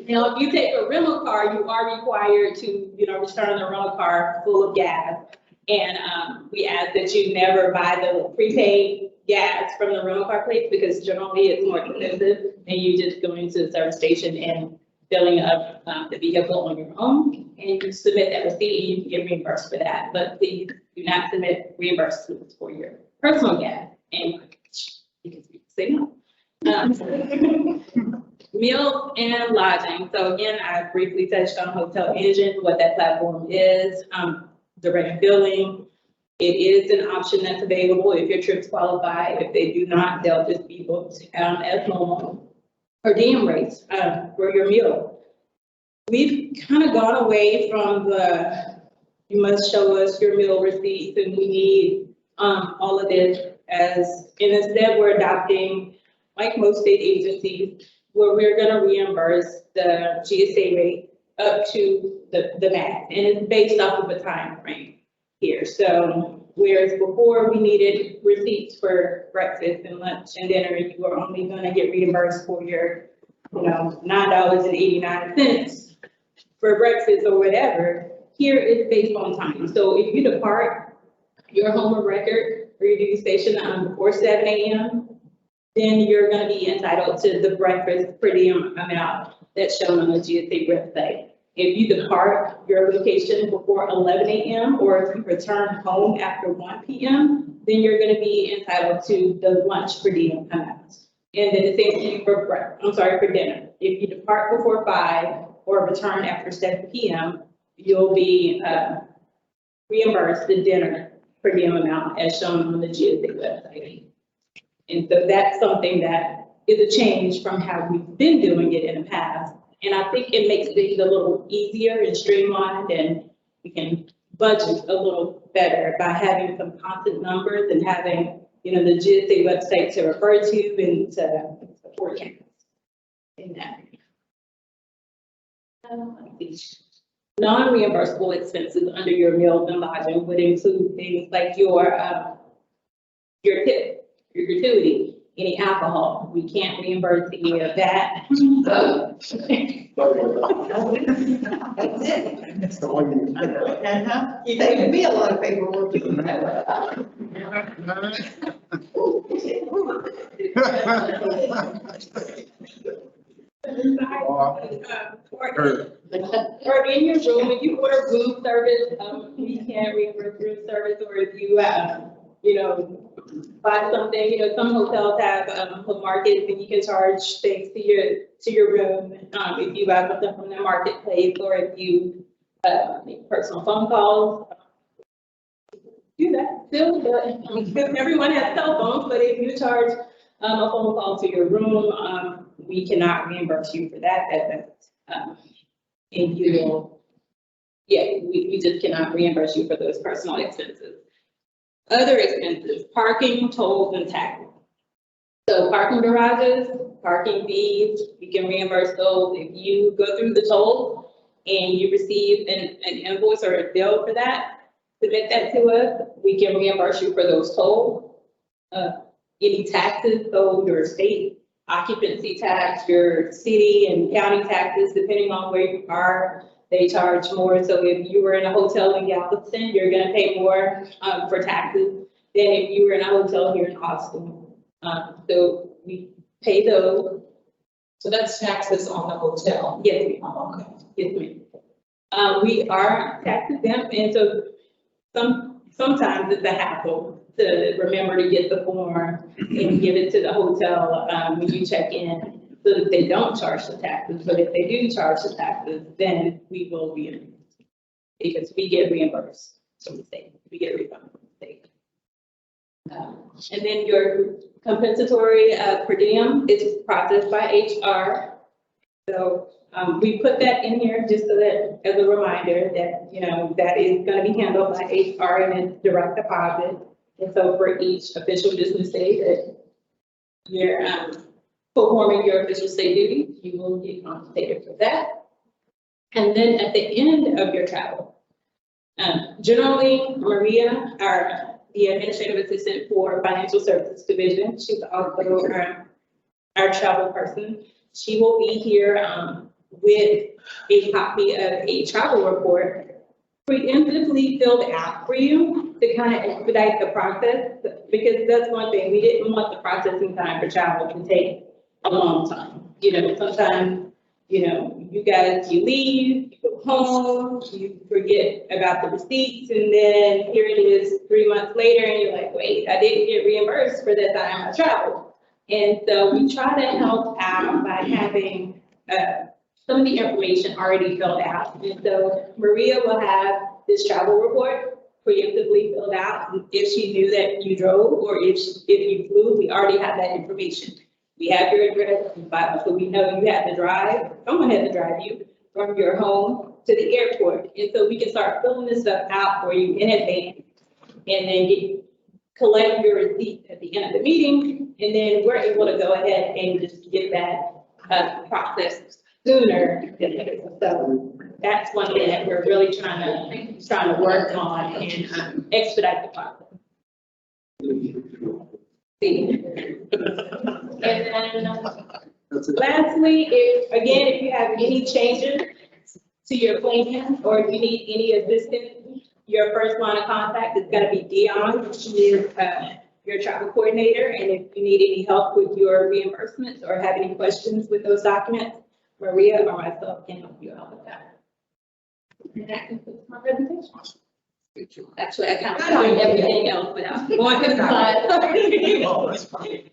Speaker 13: now, if you take a rental car, you are required to, return the rental car full of gas. And we ask that you never buy the prepaid gas from the rental car place, because generally it's more expensive than you just going to the service station and filling up the vehicle on your own. And you submit that receipt and you can get reimbursed for that. But please do not submit reimbursements for your personal gas. And because we say no. Meals and lodging. So again, I briefly touched on Hotel Engine, what that platform is, direct billing. It is an option that's available if your trips qualify. If they do not, they'll just be booked as normal. Per diem rates for your meal. We've kind of gone away from you must show us your meal receipts and we need all of this and instead we're adopting, like most state agencies, where we're going to reimburse the GSA rate up to the max, and it's based off of a time frame here. So whereas before we needed receipts for breakfast and lunch and dinner, you were only going to get reimbursed for your, $9.89 for breakfast or whatever. Here it's based on time. So if you depart your home of record or your duty station before 7 a.m., then you're going to be entitled to the breakfast per diem amount that's shown on the GSA website. If you depart your location before 11 a.m. or if you return home after 1 p.m., then you're going to be entitled to the lunch per diem amount. And then the same thing for dinner. If you depart before 5 or return after 7 p.m., you'll be reimbursed the dinner per diem amount as shown on the GSA website. And so that's something that is a change from how we've been doing it in the past. And I think it makes things a little easier and streamlined, and we can budget a little better by having some constant numbers and having, the GSA website to refer to and to forecast in that. Non-reimbursable expenses under your meals and lodging would include things like your tip, your gratuity. any alcohol. We can't reimburse any of that.
Speaker 7: That's it.
Speaker 5: That's all you.
Speaker 7: You saved me a lot of paperwork.
Speaker 13: Or in your room, if you order room service, we can't reimburse room service, or if you, buy something, some hotels have, home markets and you can charge things to your room, if you buy something from the marketplace, or if you, make personal phone calls. Do that still, but everyone has cell phones, but if you charge, a phone call to your room, we cannot reimburse you for that, and you will, we just cannot reimburse you for those personal expenses. Other expenses, parking, tolls, and taxes. So parking garages, parking fees, we can reimburse those. If you go through the toll and you receive an invoice or a bill for that, submit that to us, we can reimburse you for those tolls. Any taxes, so your state occupancy tax, your city and county taxes, depending on where you are, they charge more. So if you were in a hotel in Galveston, you're gonna pay more for taxes than if you were in a hotel here in Austin. So we pay those.
Speaker 10: So that's taxes on the hotel.
Speaker 13: Yes, ma'am.
Speaker 10: Oh, okay.
Speaker 13: Yes, ma'am. We are tax exempt, and so sometimes it's a hassle to remember to get the form and give it to the hotel when you check in, so that they don't charge the taxes. But if they do charge the taxes, then we will reimburse, because we get reimbursed from the state. We get a refund from the state. And then your compensatory per diem is processed by HR. So we put that in here just so that, as a reminder, that, that is going to be handled by HR and it's direct deposit. And so for each official business day that you're performing your official state duty, you will get compensated for that. And then at the end of your travel, generally, Maria, the administrative assistant for Financial Services Division, she's also our travel person. She will be here with a copy of a travel report preemptively filled out for you to kind of expedite the process, because that's one thing. We didn't want the processing time for travel to take a long time. Sometimes, you leave, you go home, you forget about the receipts, and then here it is 3 months later, and you're like, wait, I didn't get reimbursed for the time I traveled. And so we try to help out by having some of the information already filled out. And so Maria will have this travel report preemptively filled out. If she knew that you drove, or if you flew, we already have that information. We have your address and file, so we know you had to drive, someone had to drive you from your home to the airport. And so we can start filling this stuff out for you in advance, and then collect your receipt at the end of the meeting, and then we're able to go ahead and just get that processed sooner. So that's one thing that we're really trying to work on and expedite the process. And then lastly, if you have any changes to your plan, or if you need any assistance, your first line of contact is going to be Dion. She is your travel coordinator. And if you need any help with your reimbursements or have any questions with those documents, Maria or myself can help you out with that. And that concludes my presentation. Actually, I kind of covered everything else without going to the slide.
Speaker 3: Oh, that's fine.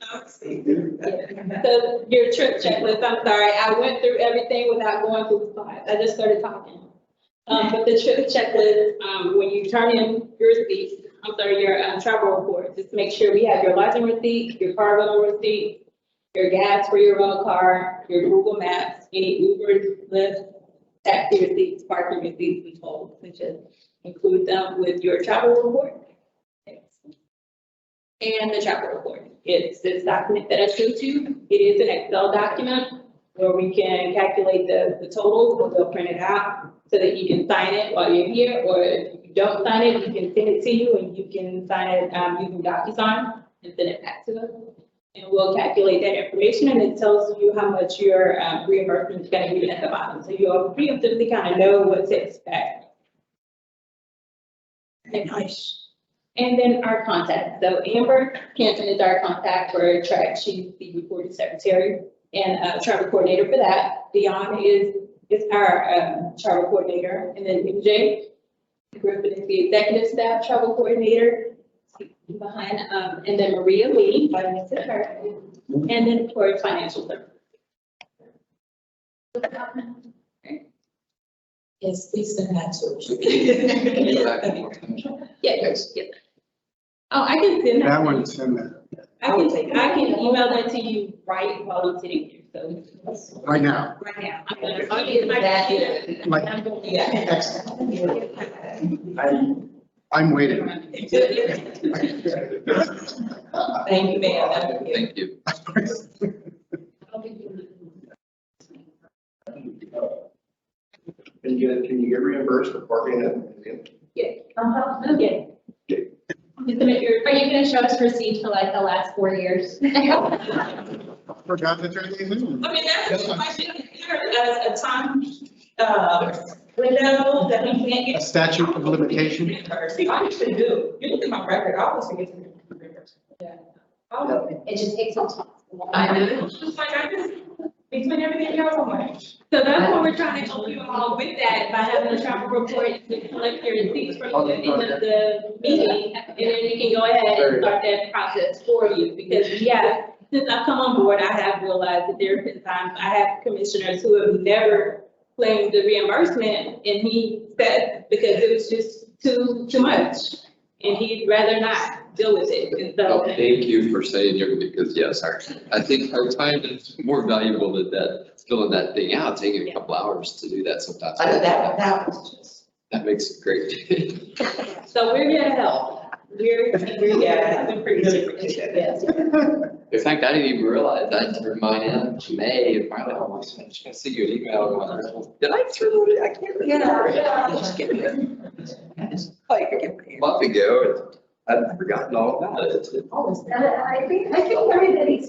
Speaker 13: So your trip checklist, I'm sorry, I went through everything without going through the slides. I just started talking. But the trip checklist, when you turn in your receipts, your travel report, just make sure we have your lodging receipt, your car rental receipt, your gas for your rental car, your Google Maps, any Uber, Lyft, taxi receipts, parking receipts, and tolls, and just include them with your travel report. And the travel report. It's this document that I showed you. It is an Excel document where we can calculate the totals, or they'll print it out so that you can sign it while you're here, or if you don't sign it, you can send it to you and you can sign it using DocuSign and send it back to us. And we'll calculate that information and it tells you how much your reimbursement is gonna be at the bottom. So you'll preemptively kind of know what to expect. Nice. And then our contact. So Amber Canton is our contact for track. She's the recording secretary and travel coordinator for that. Dion is our travel coordinator. And then MJ Griffin is the executive staff travel coordinator behind, and then Maria Lee, by next to her. And then of course, financial services.
Speaker 10: Yes, please send that to us.
Speaker 13: Yeah, yes. Oh, I can send
Speaker 5: That
Speaker 13: that.
Speaker 5: one, send that,
Speaker 13: I can email that to you right while I'm sitting here, so.
Speaker 5: right now.
Speaker 13: Right now. I'll get my dad.
Speaker 5: Like,
Speaker 10: Yeah.
Speaker 5: I'm waiting.
Speaker 10: Thank you, ma'am.
Speaker 14: Thank you.
Speaker 9: Can you get reimbursed for parking at?
Speaker 13: Okay.
Speaker 6: Are you gonna show us receipts for like the last 4 years?
Speaker 5: Forgot to turn these in.
Speaker 10: I mean, that's a question, as a time, window that we can't
Speaker 5: A
Speaker 10: get.
Speaker 5: statute of limitation.
Speaker 10: See, I usually do. You look at my record, I always forget to get reimbursed.
Speaker 1: Yeah.
Speaker 11: It just takes some time.
Speaker 1: I know.
Speaker 10: It's just like, I just, between everything else, I'm like.
Speaker 13: So that's what we're trying to help you all with that, by having a travel report to collect your receipts from the end of the meeting. And then we can go ahead and start that process for you, because yeah, since I've come on board, I have realized that there have been times, I have commissioners who have never claimed the reimbursement, and he said, because it was just too much, and he'd rather not deal with it, and
Speaker 14: Well,
Speaker 13: so.
Speaker 14: thank you for saying it, because yes, I think our time is more valuable than that, filling that thing out, taking a couple hours to do that sometimes.
Speaker 7: I know that was just.
Speaker 14: That makes it great.
Speaker 13: So we're here to help. We're yeah, we're pretty good. Yes.
Speaker 14: In fact, I didn't even realize I turned mine in May, and finally, I'm like, I'm just gonna send you an email, going, did I throw it? I can't remember. Just kidding. Like a month ago, I'd forgotten all about it.
Speaker 11: I think everybody's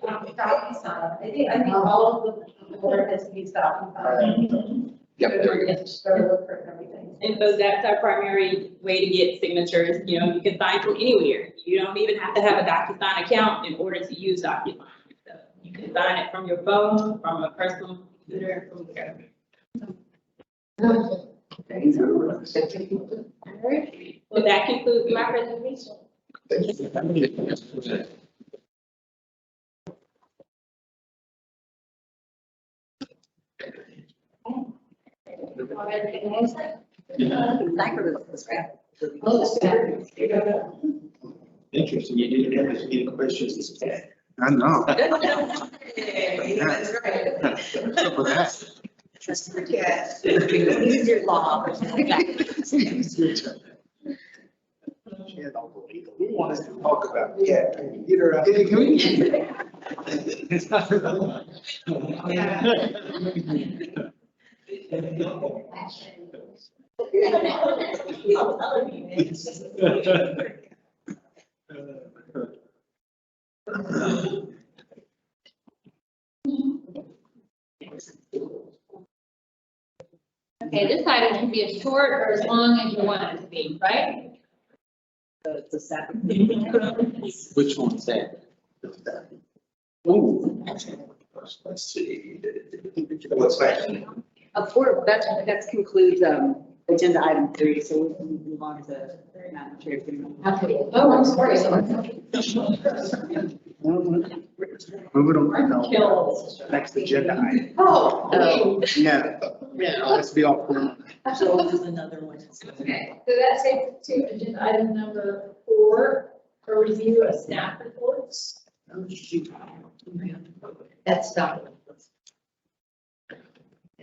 Speaker 11: DocuSign. I think all of the board has to use DocuSign.
Speaker 14: Yep, there we go.
Speaker 11: Everything.
Speaker 13: And so that's our primary way to get signatures. You know, you can sign from anywhere. You don't even have to have a DocuSign account in order to use DocuSign. So you can sign it from your phone, from a personal computer, from wherever. All right. Well, that concludes my presentation.
Speaker 4: Interesting, you didn't have as many questions as Kat.
Speaker 5: I know.
Speaker 7: That's right.
Speaker 5: What's up with that?
Speaker 7: Just forget. Use your law.
Speaker 4: We wanted to talk about, yeah, get her out.
Speaker 6: Okay, this item can be as short or as long as you want it to be, right?
Speaker 2: So it's a separate.
Speaker 14: Which one's that?
Speaker 4: Ooh. Let's see. What's that?
Speaker 2: That concludes, agenda item 3, so we can move on to Madam Chair.
Speaker 11: Oh, I'm sorry.
Speaker 5: Move it on. No. Next agenda item.
Speaker 11: Oh.
Speaker 5: Yeah. Yeah, let's be all for.
Speaker 8: So there's another one.
Speaker 1: Okay, so that takes us to agenda item number 4, for review of staff reports.
Speaker 7: That's not.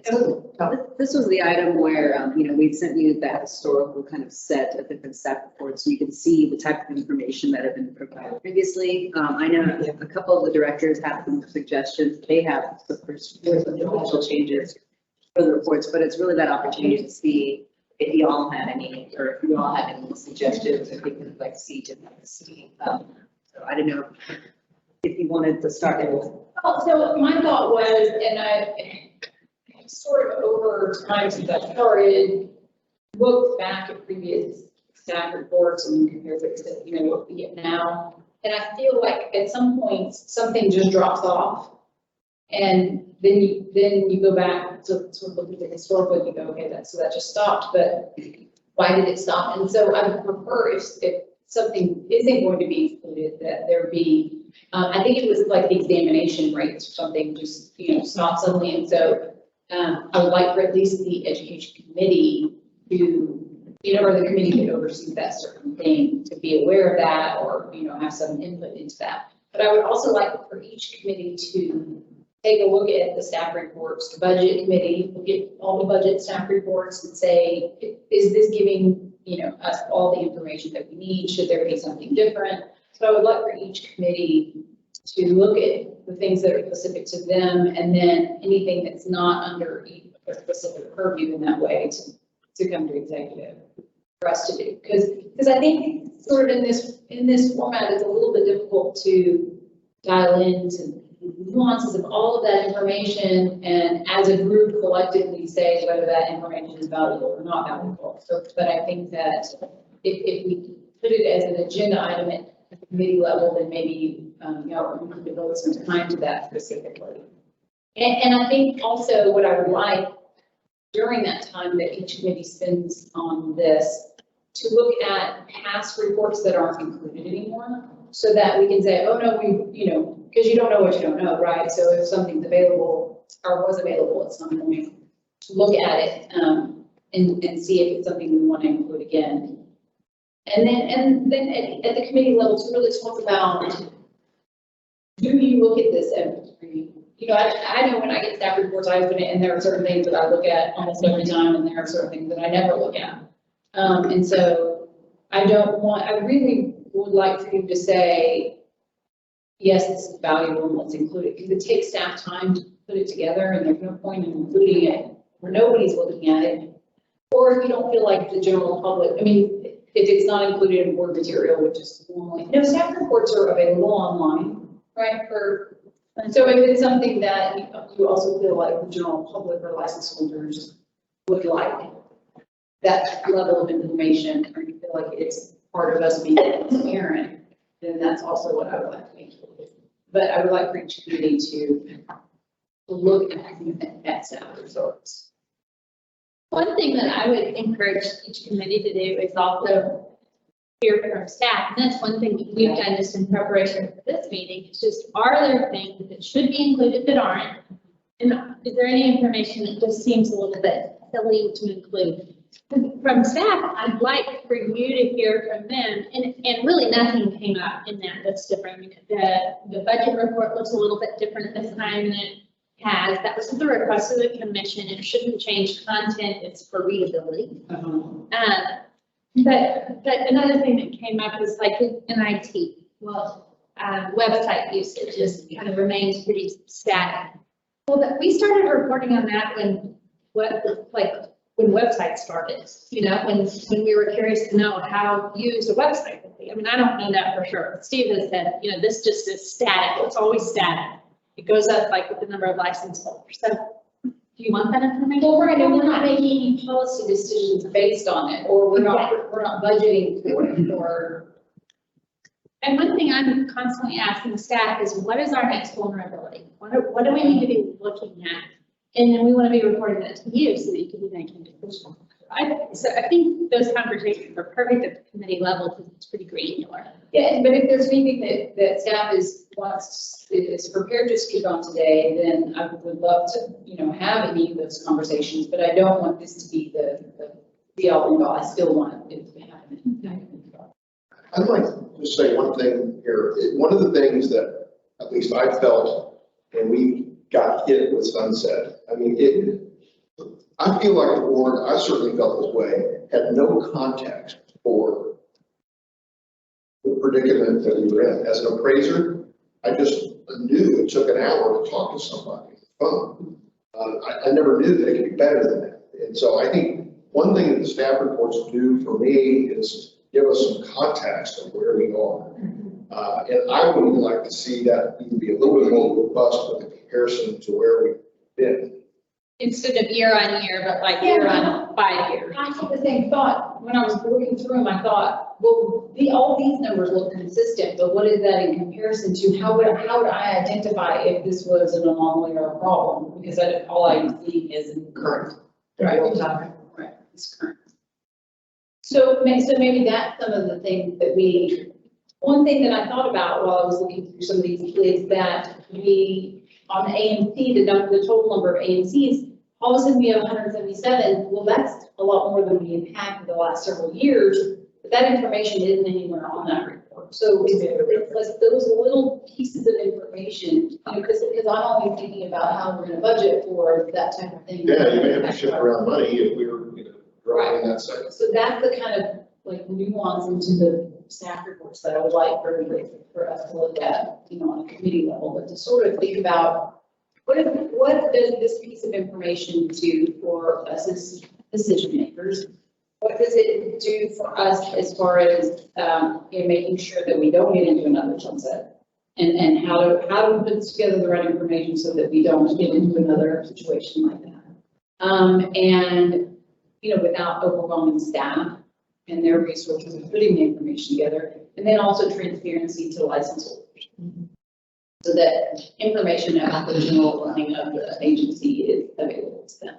Speaker 2: So this was the item where, we sent you that historical kind of set of different staff reports, so you can see the type of information that have been provided previously. I know a couple of the directors have some suggestions. They have some potential changes for the reports, but it's really that opportunity to see if you all had any, or if you all had any suggestions, if you could like see different. So I don't know. if you wanted to start it.
Speaker 1: Well, so my thought was, and I sort of over time since I started, looked back at previous staff reports and compared it to, you know, what we get now. And I feel like at some points, something just drops off. And then you go back to sort of look at the historical, and you go, okay, that just stopped, but why did it stop? And so I would prefer if something isn't going to be included, that there be, I think it was like the examination rates or something, just, you know, stop suddenly. And so I would like for at least the education committee to, you know, or the committee that oversees that certain thing to be aware of that, or, you know, have some input into that. But I would also like for each committee to take a look at the staff reports, the budget committee, look at all the budget staff reports and say, is this giving, you know, us all the information that we need? Should there be something different? So I would like for each committee to look at the things that are specific to them, and then anything that's not under a specific purview in that way to come to executive for us to do. Because I think sort of in this format, it's a little bit difficult to dial into nuances of all of that information, and as a group collectively say whether that information is valuable or not valuable. So, but I think that if we put it as an agenda item at the committee level, then maybe, you know, we could devote some time to that specifically. And I think also what I would like during that time that each committee spends on this, to look at past reports that aren't included anymore, so that we can say, oh no, we, you know, because you don't know what you don't know, right? So if something's available or was available at some point, look at it and see if it's something we want to include again. And then at the committee level to really talk about, do you look at this every, you know, I know when I get staff reports, I open it and there are certain things that I look at almost every time, and there are certain things that I never look at. And so I really would like for you to say, yes, this is valuable and let's include it, because it takes staff time to put it together, and there's no point in including it where nobody's looking at it. Or if you don't feel like the general public, I mean, if it's not included in board material, which is normally, no, staff reports are available online, right? So if it's something that you also feel like the general public or licensed holders would like that level of information, or you feel like it's part of us being transparent, then that's also what I would like to include. But I would like for each committee to look at staff results.
Speaker 6: One thing that I would encourage each committee to do is also hear from staff. And that's one thing that we've done just in preparation for this meeting. It's just, are there things that should be included that aren't? And is there any information that just seems a little bit silly to include? From staff, I'd like for you to hear from them, and really nothing came up in that that's different. I mean, the budget report looks a little bit different this time than it has. That was the request of the commission. It shouldn't change content, it's for readability. But another thing that came up is like in IT, well, website usage just kind of remains pretty static. Well, but we started reporting on that when websites started, you know, when we were curious to know how used a website would be. I mean, I don't know that for sure. Steve has said, you know, this just is static. It's always static. It goes up like with the number of license holders. So do you want that information?
Speaker 1: Well, right, and we're not making any policy decisions based on it, or we're not budgeting for it, or.
Speaker 6: And one thing I'm constantly asking staff is, what is our next vulnerability? What do we need to be looking at? And then we want to be reporting that to you so that you can be making decisions. So I think those conversations are perfect at the committee level because it's pretty granular.
Speaker 1: Yeah, but if there's anything that staff is prepared to speak on today, then I would love to, you know, have any of those conversations, but I don't want this to be the all and all. I still want it to happen.
Speaker 9: I'd like to say one thing here. One of the things that at least I felt when we got hit with sunset, I mean, I feel like the board, I certainly felt this way, had no context for the predicament that we were in. As an appraiser, I just knew it took an hour to talk to somebody on the phone. I never knew that it could be better than that. And so I think one thing that the staff reports do for me is give us some context of where we are. And I would even like to see that even be a little bit more robust with the comparison to where we've been.
Speaker 6: Instead of year on year, but like year on 5 years.
Speaker 1: I had the same thought, when I was looking through them, I thought, well, all these numbers look consistent, but what is that in comparison to? How would I identify if this was an anomaly or a problem? Because all I'm seeing is in current. Right, right, it's current. So maybe that's some of the things that one thing that I thought about while I was looking through some of these is that on the AMC, the total number of AMCs, all of a sudden we have 177. Well, that's a lot more than we've had for the last several years, but that information isn't anywhere on that report. So it's like those little pieces of information, because I'm only thinking about how we're gonna budget for that type of thing.
Speaker 9: Yeah, you may have to shift around money if we were, growing in that sector.
Speaker 1: So that's the kind of like nuance into the staff reports that I would like for us to look at, on a committee level, but to sort of think about what does this piece of information do for us as decision makers? What does it do for us as far as in making sure that we don't get into another sunset? And how to put together the right information so that we don't get into another situation like that. And without overwhelming staff and their resources of putting the information together, and then also transparency to license holders. So that information about the general running of the agency is available to them.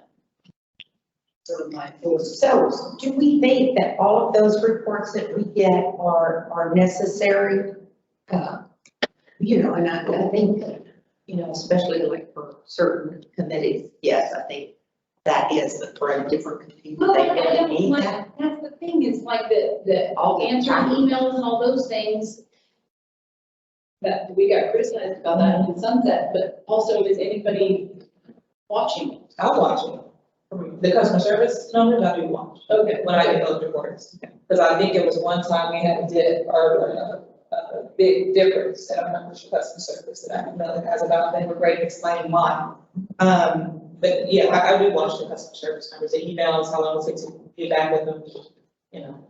Speaker 1: Sort of my thoughts.
Speaker 7: So do we think that all of those reports that we get are necessary? And I think, especially like for certain committees, yes, I think that is, but for a different committee,
Speaker 1: Well,
Speaker 7: they really need
Speaker 1: like,
Speaker 7: that.
Speaker 1: that's the thing, is like the answering emails and all those things. That we got criticized about that in Sunset, but also is anybody watching?
Speaker 10: I'll watch it. The customer service numbers, I do watch.
Speaker 1: Okay.
Speaker 10: When I get those reports. Because I think it was one time we had a big difference in our numbers for customer service that I can know the guys about. They were great at explaining why. But yeah, I do watch the customer service numbers, the emails, how long it takes to get back with them,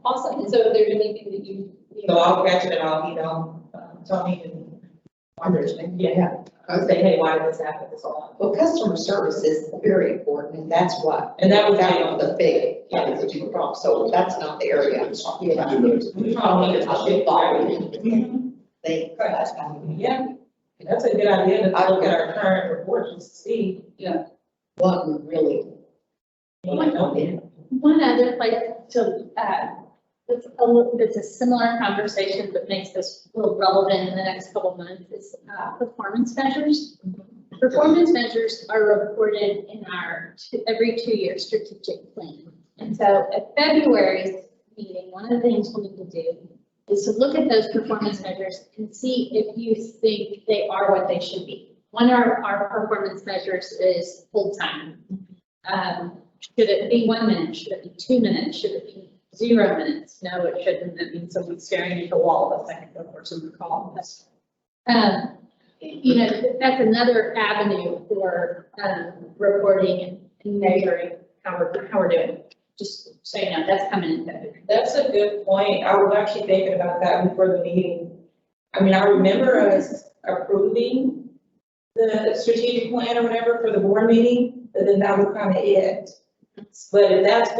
Speaker 1: Awesome, and so if there's anything that
Speaker 10: So I'll catch it and I'll email Tony and Margaret, I'll say, hey, why did this happen, this all.
Speaker 7: Well, customer service is very important, and that's what.
Speaker 10: And that was
Speaker 7: the big, so that's not the area.
Speaker 10: We probably
Speaker 7: They,
Speaker 10: Yeah, that's a good idea to look at our current report just to see.
Speaker 7: what we really.
Speaker 6: One other place to, it's a similar conversation, but makes this a little relevant in the next couple of months is performance measures. Performance measures are reported in our every 2-year strategic plan. And so at February's meeting, one of the things we need to do is to look at those performance measures and see if you think they are what they should be. One of our performance measures is hold time. Should it be 1 minute? Should it be 2 minutes? Should it be 0 minutes? No, it shouldn't. That means someone's staring at the wall a second before someone calls. That's another avenue for reporting and measuring how we're doing. Just so you know, that's coming in February.
Speaker 10: That's a good point. I was actually thinking about that before the meeting. I mean, I remember us approving the strategic plan or whatever for the board meeting, but then that was kind of it. But if that's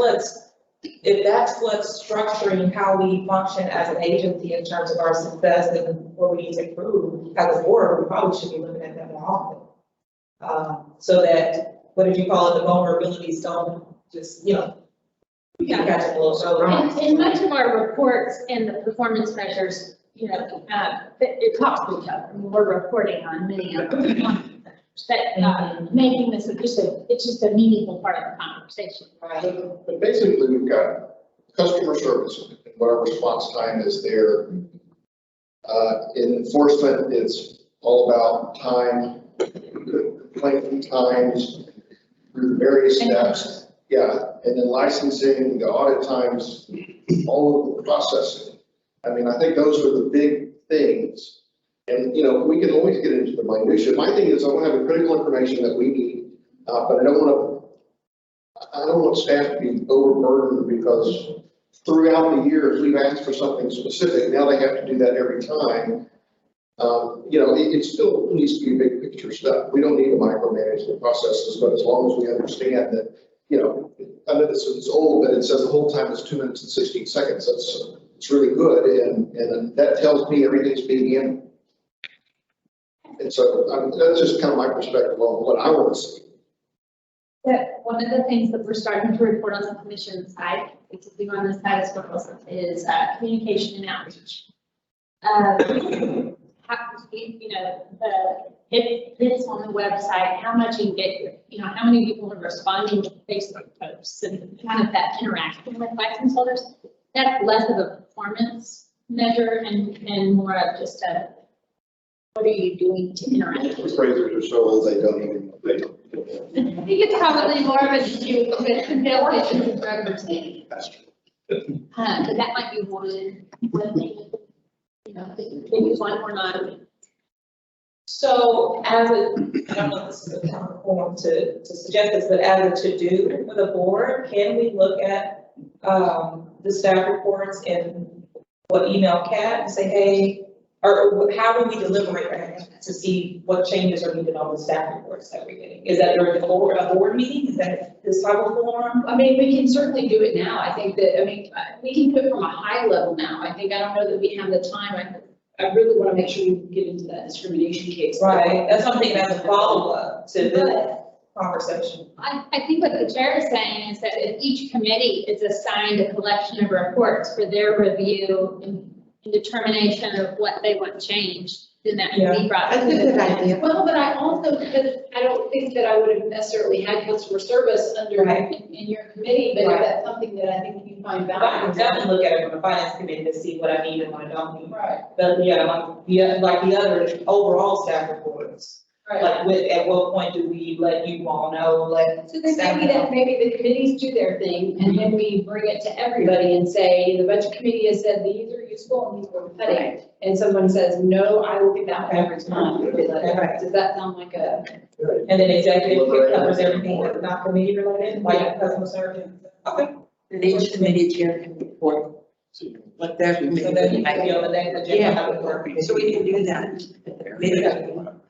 Speaker 10: what's structuring how we function as an agency in terms of our success and what we need to improve as a board, we probably should be looking at that more often. So that, what did you call it, the vulnerabilities don't just, catch it a little early.
Speaker 6: And much of our reports and the performance measures, it talks to each other. We're reporting on many of them. But making this it's just a meaningful part of the conversation.
Speaker 9: But basically, we've got customer service and what our response time is there. In enforcement, it's all about time, complaint times, through the various steps. Yeah, and then licensing, the audit times, all of the processing. I mean, I think those are the big things. And, we can always get into the minutia. My thing is I want to have the critical information that we need, but I don't want staff to be overburdened because throughout the years, we've asked for something specific, now they have to do that every time. You know, it still needs to be big picture stuff. We don't need to micromanage the processes, but as long as we understand that, you know, I know this is old, but it says the whole time is 2 minutes and 16 seconds. It's really good, and that tells me everything's being in. And so that's just kind of my perspective on what I want to see.
Speaker 6: That one of the things that we're starting to report on the commission side, because we on this side as well, is communication and outreach. You know, if it's on the website, how much engagement, you know, how many people are responding to Facebook posts and kind of that interaction with license holders. That's less of a performance measure and more of just a, what are you doing to interact?
Speaker 9: Appraisers are so old, they don't even, they don't.
Speaker 6: I think it's probably more of an issue with sales issues with records.
Speaker 9: That's true.
Speaker 6: But that might be one thing, you know, maybe one or not.
Speaker 10: So as a, I don't know if this is a proper form to suggest this, but as a to-do for the board, can we look at the staff reports and what email Kat and say, hey, or how do we deliberate to see what changes are needed on the staff reports that we're getting? Is that during a board meeting? Is that this type of forum?
Speaker 1: I mean, we can certainly do it now. I think that, I mean, we can do it from a high level now. I don't know that we have the time. I really want to make sure we get into that discrimination case.
Speaker 10: Right, that's something as a follow-up to the conversation.
Speaker 6: I think what the chair is saying is that if each committee is assigned a collection of reports for their review and determination of what they want changed, then that can be brought.
Speaker 7: That's a good idea.
Speaker 1: Well, but I also, because I don't think that I would have necessarily had customer service under in your committee, but if that's something that I think you find
Speaker 10: I can
Speaker 1: valuable.
Speaker 10: definitely look at it from the finance committee to see what I need and what I don't need.
Speaker 1: Right,
Speaker 10: But yeah, like the other overall staff reports,
Speaker 1: right.
Speaker 10: like at what point do we let you all know,
Speaker 1: So then maybe the committees do their thing, and then we bring it to everybody and say, the budget committee has said these are useful and these are cutting. And someone says, no, I will get that every time. Does that sound like a?
Speaker 10: And then executive covers everything that's not committee related, like customer service. Okay.
Speaker 8: And each committee chair can report what their committee.
Speaker 10: So then you can be on the next agenda.
Speaker 8: Yeah, so we can do that. Maybe I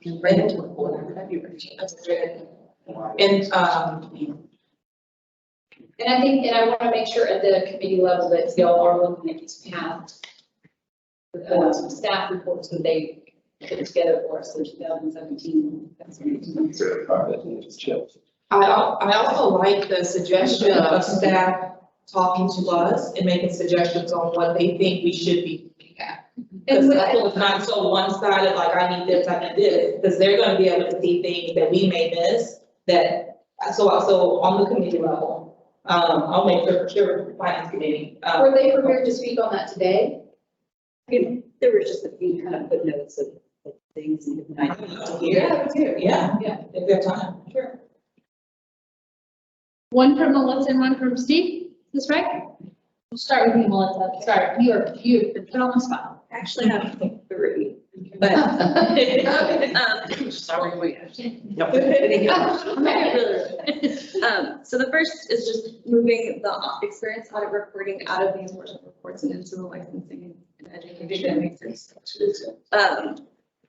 Speaker 8: can bring it to a board in February.
Speaker 10: And,
Speaker 1: And I think, and I want to make sure at the committee level that y'all are looking at these past staff reports that they put together for us in 2017.
Speaker 10: I also like the suggestion of staff talking to us and making suggestions on what they think we should be looking at. Because I feel it's not so one-sided, like I need this, because they're gonna be able to see things that we may miss, that, so on the committee level, I'll make sure finance committee.
Speaker 1: Were they prepared to speak on that today?
Speaker 2: There were just a few kind of footnotes of things.
Speaker 10: Yeah, if they have time, sure.
Speaker 6: One from Melissa and one from Steve, is this right? We'll start with you, Melissa. Sorry, you've been put on the spot.
Speaker 2: Actually, I have like 3, but,
Speaker 8: Sorry, we have.
Speaker 2: so the first is just moving the experience audit reporting out of the enforcement reports and into the licensing and education. That makes sense.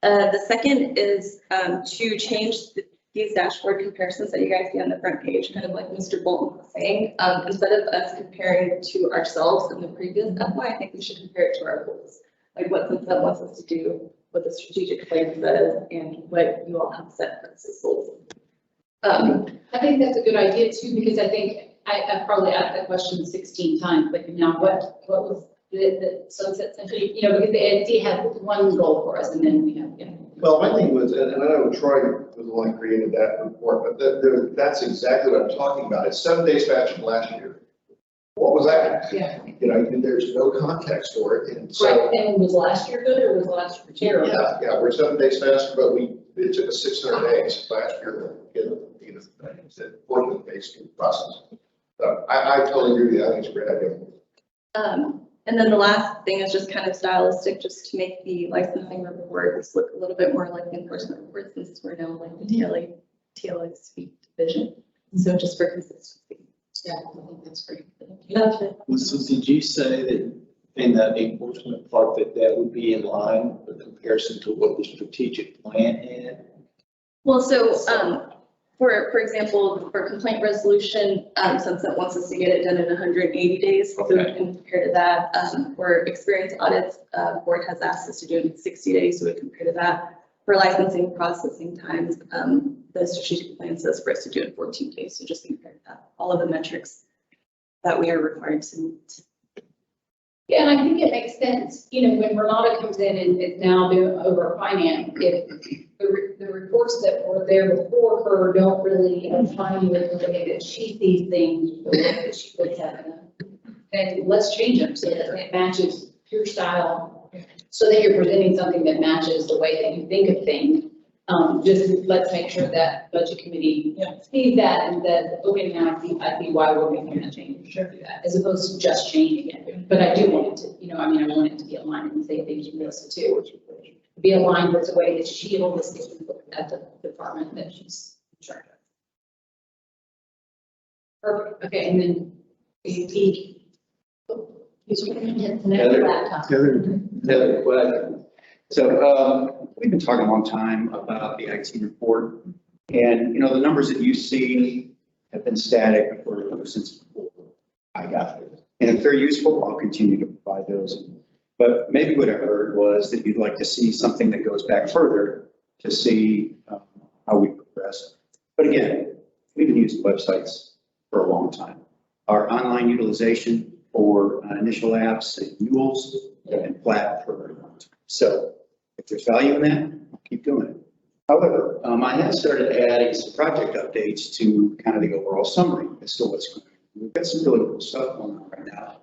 Speaker 2: The second is to change these dashboard comparisons that you guys see on the front page, kind of like Mr. Bolton was saying. Instead of us comparing to ourselves in the previous FY, I think we should compare it to our goals. Like what Sunset wants us to do, what the strategic plan says, and what you all have set for as goals.
Speaker 1: I think that's a good idea too, because I think I've probably asked that question 16 times, like now what was the Sunset Century, you know, because the ANC had one goal for us and then we have,
Speaker 9: Well, my thing was, and I know Troy was the one who created that report, but that's exactly what I'm talking about. It's 7 days faster than last year. What was that?
Speaker 1: Yeah.
Speaker 9: You know, there's no context for it, and so.
Speaker 1: Right, and was last year good or was last year terrible?
Speaker 9: Yeah, we're 7 days faster, but it took us 600 days last year to get, the working-based process. So I totally agree with you. I think it's a great idea.
Speaker 2: And then the last thing is just kind of stylistic, just to make the licensing reports look a little bit more like the enforcement reports, since we're now like the TLSV division. So just for consistency.
Speaker 1: Yeah, I think that's great.
Speaker 4: So did you say that in the enforcement part that would be in line with comparison to what the strategic plan had?
Speaker 2: Well, so, for example, for complaint resolution, Sunset wants us to get it done in 180 days. So we can compare to that. For experience audits, board has asked us to do it in 60 days, so we compare to that. For licensing processing times, the strategic plan says for us to do it in 14 days, so just compare to that. All of the metrics that we are required to meet.
Speaker 1: Yeah, and I think it makes sense, when Renata comes in and is now doing over finance, if the reports that were there before her don't really align with the way that she sees things, the way that she looks at them, then let's change them so that it matches your style, so that you're presenting something that matches the way that you think of things. Just let's make sure that budget committee sees that and that, okay, now I see why we're making that change. Sure. Do that, as opposed to just changing it. But I do want it to, I want it to be aligned and say things from Melissa too. Be aligned with the way that she holistically looked at the department that she's in charge of. Perfect, okay, and then
Speaker 15: Heather, question. So we've been talking a long time about the IT report, and the numbers that you see have been static since before I got there. And if they're useful, I'll continue to provide those. But maybe what I heard was that you'd like to see something that goes back further to see how we progress. But again, we've been using websites for a long time. Our online utilization for initial apps and mules have been flat for a very long time. So if there's value in that, I'll keep doing it. However, I have started adding some project updates to kind of the overall summary as to what's going on. We've got some really cool stuff going on right now.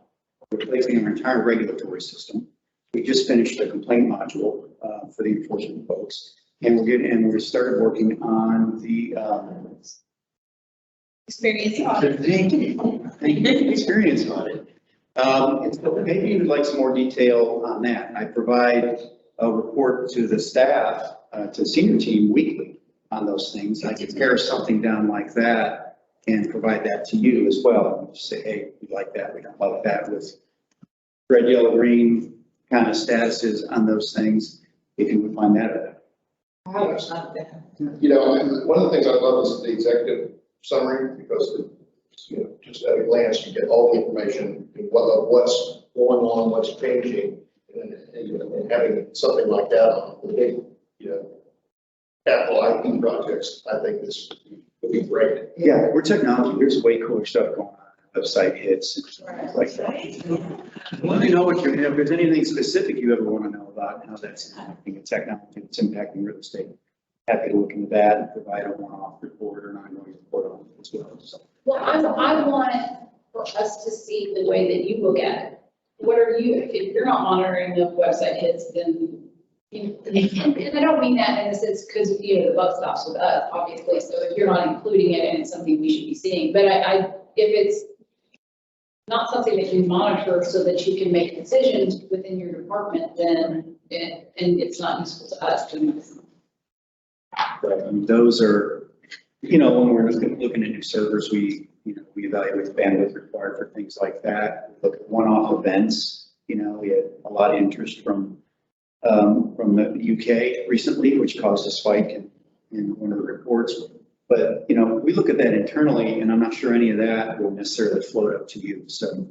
Speaker 15: We're replacing our entire regulatory system. We just finished the complaint module for the enforcement folks, and we started working on the
Speaker 6: Experience audit.
Speaker 15: Thank you. Experience audit. And so maybe you'd like some more detail on that. I provide a report to the staff, to the senior team weekly on those things. I can pare something down like that and provide that to you as well. And just say, hey, we like that, we don't like that, with red, yellow, green kind of statuses on those things, if you would find that.
Speaker 7: One of
Speaker 9: the things I love is the executive summary, because just at a glance, you get all the information of what's going on, what's changing, and having something like that on the big, capital IT projects, I think this would be great.
Speaker 15: Yeah, we're technology. There's way cooler stuff going on. Website hits and things like that. Let me know what if there's anything specific you ever want to know about how that's impacting technology that's impacting real estate. Happy to look into that and provide a one-off report or an ongoing report on it as well. So.
Speaker 1: Well, I want for us to see the way that you look at it. What are you, if you're not monitoring the website hits, then, and I don't mean that in a sense because, the buck stops with us, obviously. So if you're not including it and it's something we should be seeing, but if it's not something that you monitor so that you can make decisions within your department, then, and it's not useful to us, then.
Speaker 15: Right. I mean, those are, when we're looking at new servers, we evaluate the bandwidth required for things like that. We look at one-off events. We had a lot of interest from the UK recently, which caused a spike in one of the reports. But, we look at that internally, and I'm not sure any of that will necessarily float up to you. So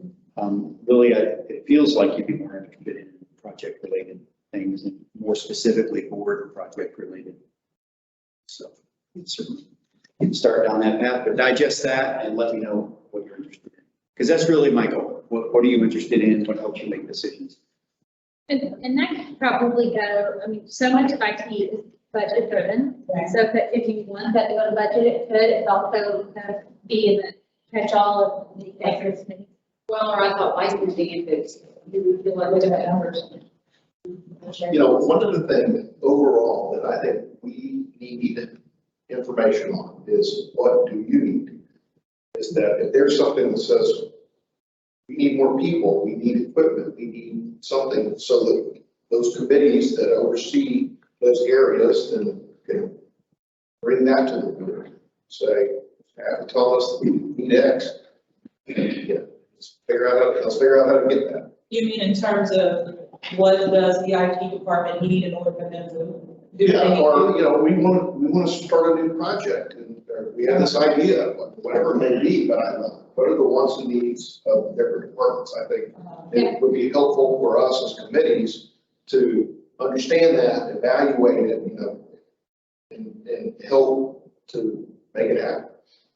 Speaker 15: really, it feels like you'd be more interested in project-related things, and more specifically board project-related. So certainly you can start down that path, but digest that and let me know what you're interested in. Because that's really my goal. What are you interested in? What helps you make decisions?
Speaker 6: And that could probably go, so much of IT is budget driven. Right. So if you want that to go to budget, it could. It also be in the catch-all of the executive committee.
Speaker 1: Well, or I thought licensing, if it's, you feel like looking at numbers.
Speaker 9: One of the things overall that I think we need information on is, what do you need? Is that if there's something that says we need more people, we need equipment, we need something, so that those committees that oversee those areas can bring that to the board. Say, tell us we need X, let's figure out how to get that.
Speaker 10: You mean in terms of what does the IT department need in order for them to do?
Speaker 9: Yeah, or, we want to start a new project and we have this idea, whatever it may be, but what are the wants and needs of different departments? I think it would be helpful for us as committees to understand that, evaluate it, and help to make it happen.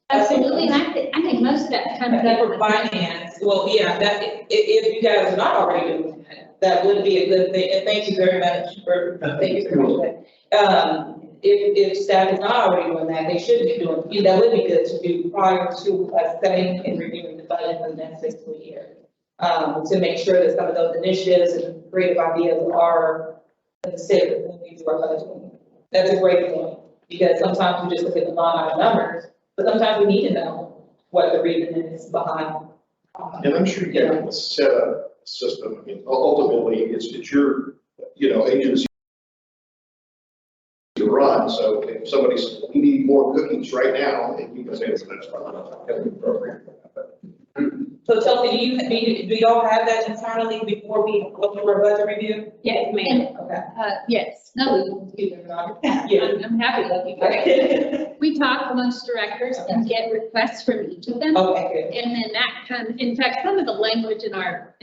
Speaker 6: Absolutely, and I think most of that comes up
Speaker 10: For finance, well, yeah, that, if you guys are not already doing that would be a good thing, and thank you very much thank you very much. If staff is not already doing that, they should be doing, that would be good to do prior to setting and reviewing the budget for the next fiscal year. To make sure that some of those initiatives and creative ideas are considered when we do our budgeting. That's a great point, because sometimes we just look at the line item numbers, but sometimes we need to know what the reason is behind.
Speaker 9: And I'm sure you can set a system. I mean, ultimately, it's your, agency to run. So if somebody says, we need more cookies right now, and you can say, that's the program.
Speaker 10: So Chelsea, do y'all have that internally before we go through our budget review?
Speaker 6: Yes, ma'am.
Speaker 10: Okay.
Speaker 6: Yes, no, we do.
Speaker 10: Yeah.
Speaker 6: I'm happy to
Speaker 10: Okay.
Speaker 6: We talk amongst directors and get requests from each of them.
Speaker 10: Okay,
Speaker 6: And then that comes, in fact, some of the language in our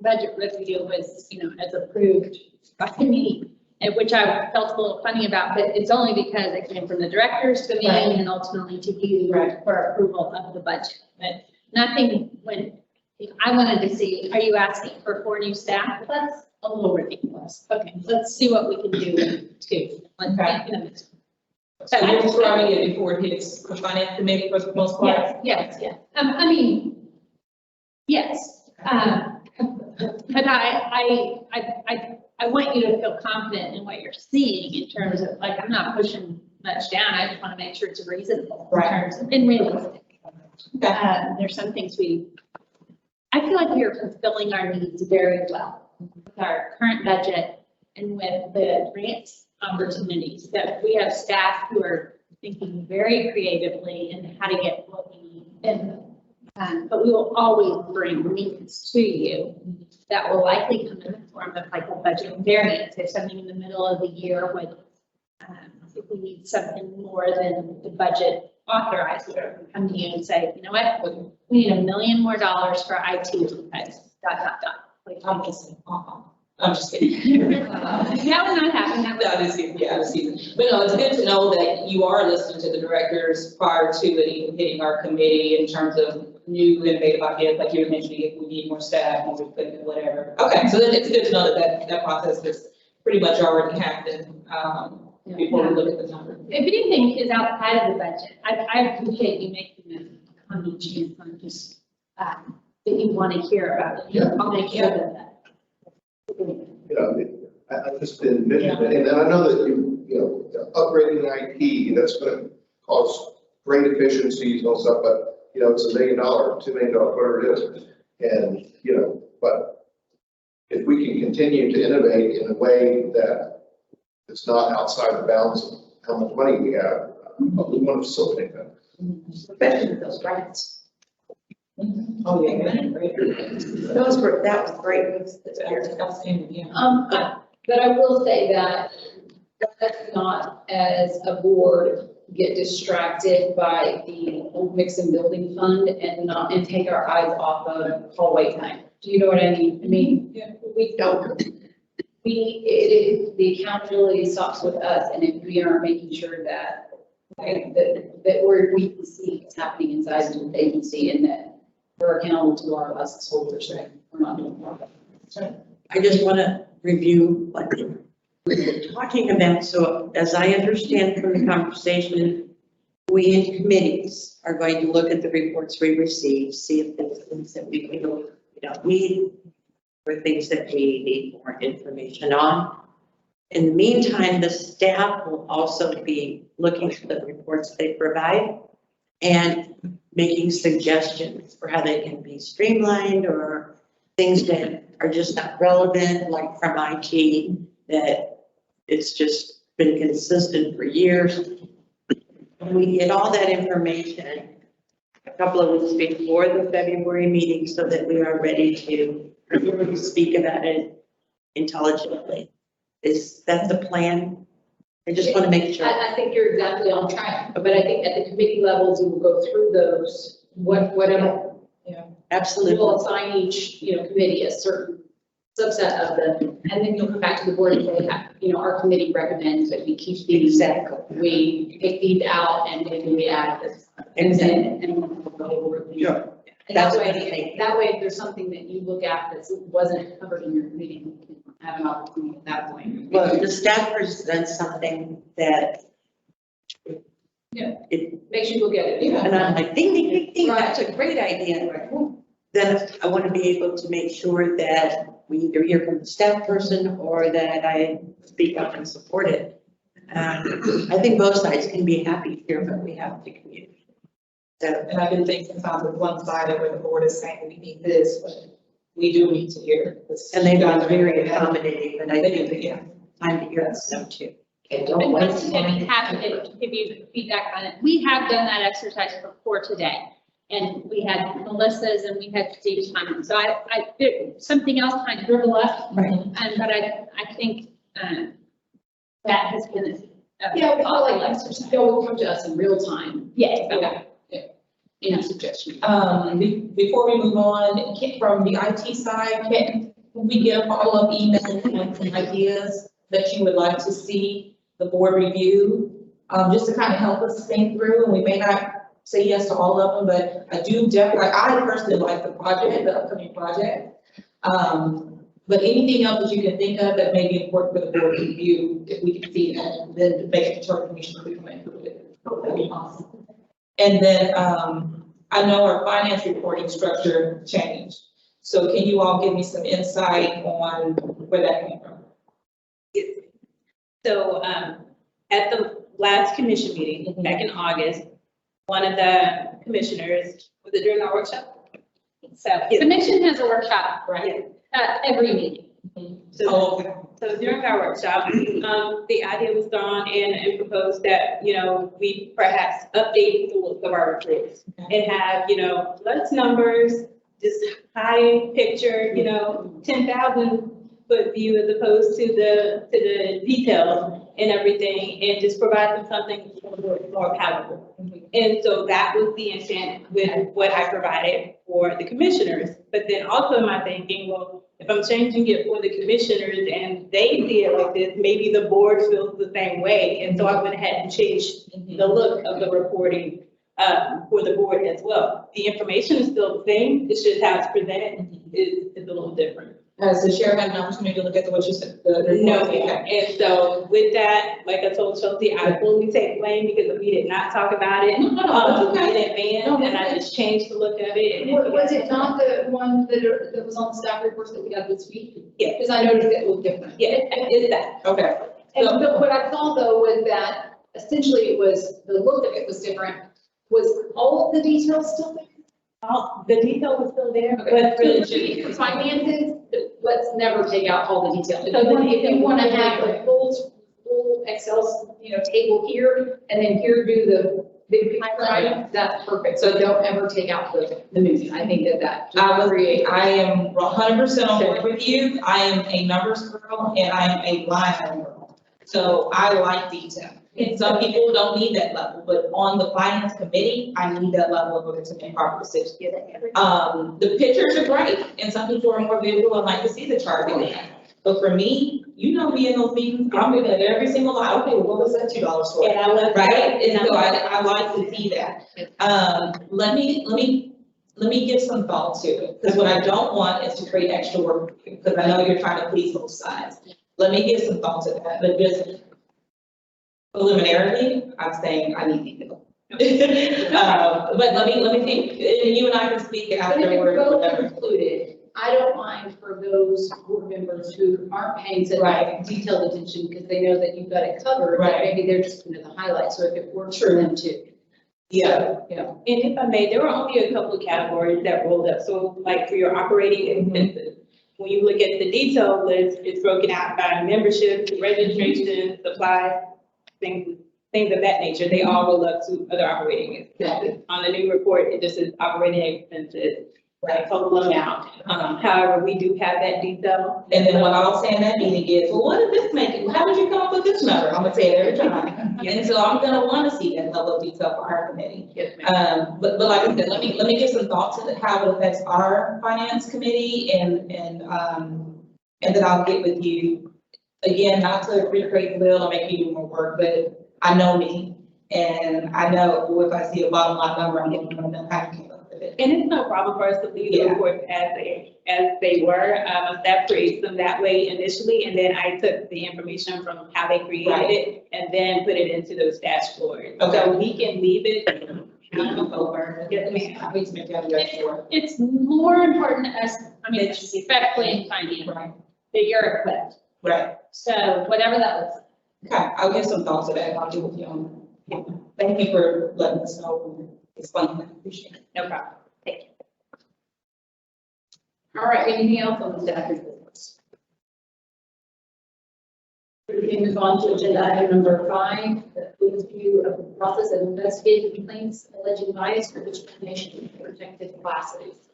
Speaker 6: budget review was, as approved by me, and which I felt a little funny about, but it's only because it came from the directors to me and ultimately to you for approval of the budget. But nothing if I wanted to see, are you asking for 4 new staff? That's a little ridiculous. Okay, let's see what we can do too.
Speaker 10: So you're describing it before it hits the finance committee for the most part?
Speaker 6: Yes. Yes. But I want you to feel confident in what you're seeing in terms of, I'm not pushing much down. I just want to make sure it's reasonable in terms of, and realistic. There's some things I feel like we are fulfilling our needs very well with our current budget and with the grant opportunities that we have staff who are thinking very creatively in how to get what we need. But we will always bring needs to you that will likely come in the form of a budget variance. If something in the middle of the year would, if we need something more than the budget authorized, we can come to you and say, you know what, we need $1 million more for IT because ...
Speaker 10: I'm just kidding.
Speaker 6: That will not happen.
Speaker 10: That is, yeah, this season. But no, it's good to know that you are listening to the directors prior to it even hitting our committee in terms of new innovative ideas, like you were mentioning, if we need more staff, more equipment, whatever. Okay, so then it's good to know that process is pretty much already happened, before we look at the numbers.
Speaker 6: If anything is outside of the budget, I appreciate you making a comment, Chance, on just, that you want to hear about it. I'll make sure that.
Speaker 9: I've just been mentioning it, and I know that upgrading IT, that's going to cause great efficiencies and all stuff, but it's $1 million, $2 million, whatever it is. And, but if we can continue to innovate in a way that it's not outside the bounds of how much money we have, we want to facilitate that.
Speaker 7: Especially with those grants.
Speaker 10: Oh, yeah.
Speaker 7: That was great.
Speaker 1: But I will say that let's not, as a board, get distracted by the old Mixon Building Fund and take our eyes off of hallway time. Do you know what I mean? I mean, we don't. The accountability stops with us, and if we aren't making sure that we can see what's happening inside the agency and that we're accountable to our license holders, right? We're not doing that.
Speaker 8: I just want to review what we're talking about. So as I understand from the conversation, we in committees are going to look at the reports we receive, see if there's things that we don't need or things that we need more information on. In the meantime, the staff will also be looking at the reports they provide and making suggestions for how they can be streamlined or things that are just not relevant, like from IT, that it's just been consistent for years. When we get all that information, a couple of weeks before the February meeting so that we are ready to really speak about it intelligently. Is that the plan? I just want to make sure.
Speaker 1: I think you're exactly on track, but I think at the committee levels, we will go through those, whatever.
Speaker 8: Absolutely.
Speaker 1: We'll assign each, committee a certain subset of them, and then you'll come back to the board and say, our committee recommends that we keep these. We take these out and then we add this. And then, we'll go over.
Speaker 15: Yeah.
Speaker 1: And that way, if there's something that you look at that wasn't covered in your meeting, you can have an opportunity at that point.
Speaker 8: Well, the staff presents something that.
Speaker 1: Yeah.
Speaker 8: It,
Speaker 1: Makes you look at it.
Speaker 8: and I'm like, ding, ding, ding, ding, that's a great idea. Then I want to be able to make sure that we either hear from the staff person or that I speak up and support it. I think both sides can be happy here, but we have to communicate. So,
Speaker 10: And I've been thinking sometimes with one side where the board is saying we need this, but we do need to hear this.
Speaker 8: and they've been very accommodating, but I think
Speaker 10: They- yeah.
Speaker 8: time to hear them too.
Speaker 7: Okay,
Speaker 6: And
Speaker 7: don't
Speaker 6: once
Speaker 7: waste
Speaker 6: again, we
Speaker 7: time.
Speaker 6: have to give you feedback on it. We have done that exercise before today. And we had Melissa's and we had Steve's time. So something else kind of dribbled up.
Speaker 8: Right.
Speaker 6: But I think that has been.
Speaker 1: Yeah, we all like, they'll come to us in real time.
Speaker 6: Yeah.
Speaker 1: Okay. Any suggestions?
Speaker 10: Before we move on, from the IT side, can we get a follow-up email with some ideas that you would like to see the board review? Just to kind of help us think through, and we may not say yes to all of them, but I do definitely, I personally like the project, the upcoming project. But anything else that you can think of that may be important for the board to review, if we can see that, then make a determination if we can include it. That'd be awesome. And then, I know our finance reporting structure changed. So can you all give me some insight on where that came from?
Speaker 13: So, at the last commission meeting, back in August, one of the commissioners, was it during our workshop?
Speaker 6: So commission has a workshop,
Speaker 13: Right.
Speaker 6: every meeting.
Speaker 13: So during our workshop, the idea was thrown in and proposed that, we perhaps update the look of our reports and have, less numbers, just high picture, 10,000 foot view as opposed to the details and everything, and just provide them something more palatable. And so that was the intent with what I provided for the commissioners. But then also my thinking, well, if I'm changing it for the commissioners and they see it like this, maybe the board feels the same way. And so I went ahead and changed the look of the reporting for the board as well. The information is still the same, it's just how it's presented is a little different.
Speaker 10: Has the chair had an opportunity to look at what you said?
Speaker 13: No, and so with that, like I told Chelsea, I fully take blame because we did not talk about it in advance, and I just changed the look of it.
Speaker 1: Was it not the one that was on the staff reports that we got this week?
Speaker 13: Yeah.
Speaker 1: Because I noticed it looked different.
Speaker 13: Yeah, it's that.
Speaker 10: Okay.
Speaker 1: And what I saw though was that essentially it was, the look of it was different. Was all of the details still there?
Speaker 13: The detail was still there,
Speaker 1: Okay.
Speaker 13: but
Speaker 1: For finances, let's never take out all the details. If
Speaker 6: So
Speaker 1: you want to have the full Excel, table here, and then here do the big picture items, that's perfect. So don't ever take out the movie. I think that
Speaker 10: I am 100% on board with you. I am a numbers girl and I am a line item girl. So I like detail. And some people don't need that level, but on the finance committee, I need that level in order to make proper decisions. The pictures are great, and some people are more visual and like to see the chart. But for me, me in those meetings, I'm looking at every single line. Okay, what was that $2 for?
Speaker 13: And I love
Speaker 10: Right? And so I like to see that. Let me give some thought to it, because what I don't want is to create extra work, because I know you're trying to please both sides. Let me give some thought to that, but just preliminarily, I'm saying I need detail. But let me think, and you and I can speak
Speaker 1: But if
Speaker 10: afterward,
Speaker 1: it's both
Speaker 10: whatever.
Speaker 1: included, I don't mind for those board members who aren't paying such detailed attention because they know that you've got it covered. But
Speaker 10: Right.
Speaker 1: maybe they're just the highlights, so if it works for them too.
Speaker 10: Yeah.
Speaker 13: And if I may, there were only a couple of categories that rolled up. So like for your operating expenses, when you look at the detailed list, it's broken out by membership, registration, supplies, things things of that nature, they all roll up to other operating expenses. On the new report, it just is operating expenses, like total amount. However, we do have that detail.
Speaker 10: And then what I'll say in that meeting is, well, what did this make it? How did you come up with this number? I'm gonna say it every time. And so I'm gonna wanna see that level of detail for our committee.
Speaker 13: Yes, ma'am.
Speaker 10: But like I said, let me give some thoughts to how it affects our finance committee and then I'll get with you. Again, not to recreate the wheel or make you do more work, but I know me. And I know if I see a bottom line number, I'm going to know how to came up with it.
Speaker 13: And it's no problem for us to leave the
Speaker 10: Yeah.
Speaker 13: reports as they were. That creates them that way initially, and then I took the information from how they created
Speaker 10: Right.
Speaker 13: it and then put it into those dashboards.
Speaker 10: Okay.
Speaker 13: So we can leave it.
Speaker 10: Over.
Speaker 13: Yes, ma'am.
Speaker 10: I need to make that sure.
Speaker 6: It's more important to us, I mean, especially in finance,
Speaker 10: Right.
Speaker 6: that you're equipped.
Speaker 10: Right.
Speaker 6: So whatever that looks like.
Speaker 10: Okay, I'll give some thoughts to that. I'll do with you on. Thank you for letting us know and explaining that. Appreciate it.
Speaker 6: No problem. Thank you. All right, anything else on the staff reports? We can move on to agenda item number 5, the overview of the process of investigating complaints alleging bias or discrimination in protected classes.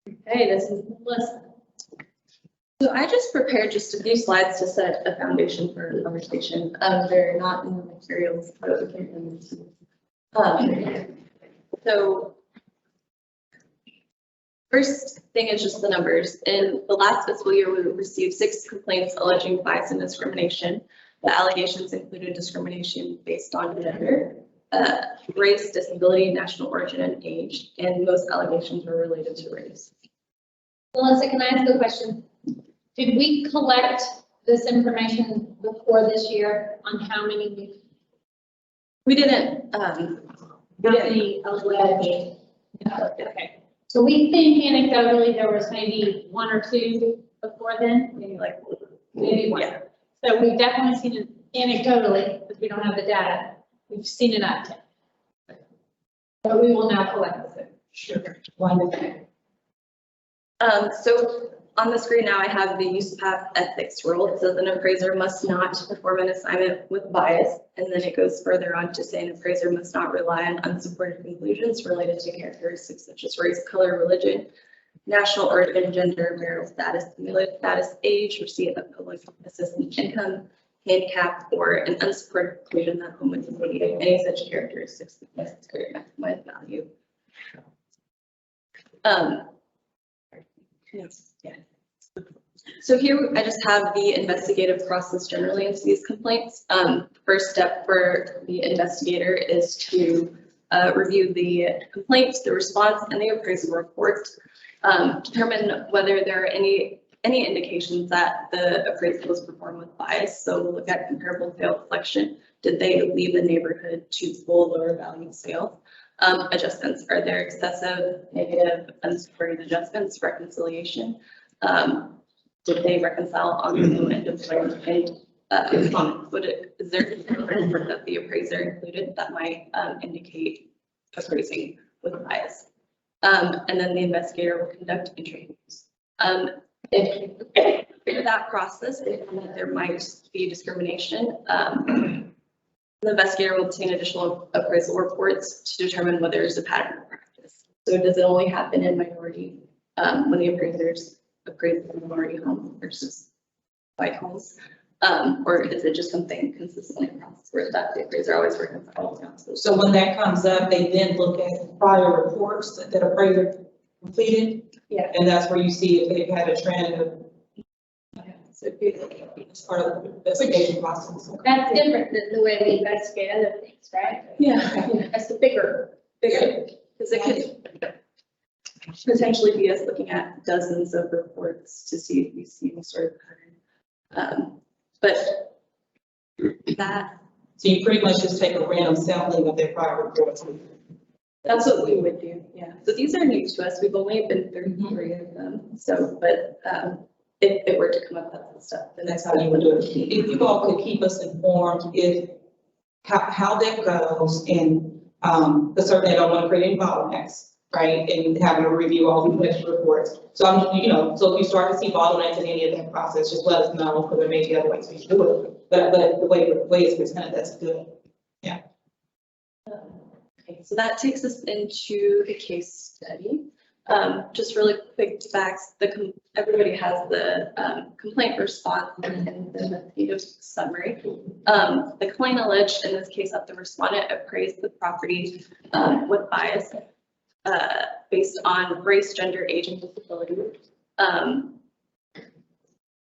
Speaker 6: Okay, this is Melissa.
Speaker 16: So I just prepared just a few slides to set a foundation for a conversation. They're not in the materials, but we can. So first thing is just the numbers. In the last fiscal year, we received 6 complaints alleging bias and discrimination. The allegations included discrimination based on gender, race, disability, national origin, and age, and most allegations were related to race.
Speaker 6: Melissa, can I ask a question? Did we collect this information before this year on how many
Speaker 16: We didn't,
Speaker 6: how many alleged? No, okay. So we think anecdotally there was maybe 1 or 2 before then,
Speaker 16: maybe like,
Speaker 6: maybe 1.
Speaker 16: yeah.
Speaker 6: So we've definitely seen it anecdotally, because we don't have the data. We've seen an uptick. But we will now collect this.
Speaker 10: Sure. Wonderful.
Speaker 16: So on the screen now, I have the use path ethics rule. It says an appraiser must not perform an assignment with bias. And then it goes further on to say an appraiser must not rely on unsupported conclusions related to characteristics such as race, color, religion, national origin, gender, marital status, familial status, age, receipt of public assistance, income, handicap, or an unsupported conclusion that omits any such characteristics as necessary to maximize value. Yes, yeah. So here I just have the investigative process generally into these complaints. First step for the investigator is to review the complaint, the response, and the appraisal report. Determine whether there are any indications that the appraisal was performed with bias. So we'll look at comparable sale selection. Did they leave the neighborhood to full lower value sales? Adjustments, are there excessive, negative, unsupported adjustments, reconciliation? Did they reconcile on the low end of the and is there information that the appraiser included that might indicate appraising with bias? And then the investigator will conduct interviews. If in that process, if there might be discrimination, the investigator will obtain additional appraisal reports to determine whether there's a pattern of practice. So does it only happen in minority when the appraisers appraise the minority home versus white homes? Or is it just something consistently across where that the appraiser always reconciles?
Speaker 10: So when that comes up, they then look at prior reports that appraiser completed?
Speaker 16: Yeah.
Speaker 10: And that's where you see if they've had a trend of.
Speaker 16: So
Speaker 10: it's part of the investigation process.
Speaker 6: That's different than the way we investigate other things, right?
Speaker 16: yeah.
Speaker 6: That's the bigger.
Speaker 16: Because it could potentially be us looking at dozens of reports to see if we see any sort of pattern. But that.
Speaker 10: So you pretty much just take a random sampling of their prior reports.
Speaker 16: That's what we would do, yeah. So these are new to us. We've only been 33 of them. So, but if it were to come up, that's the stuff.
Speaker 10: And that's how you would do it. If you all could keep us informed if how that goes and because certainly I don't want to create any bottlenecks, right? And having to review all these extra reports. So I'm, so if you start to see bottlenecks in any of that process, just let us know because there may be other ways we can do it. but the way it's presented, that's good.
Speaker 16: Okay, so that takes us into the case study. Just really quick facts, everybody has the complaint response and the investigative summary. The complaint alleged in this case that the respondent appraised the property with bias based on race, gender, age, and disability.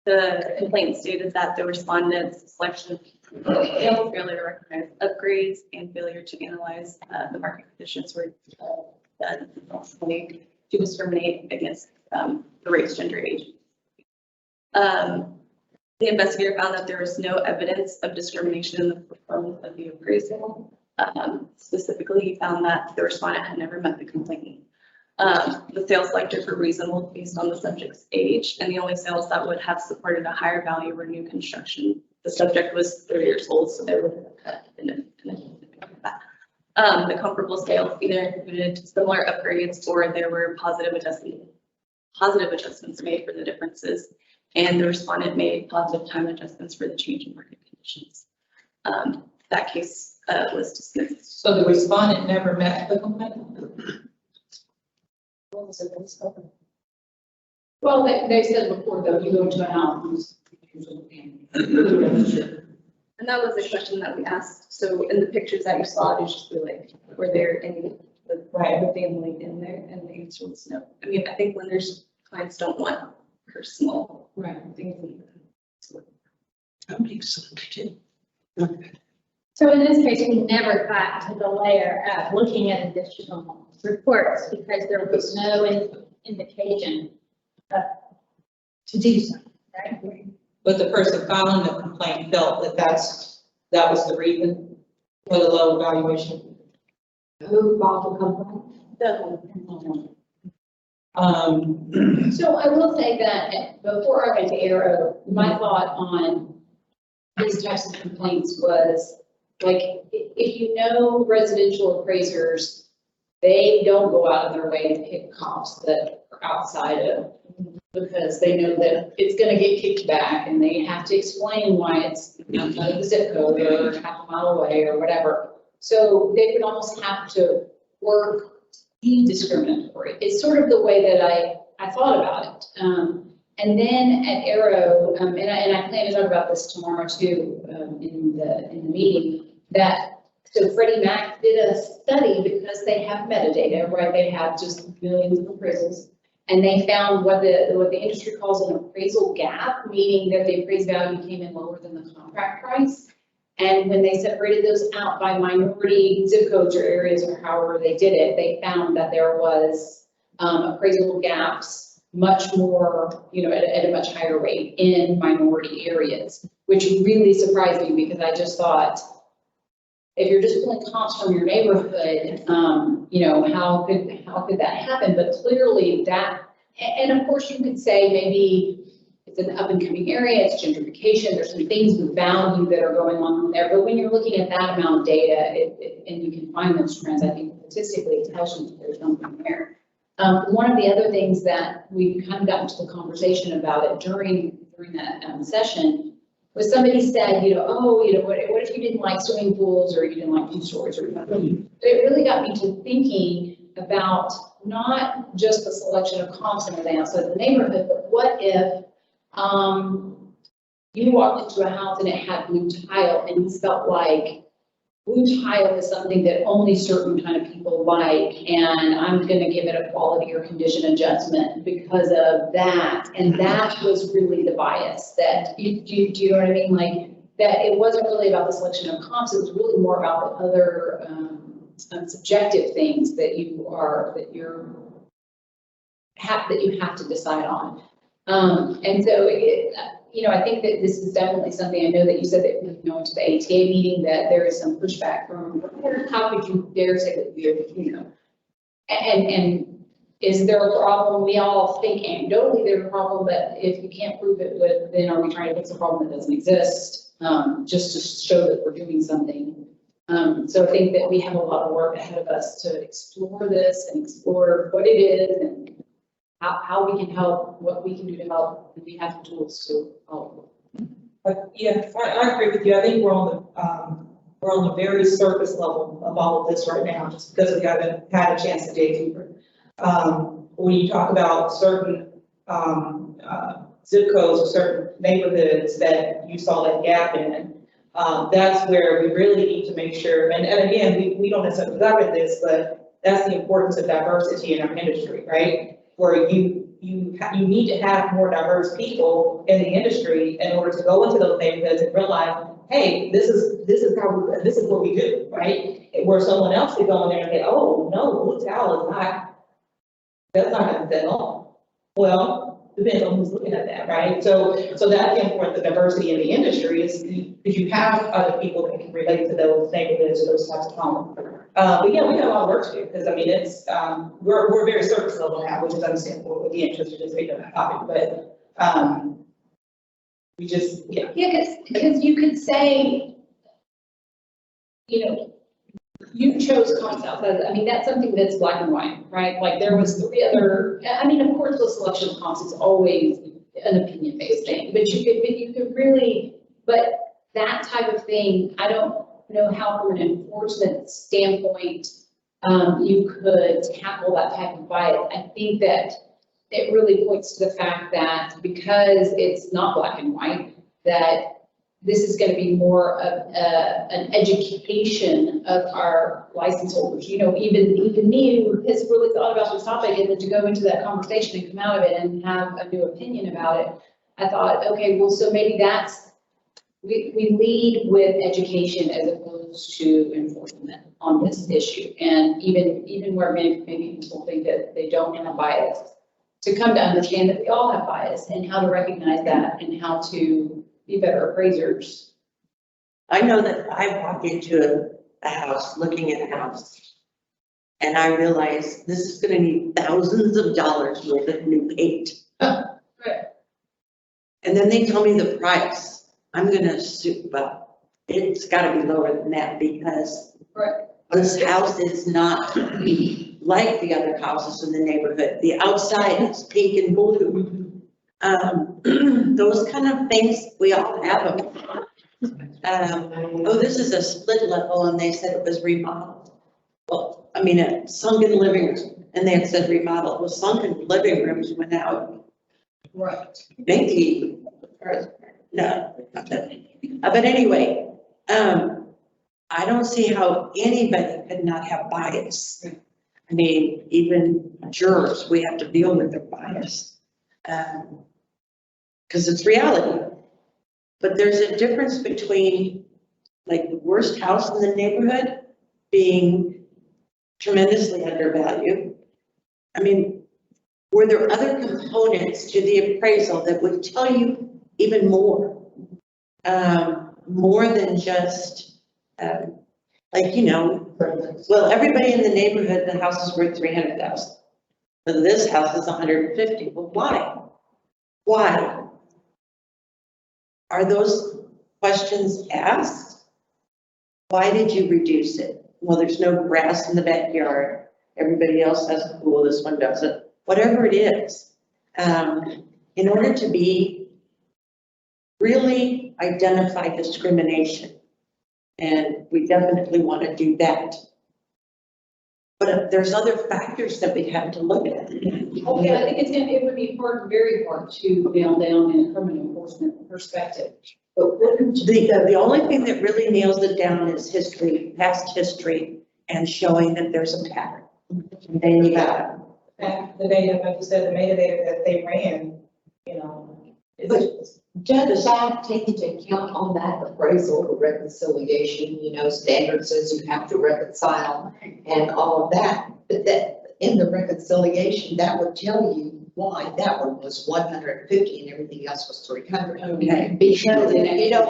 Speaker 16: The complaint stated that the respondent's selection failed, failure to recognize upgrades, and failure to analyze the market conditions were done to discriminate against the race, gender, age. The investigator found that there was no evidence of discrimination in the performance of the appraisal. Specifically, he found that the respondent had never met the complainant. The sales selected were reasonable based on the subject's age, and the only sales that would have supported a higher value were new construction. The subject was 30 years old, so they would have been that. The comparable sales either included similar upgrades or there were positive adjustments made for the differences, and the respondent made positive time adjustments for the change in market conditions. That case was dismissed.
Speaker 10: So the respondent never met the complainant?
Speaker 1: Well, they said before, though, you go into a house.
Speaker 16: And that was a question that we asked. So in the pictures that you saw, it was just like, were there any the family in there? And the answer was no. I mean, I think when there's clients don't want personal things.
Speaker 8: That makes sense too.
Speaker 6: So in this case, we never got to the layer of looking at additional reports because there was no indication to do so, right?
Speaker 10: But the person filing the complaint felt that that was the reason for the low evaluation.
Speaker 1: Who filed the complaint? So I will say that before I went to Arrow, my thought on these types of complaints was, like, if you know residential appraisers, they don't go out of their way to pick comps that are outside of, because they know that it's gonna get kicked back and they have to explain why it's outside of the zip code or half a mile away or whatever. So they would almost have to work discriminatory. It's sort of the way that I thought about it. And then at Arrow, and I plan to talk about this tomorrow too, in the meeting, that so Freddie Mac did a study because they have metadata, right? They have just millions of appraisals, and they found what the industry calls an appraisal gap, meaning that the appraised value came in lower than the contract price. And when they separated those out by minority zip codes or areas or however they did it, they found that there was appraisal gaps much more, at a much higher rate in minority areas, which really surprised me because I just thought, if you're just pulling comps from your neighborhood, how could that happen? But clearly that, and of course you could say maybe it's an up and coming area, it's gentrification, there's some things with value that are going on there. But when you're looking at that amount of data, and you can find those trends, I think statistically it tells you there's something there. One of the other things that we kind of got into the conversation about it during that session was somebody said, what if you didn't like swimming pools or you didn't like 2 stories or something? It really got me to thinking about not just the selection of comps and everything outside of the neighborhood, but what if you walked into a house and it had blue tile and you felt like blue tile is something that only certain kind of people like, and I'm going to give it a quality or condition adjustment because of that. And that was really the bias that, do you know what I mean? Like, that it wasn't really about the selection of comps, it was really more about the other subjective things that you have to decide on. And so I think that this is definitely something, I know that you said that when you go into the ATA meeting that there is some pushback from, how could you dare say that you're, and is there a problem? We all think anecdotally there's a problem, but if you can't prove it, then are we trying to fix a problem that doesn't exist, just to show that we're doing something? So I think that we have a lot of work ahead of us to explore this and explore what it is and how we can help, what we can do to help, and we have the tools to help.
Speaker 10: Yeah, I agree with you. I think we're on the very surface level of all of this right now, just because we haven't had a chance to dig deeper. When you talk about certain, zip codes or certain neighborhoods that you saw that gap in, that's where we really need to make sure, and again, we don't necessarily govern this, but that's the importance of diversity in our industry, right? Where you need to have more diverse people in the industry in order to go into those neighborhoods and realize, hey, this is what we do, right? Where someone else could go in there and say, oh, no, blue towel is not, that's not gonna fit on. Well, depends on who's looking at that, right? So that's the importance of diversity in the industry is because you have other people that can relate to those neighborhoods, those types of homes. But yeah, we got a lot of work to do, because I mean, it's, we're very surface level now, which is understandable with the interest of just taking that topic, but, we just, yeah.
Speaker 1: Yeah, because you could say, you know, you chose Counsel, I mean, that's something that's black and white, right? Like there was 3 other, I mean, of course, the selection of Counsel is always an opinion-based thing, but you could really, but that type of thing, I don't know how from an enforcement standpoint, you could tackle that type of bias. I think that it really points to the fact that because it's not black and white, that this is going to be more of an education of our license holders. You know, even me who has really thought about this topic, and then to go into that conversation and come out of it and have a new opinion about it, I thought, okay, well, so maybe that's, we lead with education as opposed to enforcement on this issue. And even where maybe people think that they don't have bias, to come to understand that we all have bias and how to recognize that and how to be better appraisers.
Speaker 8: I know that I walked into a house, looking at a house, and I realized this is gonna need thousands of dollars worth of new paint.
Speaker 1: Right.
Speaker 8: And then they tell me the price. I'm gonna assume, well, it's gotta be lower than that because
Speaker 1: Right.
Speaker 8: this house is not like the other houses in the neighborhood. The outside is pink and blue. Those kind of things, we all have them. Oh, this is a split level and they said it was remodeled. Well, I mean, a sunken living room and they had said remodeled. Well, sunken living rooms went out.
Speaker 1: Right.
Speaker 8: Maybe, or, no, not that. But anyway, I don't see how anybody could not have bias. I mean, even jurors, we have to deal with their bias. Because it's reality. But there's a difference between like the worst house in the neighborhood being tremendously undervalued. I mean, were there other components to the appraisal that would tell you even more? More than just, like, you know, well, everybody in the neighborhood, the house is worth 300,000. But this house is 150. Well, why? Why? Are those questions asked? Why did you reduce it? Well, there's no grass in the backyard. Everybody else has a pool, this one doesn't. Whatever it is. In order to be really identify discrimination, and we definitely want to do that. But there's other factors that we have to look at.
Speaker 1: Okay, I think it would be hard, very hard to nail down in a criminal enforcement perspective. But
Speaker 8: The only thing that really nails it down is history, past history, and showing that there's a pattern. And then you got
Speaker 10: The data, like you said, the metadata that they ran, you know.
Speaker 7: Does that take into account on that appraisal, the reconciliation, you know, standard says you have to reconcile and all of that, but that in the reconciliation, that would tell you why that one was 150 and everything else was 300.
Speaker 8: Okay.
Speaker 7: Because, you know,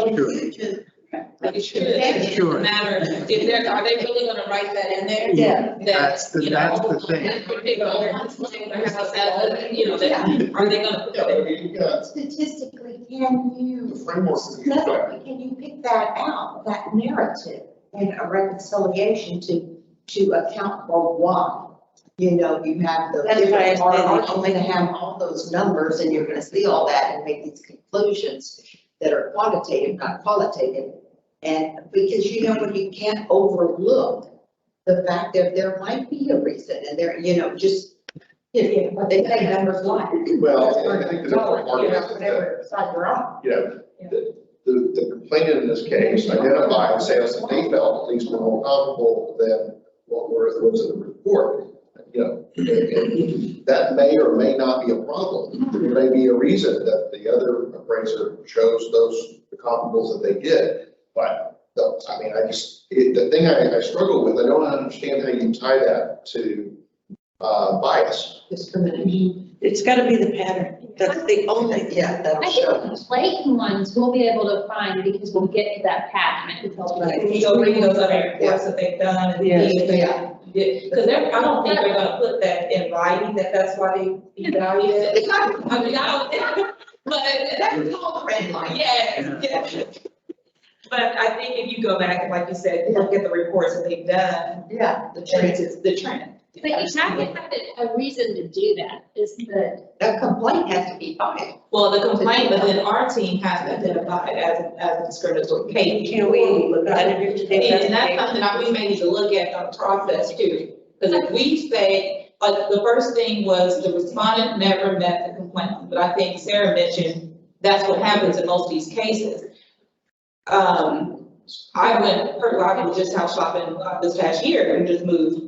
Speaker 10: It
Speaker 5: Sure.
Speaker 10: matter if they're, are they really gonna write that in there?
Speaker 8: Yeah.
Speaker 5: That's the thing.
Speaker 10: You know, that, are they gonna?
Speaker 9: You've got
Speaker 7: statistically, can you,
Speaker 9: the framework.
Speaker 7: can you pick that out, that narrative in a reconciliation to account for why? You know, you have the
Speaker 8: That's why I
Speaker 7: different,
Speaker 8: say
Speaker 7: are
Speaker 8: they
Speaker 7: only to have all those numbers and you're gonna see all that and make these conclusions. that are quantitative, not qualitative. And because, when you can't overlook the fact that there might be a reason and there, just, but they say numbers lie.
Speaker 9: Well, I think the important part is that,
Speaker 7: Whatever side you're on.
Speaker 9: the complainant in this case identified sales that they felt at least were more comparable than what was in the report. And that may or may not be a problem. There may be a reason that the other appraiser chose the comparables that they did. But the thing I struggle with, I don't understand how you tie that to bias.
Speaker 7: Discrimination.
Speaker 8: It's gotta be the pattern. That's the only.
Speaker 7: That'll
Speaker 6: I
Speaker 7: show.
Speaker 6: think the blatant ones we'll be able to find because we'll get to that pattern.
Speaker 10: When you go read those other reports that they've done and because I don't think they're gonna put that in writing, that's why they evaluate it. I mean, but
Speaker 7: That's all red line.
Speaker 10: yes. But I think if you go back and like you said, look at the reports that they've done,
Speaker 7: The trend.
Speaker 10: it's the trend.
Speaker 6: But you have to have a reason to do that, is the.
Speaker 7: A complaint has to be filed.
Speaker 10: Well, the complaint, but then our team has to identify it as a discriminatory case.
Speaker 8: Can we look at it?
Speaker 10: And that's something that we may need to look at our process too. Because if we say, like, the first thing was the respondent never met the complaint, but I think Sarah mentioned that's what happens in most of these cases. I was just house shopping this past year and just moved.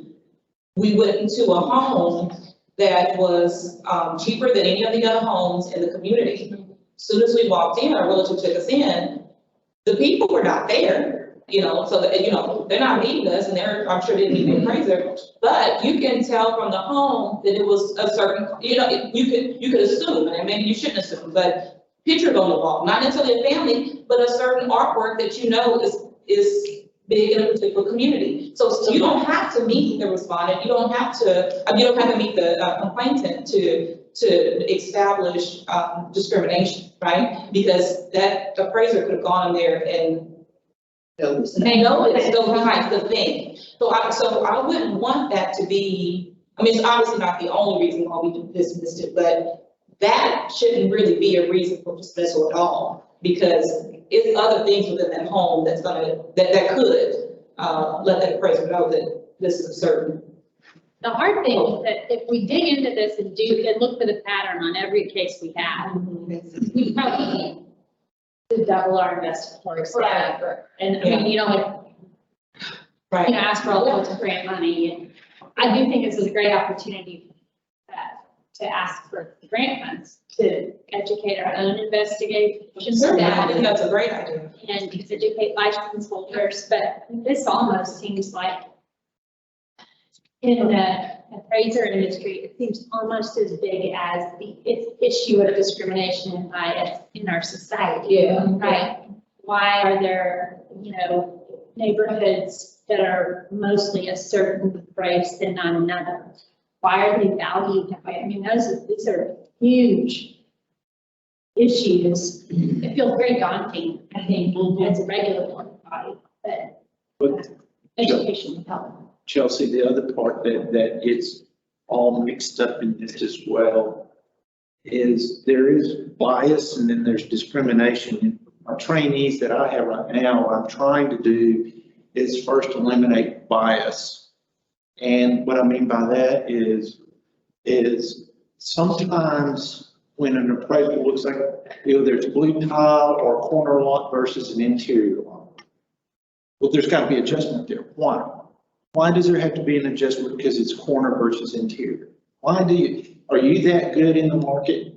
Speaker 10: We went into a home that was cheaper than any of the other homes in the community. As soon as we walked in, our realtor took us in, the people were not there, so that, they're not meeting us and I'm sure they didn't meet the appraiser, but you can tell from the home that it was a certain, you could assume, and maybe you shouldn't assume, but pictures on the wall, not necessarily a family, but a certain artwork that is big in a particular community. So you don't have to meet the respondent, you don't have to meet the complainant to establish discrimination, right? Because that appraiser could have gone in there and they know it's still behind the thing. So I wouldn't want that to be, it's obviously not the only reason why we dismissed it, but that shouldn't really be a reason for dismissal at all, because it's other things within that home that could let that appraiser know that this is a certain.
Speaker 6: The hard thing is that if we dig into this and look for the pattern on every case we have, we probably need to double our investigatory staff. And ask for all sorts of grant money. And I do think this is a great opportunity to ask for grant funds to educate our own investigation staff.
Speaker 10: I think that's a great idea.
Speaker 6: And to educate license holders, but this almost seems like in the appraiser industry, it seems almost as big as the issue of discrimination and bias in our society.
Speaker 10: Yeah.
Speaker 6: Right? Why are there, neighborhoods that are mostly a certain race and not another? Why are they valued that way? These are huge issues. It feels very daunting, I think, as a regulatory body, but education will help.
Speaker 4: Chelsea, the other part that gets all mixed up in this as well is there is bias and then there's discrimination. Our trainees that I have right now, what I'm trying to do is first eliminate bias. And what I mean by that is sometimes when an appraisal looks like either it's blue tile or corner lot versus an interior lot, well, there's got to be adjustment there. Why? Why does there have to be an adjustment because it's corner versus interior? Are you that good in the market?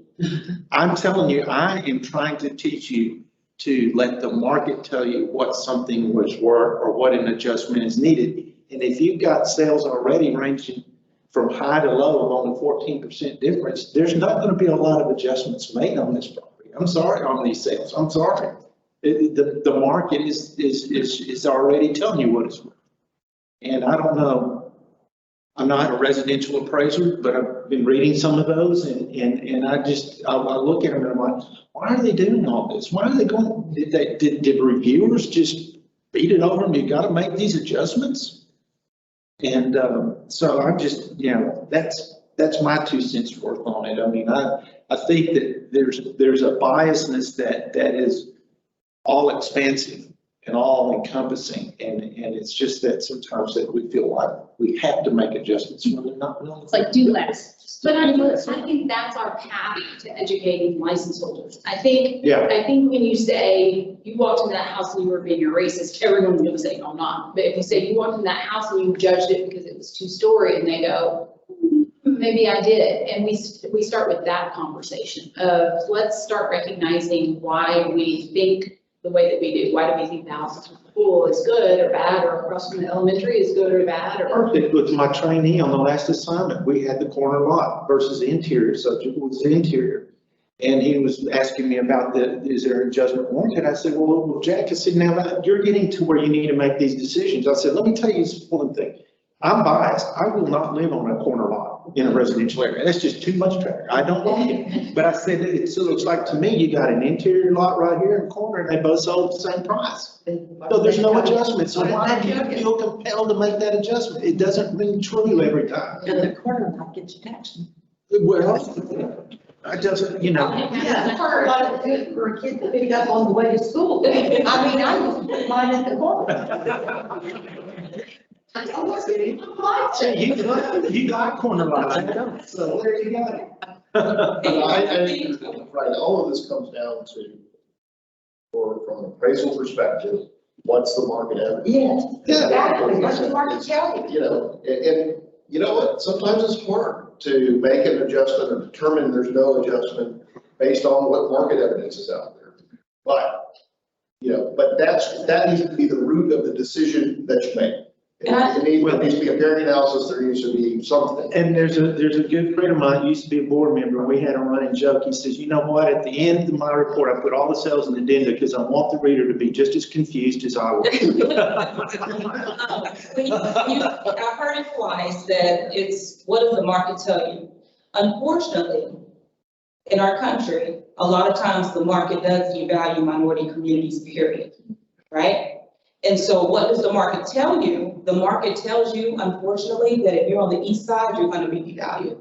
Speaker 4: I'm telling you, I am trying to teach you to let the market tell you what something was worth or what an adjustment is needed. And if you've got sales already ranging from high to low of only 14% difference, there's not going to be a lot of adjustments made on this property. I'm sorry, on these sales. I'm sorry. The market is already telling you what it's worth. And I don't know, I'm not a residential appraiser, but I've been reading some of those and I look at them and I'm like, why are they doing all this? Why are they going, did reviewers just beat it over them? You got to make these adjustments. And so I'm just, that's my 2 cents worth on it. I think that there's a biasness that is all expansive and all encompassing. And it's just that sometimes that we feel like we have to make adjustments when they're not really.
Speaker 6: It's like do less.
Speaker 1: But I think that's our path to educating license holders. I think
Speaker 4: Yeah.
Speaker 1: when you say you walked into that house and you were being a racist, everyone's gonna say, no, I'm not. But if you say you walked in that house and you judged it because it was 2-story and they go, maybe I did. And we start with that conversation of let's start recognizing why we think the way that we do. Why do we think the house in the pool is good or bad, or across from the elementary is good or bad? Or
Speaker 4: Perfect with my trainee on the last assignment. We had the corner lot versus the interior subject was the interior. And he was asking me about is there a judgment warranted? I said, well, Jack, I said, now you're getting to where you need to make these decisions. I said, let me tell you one thing. I'm biased. I will not live on a corner lot in a residential area. That's just too much traffic. I don't like it. But I said, it looks like to me, you got an interior lot right here in the corner and they both sold at the same price. So there's no adjustment. So why do you feel compelled to make that adjustment? It doesn't ring true every time.
Speaker 8: And the corner lot gets taxed.
Speaker 4: Well, it doesn't,
Speaker 7: Yeah, that's a lot of good for a kid to pick up on the way to school. I mean, I was putting mine at the corner.
Speaker 4: See, you got corner lots, I don't, so there you got it.
Speaker 9: Right, all of this comes down to, or from an appraisal perspective, what's the market evidence?
Speaker 7: Yes,
Speaker 4: Yeah.
Speaker 7: exactly, what's the market tell you?
Speaker 9: You know, and you know what, sometimes it's hard to make an adjustment or determine there's no adjustment based on what market evidence is out there. But, that needs to be the root of the decision that you make. There needs to be a pairing analysis, there needs to be something.
Speaker 4: And there's a good friend of mine, used to be a board member, and we had a running joke. He says, you know what, at the end of my report, I put all the cells in the addenda because I want the reader to be just as confused as I was.
Speaker 10: I've heard it twice that it's, what does the market tell you? Unfortunately, in our country, a lot of times the market does devalue minority communities, period, right? And so what does the market tell you? The market tells you, unfortunately, that if you're on the east side, you're going to be devalued.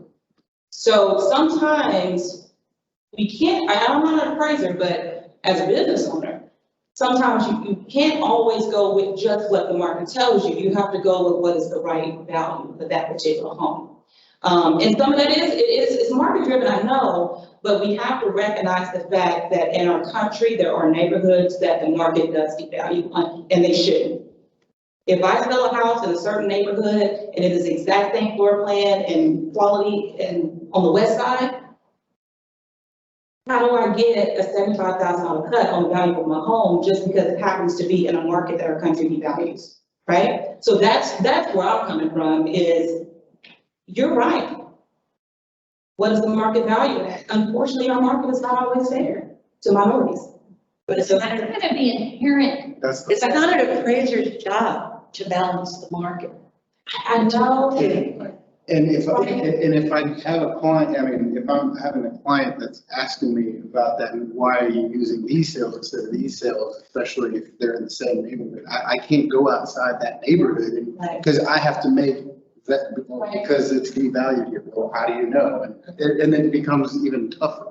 Speaker 10: So sometimes we can't, I'm not an appraiser, but as a business owner, sometimes you can't always go with just what the market tells you. You have to go with what is the right value for that particular home. And some of that it's market driven, I know, but we have to recognize the fact that in our country, there are neighborhoods that the market does devalue, and they shouldn't. If I sell a house in a certain neighborhood and it is the exact same floor plan and quality and on the west side, how do I get a $75,000 cut on the value of my home just because it happens to be in a market that our country devalues, right? So that's where I'm coming from is, you're right. What is the market value at? Unfortunately, our market is not always fair to minorities.
Speaker 8: But it's
Speaker 6: It's going to be inherent.
Speaker 8: it's not an appraiser's job to balance the market.
Speaker 10: I know.
Speaker 5: And if I have a client, if I'm having a client that's asking me about that, and why are you using these sales instead of these sales, especially if they're in the same neighborhood, I can't go outside that neighborhood because I have to make that, because it's devalued here. Well, how do you know? And then it becomes even tougher.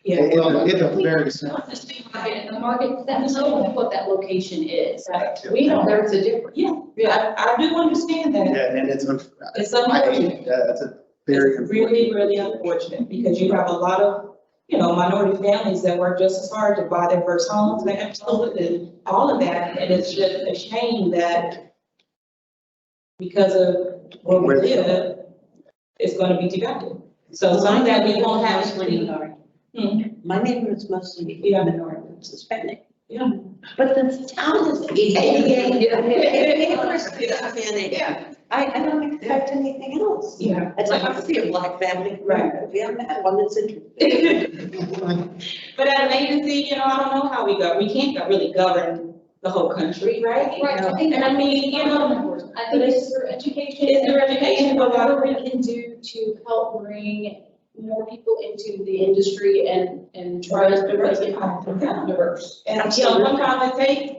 Speaker 10: Yeah.
Speaker 5: It's a very simple.
Speaker 1: The market, that knows what that location is. We know there's a difference.
Speaker 10: Yeah, I do understand that.
Speaker 5: Yeah, and it's
Speaker 10: It's unfortunate.
Speaker 5: that's a very
Speaker 10: It's really, really unfortunate because you have a lot of, minority families that work just as hard to buy their first homes, they have sold it and all of that. And it's just a shame that because of where we live, it's going to be devalued. So some of that we won't have.
Speaker 8: My neighborhood's mostly minority, it's Hispanic.
Speaker 10: Yeah.
Speaker 8: But the town is 88. I don't expect anything else.
Speaker 10: Yeah.
Speaker 8: It's like I see a black family, right? Yeah, I'm that one that's interested.
Speaker 10: But at an agency, I don't know how we go. We can't really govern the whole country, right?
Speaker 1: Right, I think, I think it's through education.
Speaker 10: It's through education, but
Speaker 1: whatever we can do to help bring more people into the industry and try to become diverse.
Speaker 10: And, sometimes it takes,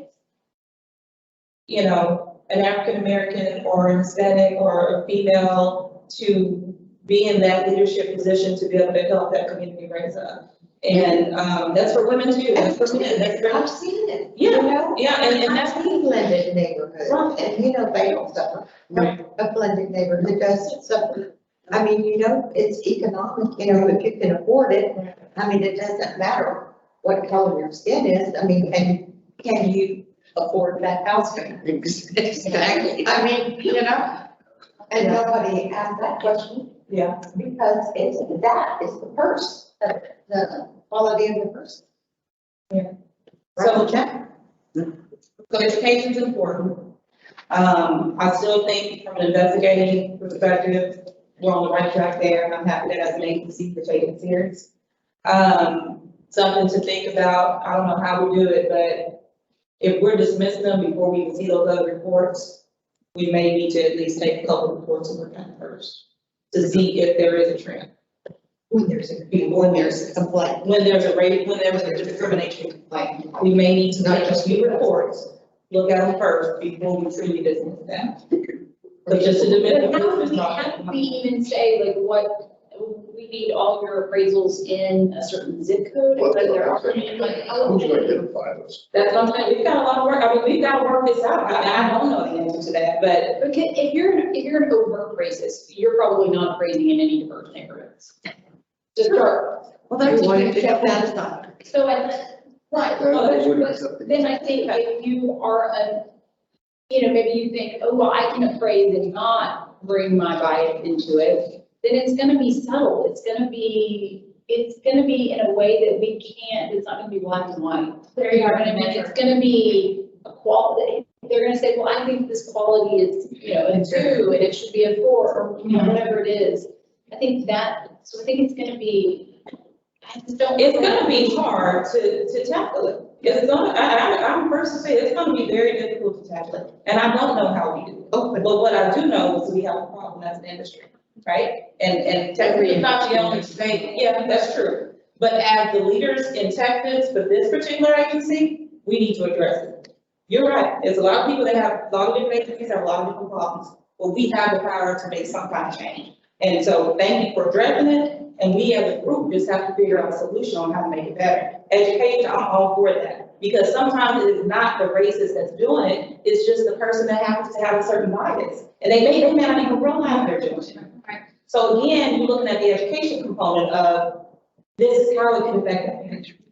Speaker 10: an African-American or a Hispanic or a female to be in that leadership position to be able to help that community raise up. And, that's for women too, that's for men, that's very.
Speaker 7: I've seen it.
Speaker 10: Yeah,
Speaker 7: you know?
Speaker 10: yeah, and that's.
Speaker 7: I've seen blended neighborhoods,
Speaker 10: Right.
Speaker 7: and you know, they don't suffer.
Speaker 10: Right.
Speaker 7: A blended neighborhood doesn't suffer. I mean, you know, it's economic, you know, if you can afford it. I mean, it doesn't matter what color your skin is. I mean, and can you afford that house payment? Exactly. I mean, you know, and nobody asked that question.
Speaker 10: Yeah.
Speaker 7: Because that is the purse, the quality of the person.
Speaker 10: Yeah.
Speaker 7: So,
Speaker 10: So education is important. I still think from an investigating perspective, we're on the right track there, and I'm happy that as an agency we're taking it serious. Something to think about, I don't know how we do it, but if we're dismissing them before we even see those other reports, we may need to at least take a couple of reports and look at them first to see if there is a trend.
Speaker 7: when there's a complaint.
Speaker 10: When there's a rape, when there's a discrimination complaint, we may need to take a few reports, look at them first before we truly dismiss them. But just to diminish.
Speaker 1: How do we even say like what, we need all your appraisals in a certain zip code?
Speaker 9: Well,
Speaker 1: And they're
Speaker 9: that's
Speaker 1: already like, how
Speaker 9: Who's
Speaker 1: do
Speaker 9: gonna
Speaker 1: we-
Speaker 9: identify those?
Speaker 10: That's what I'm saying, we've got a lot of work, I mean, we've got to work this out, I don't know the answer to that, but.
Speaker 1: Because if you're an overt racist, you're probably not appraising in any diverse neighborhoods. Just start.
Speaker 7: Well, that's why you kept that aside.
Speaker 1: So right, but then I think if you are maybe you think, oh, well, I can appraise and not bring my bias into it, then it's gonna be subtle, it's gonna be in a way that we can't, it's not gonna be black and white. There you are, I mean, it's gonna be a quality, they're gonna say, well, I think this quality is, a 2, and it should be a 4, or, whatever it is. I think it's gonna be, I just don't.
Speaker 10: It's gonna be hard to tackle it. It's gonna, I'm first to say, it's gonna be very difficult to tackle it, and I don't know how we do it. But what I do know is we have a problem as an industry, right? And Texas is not the only state, yeah, that's true. But as the leaders in Texas for this particular agency, we need to address it. You're right, there's a lot of people that have, a lot of different agencies have a lot of different problems, but we have the power to make some kind of change. And so thank you for addressing it, and we as a group just have to figure out a solution on how to make it better. Education, I'm all for that, because sometimes it is not the racist that's doing it, it's just the person that happens to have a certain bias. And they may not even realize they're doing it.
Speaker 1: Right.
Speaker 10: So again, you're looking at the education component of this is how it can affect that management,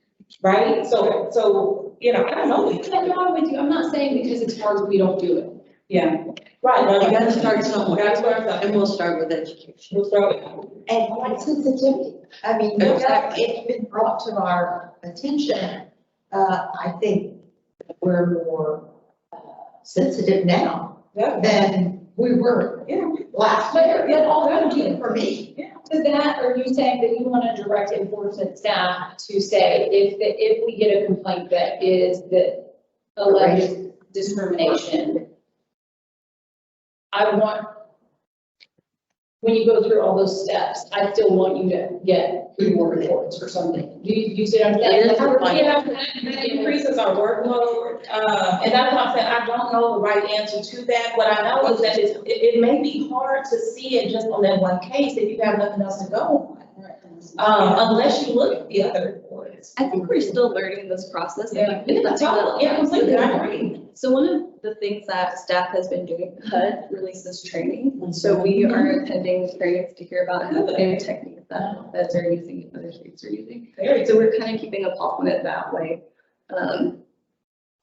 Speaker 10: right? So, I don't know.
Speaker 1: I'm not with you, I'm not saying because it's hard, we don't do it.
Speaker 10: Yeah, right. No,
Speaker 8: You gotta start somewhere.
Speaker 10: Gotta start somewhere.
Speaker 8: And we'll start with education.
Speaker 10: We'll start with.
Speaker 7: And like sensitivity, I mean, it's been brought to our attention. I think we're more sensitive now than we were last year.
Speaker 1: But all that do
Speaker 7: For me.
Speaker 1: to that, are you saying that you want to direct enforcement staff to say, if we get a complaint that is the alleged discrimination, when you go through all those steps, I still want you to get 3 more reports or something. You see what I'm saying?
Speaker 10: That increases our workload, and that's what I'm saying, I don't know the right answer to that. What I know is that it may be hard to see it just on that one case if you have nothing else to go on. Unless you look at the other reports.
Speaker 16: I think we're still learning this process.
Speaker 10: Yeah,
Speaker 16: Yeah,
Speaker 10: completely, I agree.
Speaker 16: So one of the things that staff has been doing, HUD releases training. So we are attending trainings to hear about how the new techniques that feds are using, other states are using. So we're kind of keeping a pulse on it that way. Yeah,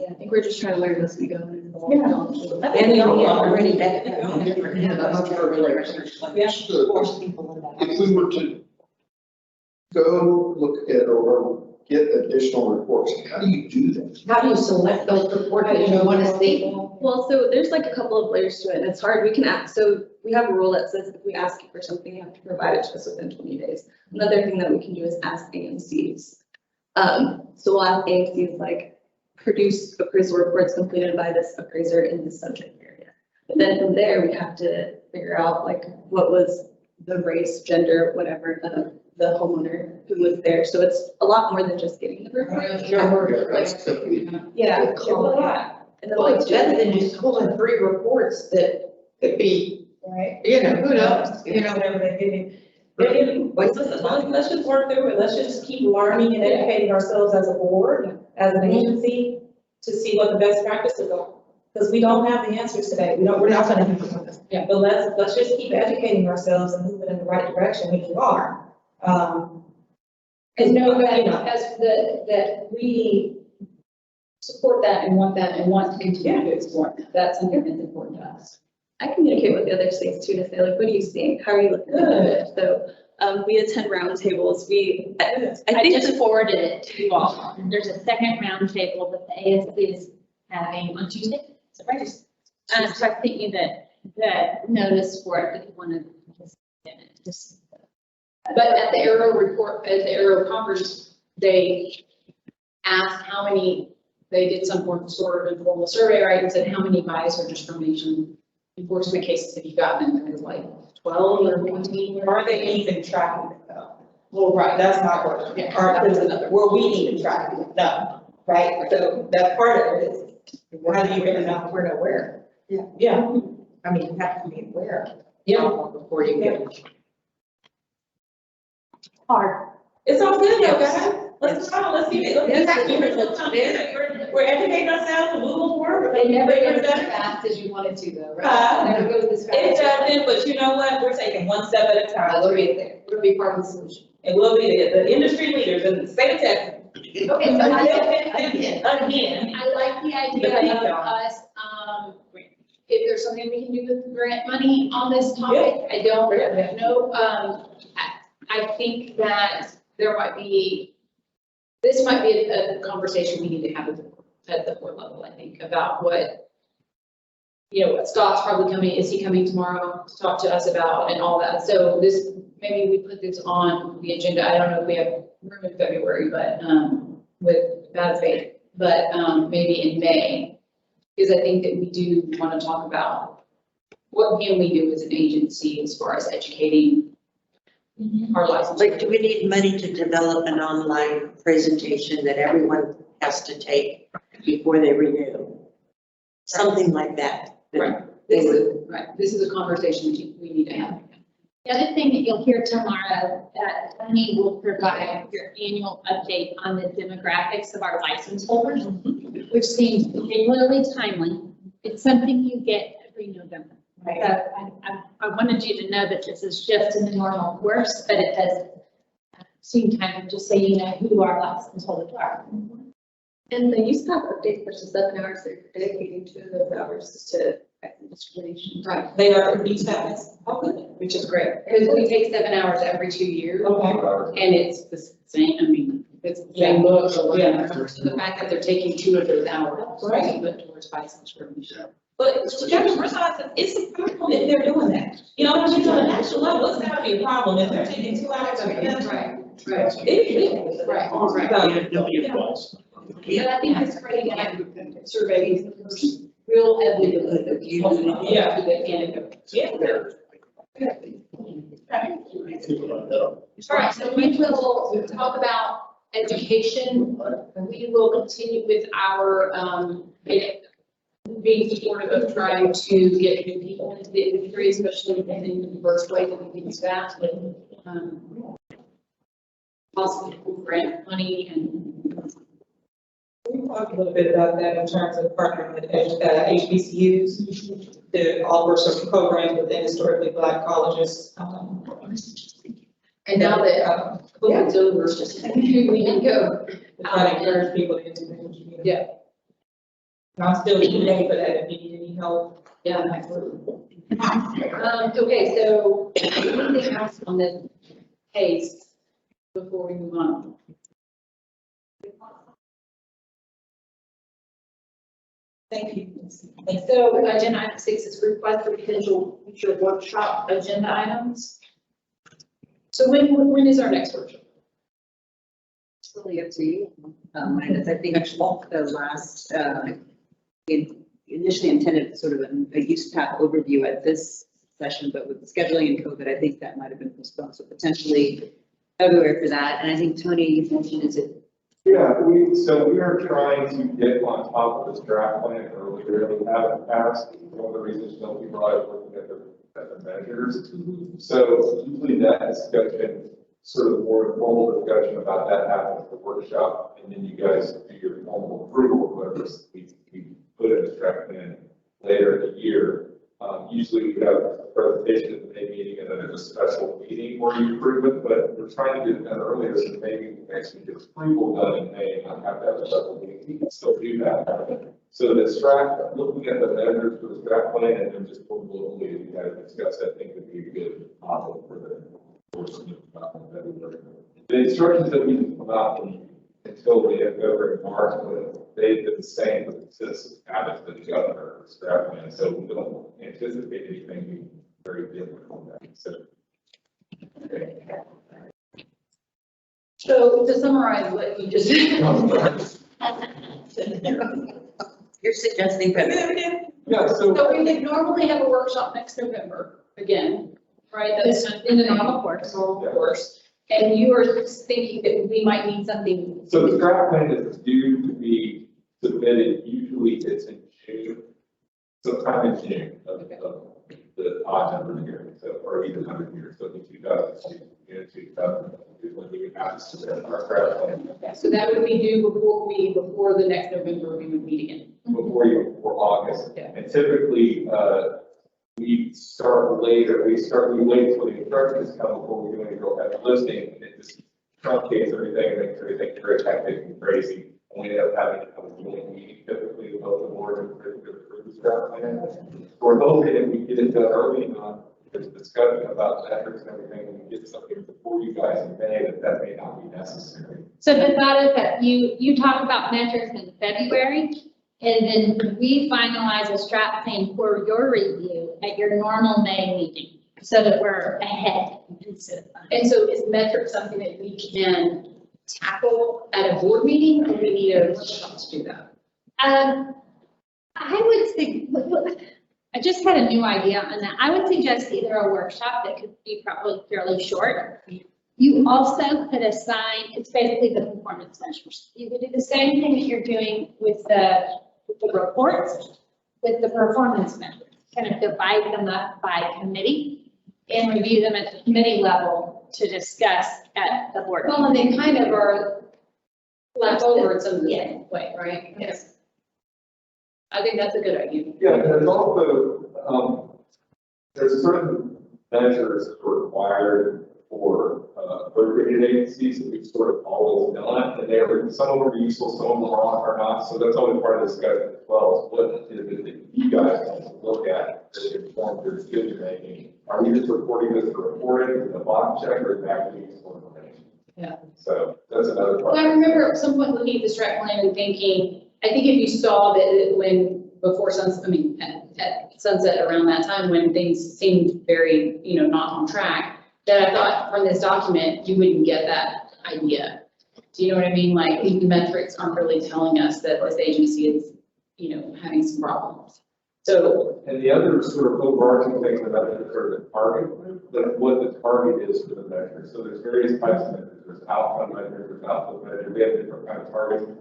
Speaker 16: I think we're just trying to learn as we go.
Speaker 8: And we already back.
Speaker 9: Force people in that. If we were to go look at or get additional reports, how do you do that?
Speaker 7: How do you select those reports that you want to see?
Speaker 16: Well, so there's like a couple of layers to it, and it's hard. We can ask, so we have a rule that says if we ask you for something, you have to provide it to us within 20 days. Another thing that we can do is ask AMCs. So we'll ask AMCs like, produce appraisal reports completed by this appraiser in this subject area. But then from there, we have to figure out like what was the race, gender, whatever of the homeowner who was there. So it's a lot more than just getting the report. Yeah.
Speaker 7: It's a lot.
Speaker 16: And then
Speaker 7: Well,
Speaker 16: like
Speaker 7: it's better than just pulling 3 reports that could be, who knows,
Speaker 10: Whatever they give you. Let's just work through it. Let's just keep learning and educating ourselves as a board, as an agency, to see what the best practices are. Because we don't have the answers today. We're not gonna have them. Yeah. But let's just keep educating ourselves and moving in the right direction, which we are.
Speaker 1: And know that, that we support that and want to continue to explore that. That's something that's important to us.
Speaker 16: I communicate with the other states too to say, like, what do you think? How are you looking at it? So we attend roundtables.
Speaker 6: I just forwarded it to you all. There's a second roundtable that the ASB is having on Tuesday. Is that right? So I think you the notice for it if you want to just.
Speaker 1: But at the Aero report, at the Aero conference, they asked how many, they did some sort of informal survey, right, and said how many bias or discrimination enforcement cases have you gotten? And it was like 12 or 14.
Speaker 10: Are they even tracking it though?
Speaker 1: Well, right.
Speaker 10: That's my question. That's another. Were we even tracking it? No, right? So that's part of it is, how do you really know?
Speaker 7: We're not aware.
Speaker 10: Yeah.
Speaker 7: I mean, you have to be aware.
Speaker 10: Yeah.
Speaker 7: Before you get.
Speaker 6: Hard.
Speaker 10: It's all good though, guys. Let's go, let's see it. We're educating ourselves to move forward.
Speaker 1: They never go as fast as you wanted to though, right? Never goes as fast.
Speaker 10: It doesn't, but you know what? We're taking one step at a time.
Speaker 1: We'll get there. We'll be part of the solution.
Speaker 10: And we'll be the industry leaders in the state of Texas.
Speaker 1: Okay, so again,
Speaker 10: Again.
Speaker 1: I like the idea of us, if there's something we can do with grant money on this topic, I don't know. I think that there might be, this might be a conversation we need to have at the board level, I think, about what, Scott's probably coming, is he coming tomorrow to talk to us about and all that? So this, maybe we put this on the agenda. I don't know if we have room in February, but, with bad faith, but, maybe in May, because I think that we do want to talk about what can we do as an agency as far as educating our license.
Speaker 7: Like, do we need money to develop an online presentation that everyone has to take before they renew? Something like that.
Speaker 1: Right. This is a conversation we need to have.
Speaker 6: The other thing that you'll hear tomorrow, that Tony will provide your annual update on the demographics of our license holders, which seems particularly timely. It's something you get every November.
Speaker 10: Right.
Speaker 6: So I wanted you to know that this is just in the normal course, but it does seem time just so you know who our license holders are.
Speaker 16: And the use path updates versus 7 hours, they're dedicating 2 of those hours to discrimination.
Speaker 1: Right.
Speaker 10: They are these habits. Oh, good.
Speaker 1: Which is great, because we take 7 hours every 2 years.
Speaker 10: Okay.
Speaker 1: And it's the same, it's the same book or whatever. So the fact that they're taking 2 of those hours, right, but towards bias and discrimination.
Speaker 10: But you have to realize that it's a problem if they're doing that. You know, when you're on a national level, it's gotta be a problem if they're taking 2 hours of it.
Speaker 1: Right.
Speaker 10: Right.
Speaker 1: So, but I think it's pretty good survey, real evidence.
Speaker 10: Yeah.
Speaker 1: To the anecdote.
Speaker 10: Yeah.
Speaker 1: All right, so we will talk about education. We will continue with our, being supportive of trying to get new people into the industry, especially in the diverse way that we can staff with, possible grant money and.
Speaker 10: We talked a little bit about that in terms of partnering with HBCUs to offer some programs within historically Black colleges.
Speaker 1: And now that COVID's over, we can go.
Speaker 10: To try to encourage people to get into the industry.
Speaker 1: Yeah.
Speaker 10: And I'm still looking for that if you need any help.
Speaker 1: Yeah, absolutely. Okay, so anything else on the case before we move on?
Speaker 10: Thank you.
Speaker 1: So agenda item 6 is request for potential future workshop agenda items. So when is our next workshop?
Speaker 2: It's really up to you. And I think the last, initially intended sort of a use path overview at this session, but with the scheduling and COVID, I think that might have been postponed. So potentially February for that. And I think Tony, you mentioned, is it?
Speaker 12: Yeah, we are trying to get on top of this draft plan earlier than we have in the past. One of the reasons Bill brought it working at the at the measures. So usually that discussion, sort of more formal discussion about that happens at the workshop, and then you guys do your formal approval, whatever we put in the strat plan later in the year. Usually we have a presentation at the May meeting and then there's a special meeting where you approve it, but we're trying to get it done earlier, so maybe next week it's approval done in May, and not have to have a special meeting. We can still do that. So the strat, looking at the measures for the strat plan and then just locally, if you guys discuss, I think would be a good model for the course of February. The instructions that we can come out until we have over in March, but they've been the same with the citizens habits that the governor for strat plan, so we don't anticipate anything being very different from that.
Speaker 1: So to summarize what you just
Speaker 8: You're suggesting that.
Speaker 12: Yeah, so.
Speaker 1: So we would normally have a workshop next November, again, right? That's in the normal course. And you are thinking that we might need something.
Speaker 12: So the strat plan is due to be submitted, usually it's in June, sometime in June of the odd number year, so, or even 100 years, so in 2000, is when we would have to submit our strat plan.
Speaker 1: Okay, so that would be due before the next November we would meet again.
Speaker 12: Before August.
Speaker 1: Yeah.
Speaker 12: And typically, we start later, we wait till the instructions come before we do any real heavy lifting, and it just truncates everything, makes everything very hectic and crazy. And we end up having to have a joint meeting typically with both the board and the strat plan. So we're hoping if we get it done early enough, there's discussion about metrics and everything, and we get something before you guys in May, that may not be necessary.
Speaker 6: So the thought is that you talk about metrics in February, and then we finalize a strat plan for your review at your normal May meeting, so that we're ahead instead of behind.
Speaker 1: And so is metric something that we can tackle at a board meeting, or we need a workshop to do that?
Speaker 6: I would think, I just had a new idea on that. I would suggest either a workshop that could be probably fairly short. You also could assign, it's basically the performance measures. You could do the same thing that you're doing with the reports, with the performance measures. Kind of divide them up by committee and review them at the committee level to discuss at the board.
Speaker 1: Well, and they kind of are left over in some way, right? Yes. I think that's a good idea.
Speaker 12: Yeah, and there's also, there's certain measures that are required for appropriated agencies that we've sort of always done, and some of them are useful, some of them are not. So that's always part of the discussion as well, is what is it that you guys want to look at to inform your decision making? Are we just reporting this for reporting, the box check, or is it actually useful information?
Speaker 1: Yeah.
Speaker 12: So that's another part.
Speaker 1: Well, I remember at some point looking at the strat plan and thinking, I think if you saw that before sunset, at sunset around that time when things seemed very, not on track, that I thought from this document, you wouldn't get that idea. Do you know what I mean? Like, the metrics aren't really telling us that this agency is, having some problems. So.
Speaker 12: And the other sort of overarching thing about it is sort of the target, like what the target is for the measure. So there's various types of measures. There's outcome measures, there's output measures. We have different kind of targets.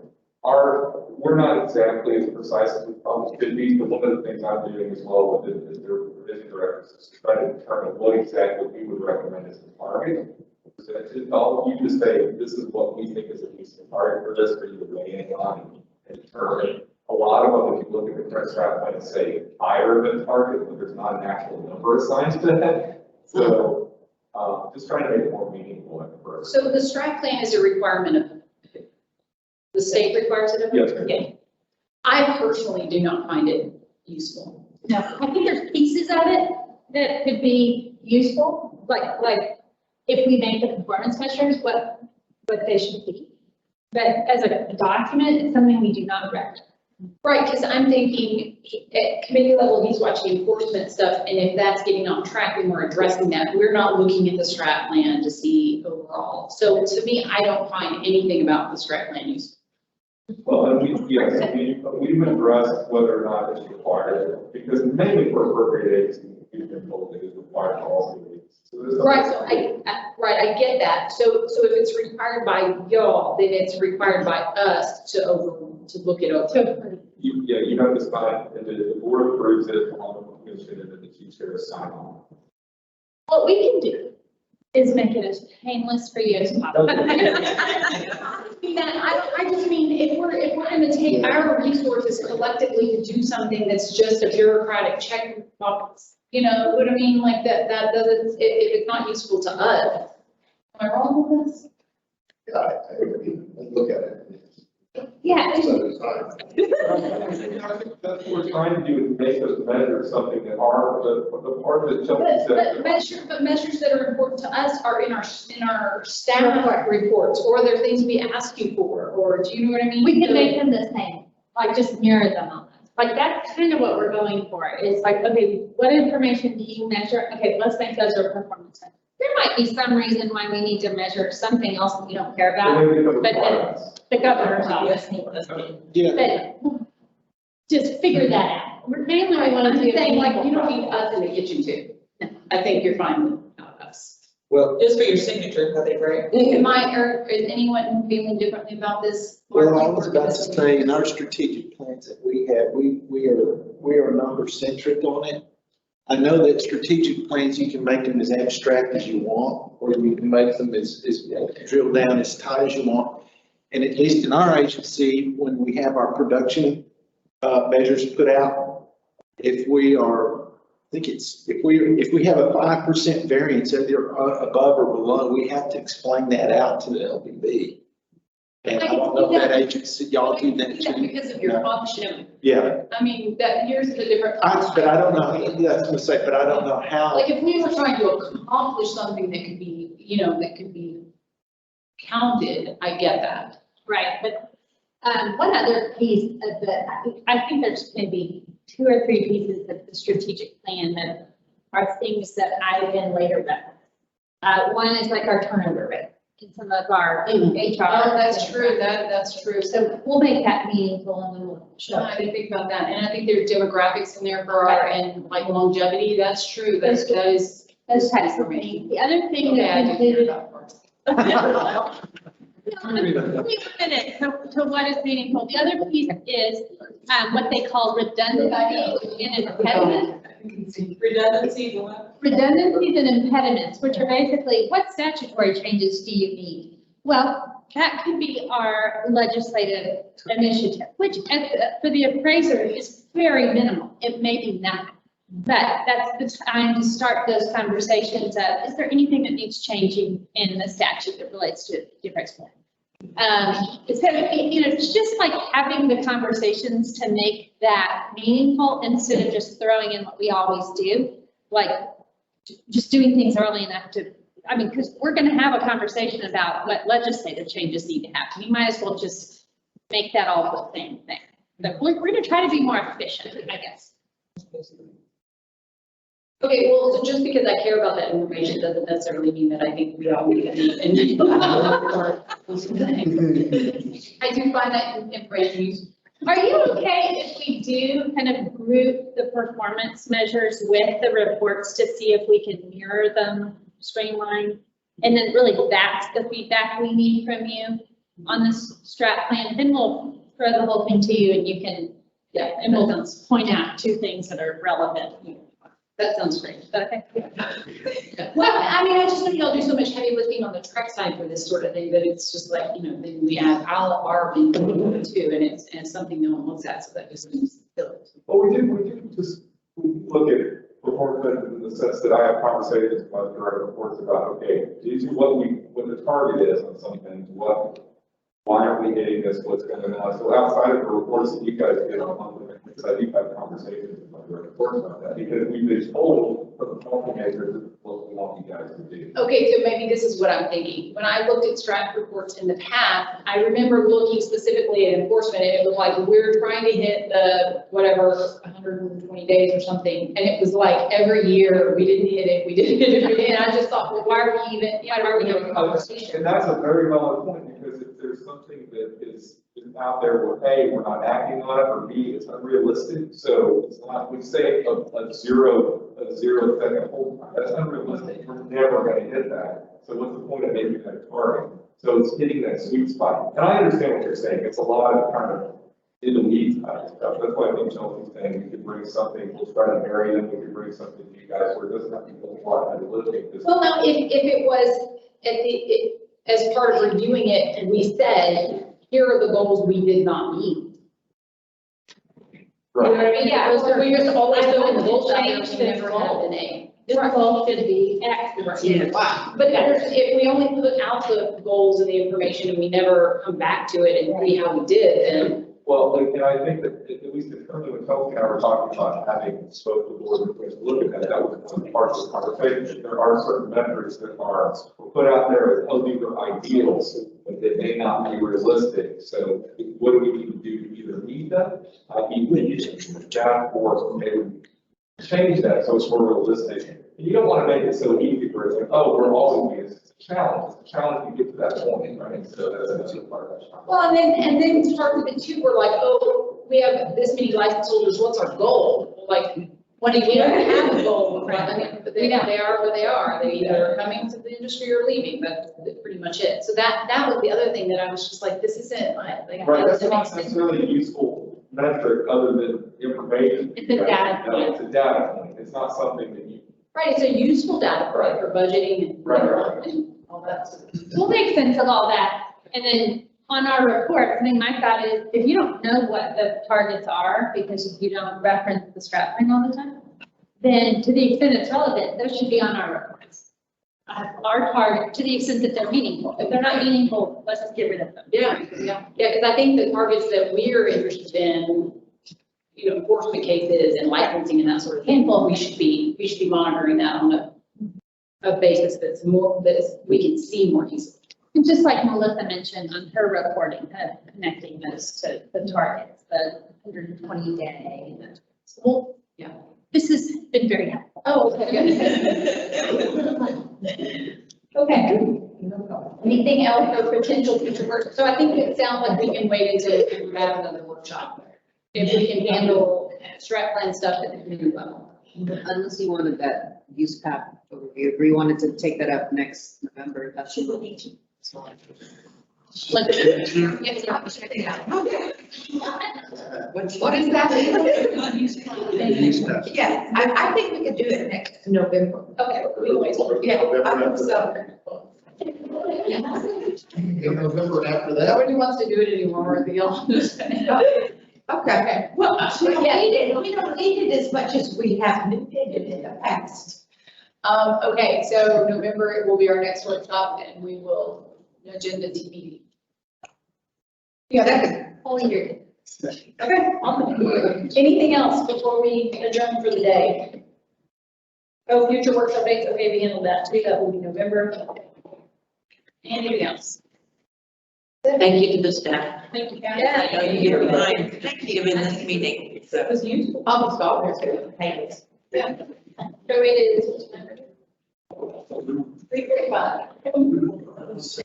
Speaker 12: We're not exactly as precise as we probably should be, but one of the things I'm doing as well with the provision directors is to try to determine what exactly we would recommend as the target. So you just say, this is what we think is a decent target for this, for you to weigh in on and determine. A lot of them, if you look at the current strat plan, say higher than target, but there's not an actual number assigned to that. So just trying to make it more meaningful at first.
Speaker 1: So the strat plan is a requirement of the state requires it of us?
Speaker 12: Yes.
Speaker 1: Okay. I personally do not find it useful.
Speaker 6: No, I think there's pieces of it that could be useful, like if we make the performance measures, what they should be. But as a document, it's something we do not recommend.
Speaker 1: Right, because I'm thinking at committee level, he's watching enforcement stuff, and if that's getting on track and we're addressing that, we're not looking at the strat plan to see overall. So to me, I don't find anything about the strat plan useful.
Speaker 12: Well, and we've addressed whether or not it's required, because mainly for appropriate agencies, we've been told it is required for all states. So
Speaker 1: right, so I get that. So if it's required by y'all, then it's required by us to look it over.
Speaker 12: you have to sign, and the board approves it on, commission and then the chief chair sign on.
Speaker 6: What we can do is make it as painless for you as possible. I just mean, if we're gonna take our resources collectively to do something that's just a bureaucratic check box, you know what I mean? Like that doesn't, if it's not useful to us. Am I wrong with this?
Speaker 9: I look at it.
Speaker 6: Yeah.
Speaker 9: So it's fine.
Speaker 12: I think that's what we're trying to do is make those measures something that are the part that Chelsea said.
Speaker 1: But measures that are important to us are in our staff reports, or they're things we ask you for, or do you know what I mean?
Speaker 6: We can make them the same, like just mirror them on us. Like that's kind of what we're going for, is like, okay, what information do you measure? Okay, let's make those our performance measures. There might be some reason why we need to measure something else that you don't care about, but then the governor's office needs to.
Speaker 4: Yeah.
Speaker 6: But just figure that out. Mainly, we want to do.
Speaker 1: Saying like, you don't need us in the kitchen too. I think you're fine without us.
Speaker 4: Well,
Speaker 10: Just for your signature, I think, right?
Speaker 1: Or is anyone feeling differently about this?
Speaker 4: well, I was about to say, in our strategic plans that we have, we are number centric on it. I know that strategic plans, you can make them as abstract as you want, or you can make them as drilled down as tight as you want. And at least in our agency, when we have our production measures put out, if we are, I think it's, if we have a 5% variance, either above or below, we have to explain that out to the LBB. And I don't know if that agency, y'all do that too.
Speaker 1: Because of your function.
Speaker 4: Yeah,
Speaker 1: I mean, that, here's the different.
Speaker 4: but I don't know, that's what I say, but I don't know how.
Speaker 1: Like if we were trying to accomplish something that could be, that could be counted, I get that.
Speaker 6: Right, but one other piece of I think there's maybe 2 or 3 pieces of the strategic plan that are things that I've been later referenced. One is like our turnover rate in some of our HR.
Speaker 1: Oh, that's true, that's true.
Speaker 6: So we'll make that meaningful and then we'll show.
Speaker 1: I didn't think about that, and I think there's demographics in there for our, and like longevity, that's true, that is.
Speaker 6: Those types of things. The other thing
Speaker 1: Okay, I
Speaker 6: that
Speaker 1: do care
Speaker 6: included.
Speaker 1: about parts.
Speaker 6: Only a minute to what is meaningful. The other piece is what they call redundancy and impediment.
Speaker 10: Redundancies and what?
Speaker 6: Redundancies and impediments, which are basically what statutory changes do you need? Well, that could be our legislative initiative, which for the appraiser is very minimal. It may be nothing. But that's the time to start those conversations of, is there anything that needs changing in the statute that relates to your price plan? So, it's just like having the conversations to make that meaningful instead of just throwing in what we always do, like just doing things early enough to, because we're going to have a conversation about what legislative changes need to happen. You might as well just make that all the same thing. But we're going to try to be more efficient, I guess.
Speaker 1: Okay, well, so just because I care about that information doesn't necessarily mean that I think we all need it. I do find that information useful.
Speaker 6: Are you okay if we do kind of group the performance measures with the reports to see if we can mirror them, streamline? And then really that's the feedback we need from you on this strat plan. Then we'll throw the whole thing to you and you can, and we'll point out 2 things that are relevant.
Speaker 1: That sounds great.
Speaker 6: Is that okay?
Speaker 1: Well, I just think y'all do so much heavy lifting on the track side for this sort of thing that it's just like, then we add our input too, and it's something no one looks at, so that just means kill it.
Speaker 12: Well, we do just look at performance in the sense that I have conversations with my direct reports about, okay, these are what the target is on some things, why aren't we hitting this, what's going on? So outside of the reports that you guys get on monthly, because I do have conversations with my direct reports about that, because we've been told from the policymakers what we want you guys to do.
Speaker 1: Okay, so maybe this is what I'm thinking. When I looked at strat reports in the past, I remember looking specifically at enforcement, and it was like, we're trying to hit the, whatever, 120 days or something, and it was like, every year, we didn't hit it, and I just thought, well, why are we having a conversation?
Speaker 12: And that's a very valid point, because if there's something that is out there where A, we're not acting on it, or B, it's unrealistic, so it's not, we say a zero second hold time, that's unrealistic, we're never gonna hit that. So what's the point of making that target? So it's hitting that sweet spot. And I understand what you're saying, it's a lot of kind of in the weeds kind of stuff. That's why I think Chelsea's saying we could bring something, we'll try to marry them, we could bring something to you guys where it doesn't have to be a lot of lifting.
Speaker 1: Well, no, if it was as part of reviewing it, and we said, here are the goals we did not meet. You know what I mean?
Speaker 6: Yeah.
Speaker 1: We just always go in the goal
Speaker 6: Change
Speaker 1: chapter, we
Speaker 6: this
Speaker 1: never
Speaker 6: goal.
Speaker 1: had an A.
Speaker 6: This goal should be X.
Speaker 1: But if we only put out the goals and the information and we never come back to it and see how we did, then.
Speaker 12: Well, and I think that at least internally when Chelsea and I were talking about having spoke to the board, we look at that, that was one part of the conversation. There are certain metrics that are put out there as, oh, these are ideals, but they may not be realistic. So what do we need to do to either meet them, that, or maybe change that so it's more realistic? And you don't want to make it so easy where it's like, oh, we're always, it's a challenge. It's a challenge to get to that point, right? So that's another part of that challenge.
Speaker 1: Well, and then part of it too, we're like, oh, we have this many license holders, what's our goal? Like, when we don't have a goal, right? I mean, but they are what they are. They either are coming to the industry or leaving, that's pretty much it. So that was the other thing that I was just like, this isn't, like.
Speaker 12: Right, that's not necessarily a useful metric other than information.
Speaker 6: It's a data
Speaker 12: No, it's a data point. It's not something that you.
Speaker 1: Right, it's a useful data for budgeting and
Speaker 12: Right.
Speaker 1: and all that.
Speaker 6: We'll make sense of all that. And then on our report, I think my thought is, if you don't know what the targets are, because you don't reference the strap ring all the time, then to the extent it's relevant, those should be on our reports. Our target, to the extent that they're meaningful. If they're not meaningful, let's just get rid of them.
Speaker 1: Yeah, because I think the targets that we're interested in, enforcement cases and licensing and that sort of thing, well, we should be monitoring that on a basis that we can see more easily.
Speaker 6: And just like Melissa mentioned on her reporting, connecting those to the targets, the 120 day.
Speaker 1: Well, yeah.
Speaker 6: This has been very helpful.
Speaker 1: Oh, okay, good. Okay. Anything else or potential future work? So I think it sounds like we can wait until we have another workshop. If we can handle strat plan stuff at the community level.
Speaker 2: Unless you wanted that use path overview, or you wanted to take that up next November, that's.
Speaker 1: Like,
Speaker 7: What is that? Yeah, I think we could do it next November.
Speaker 1: okay, we always.
Speaker 7: Yeah, I think so.
Speaker 5: In November after that.
Speaker 1: Nobody wants to do it anymore, the y'all.
Speaker 7: Okay, well, we don't need it as much as we have needed it in the past.
Speaker 1: Okay, so November will be our next workshop and we will agenda TBD. Yeah, that whole year. Okay, awesome. Anything else before we adjourn for the day? Oh, future workshop dates, okay, we handled that too, that will be November. Anything else?
Speaker 8: Thank you to the staff.
Speaker 1: Thank you.
Speaker 8: I know you get behind, thank you in this meeting.
Speaker 1: That was useful.
Speaker 7: Almost always do. Thanks.
Speaker 1: Yeah. So it is. 3:45.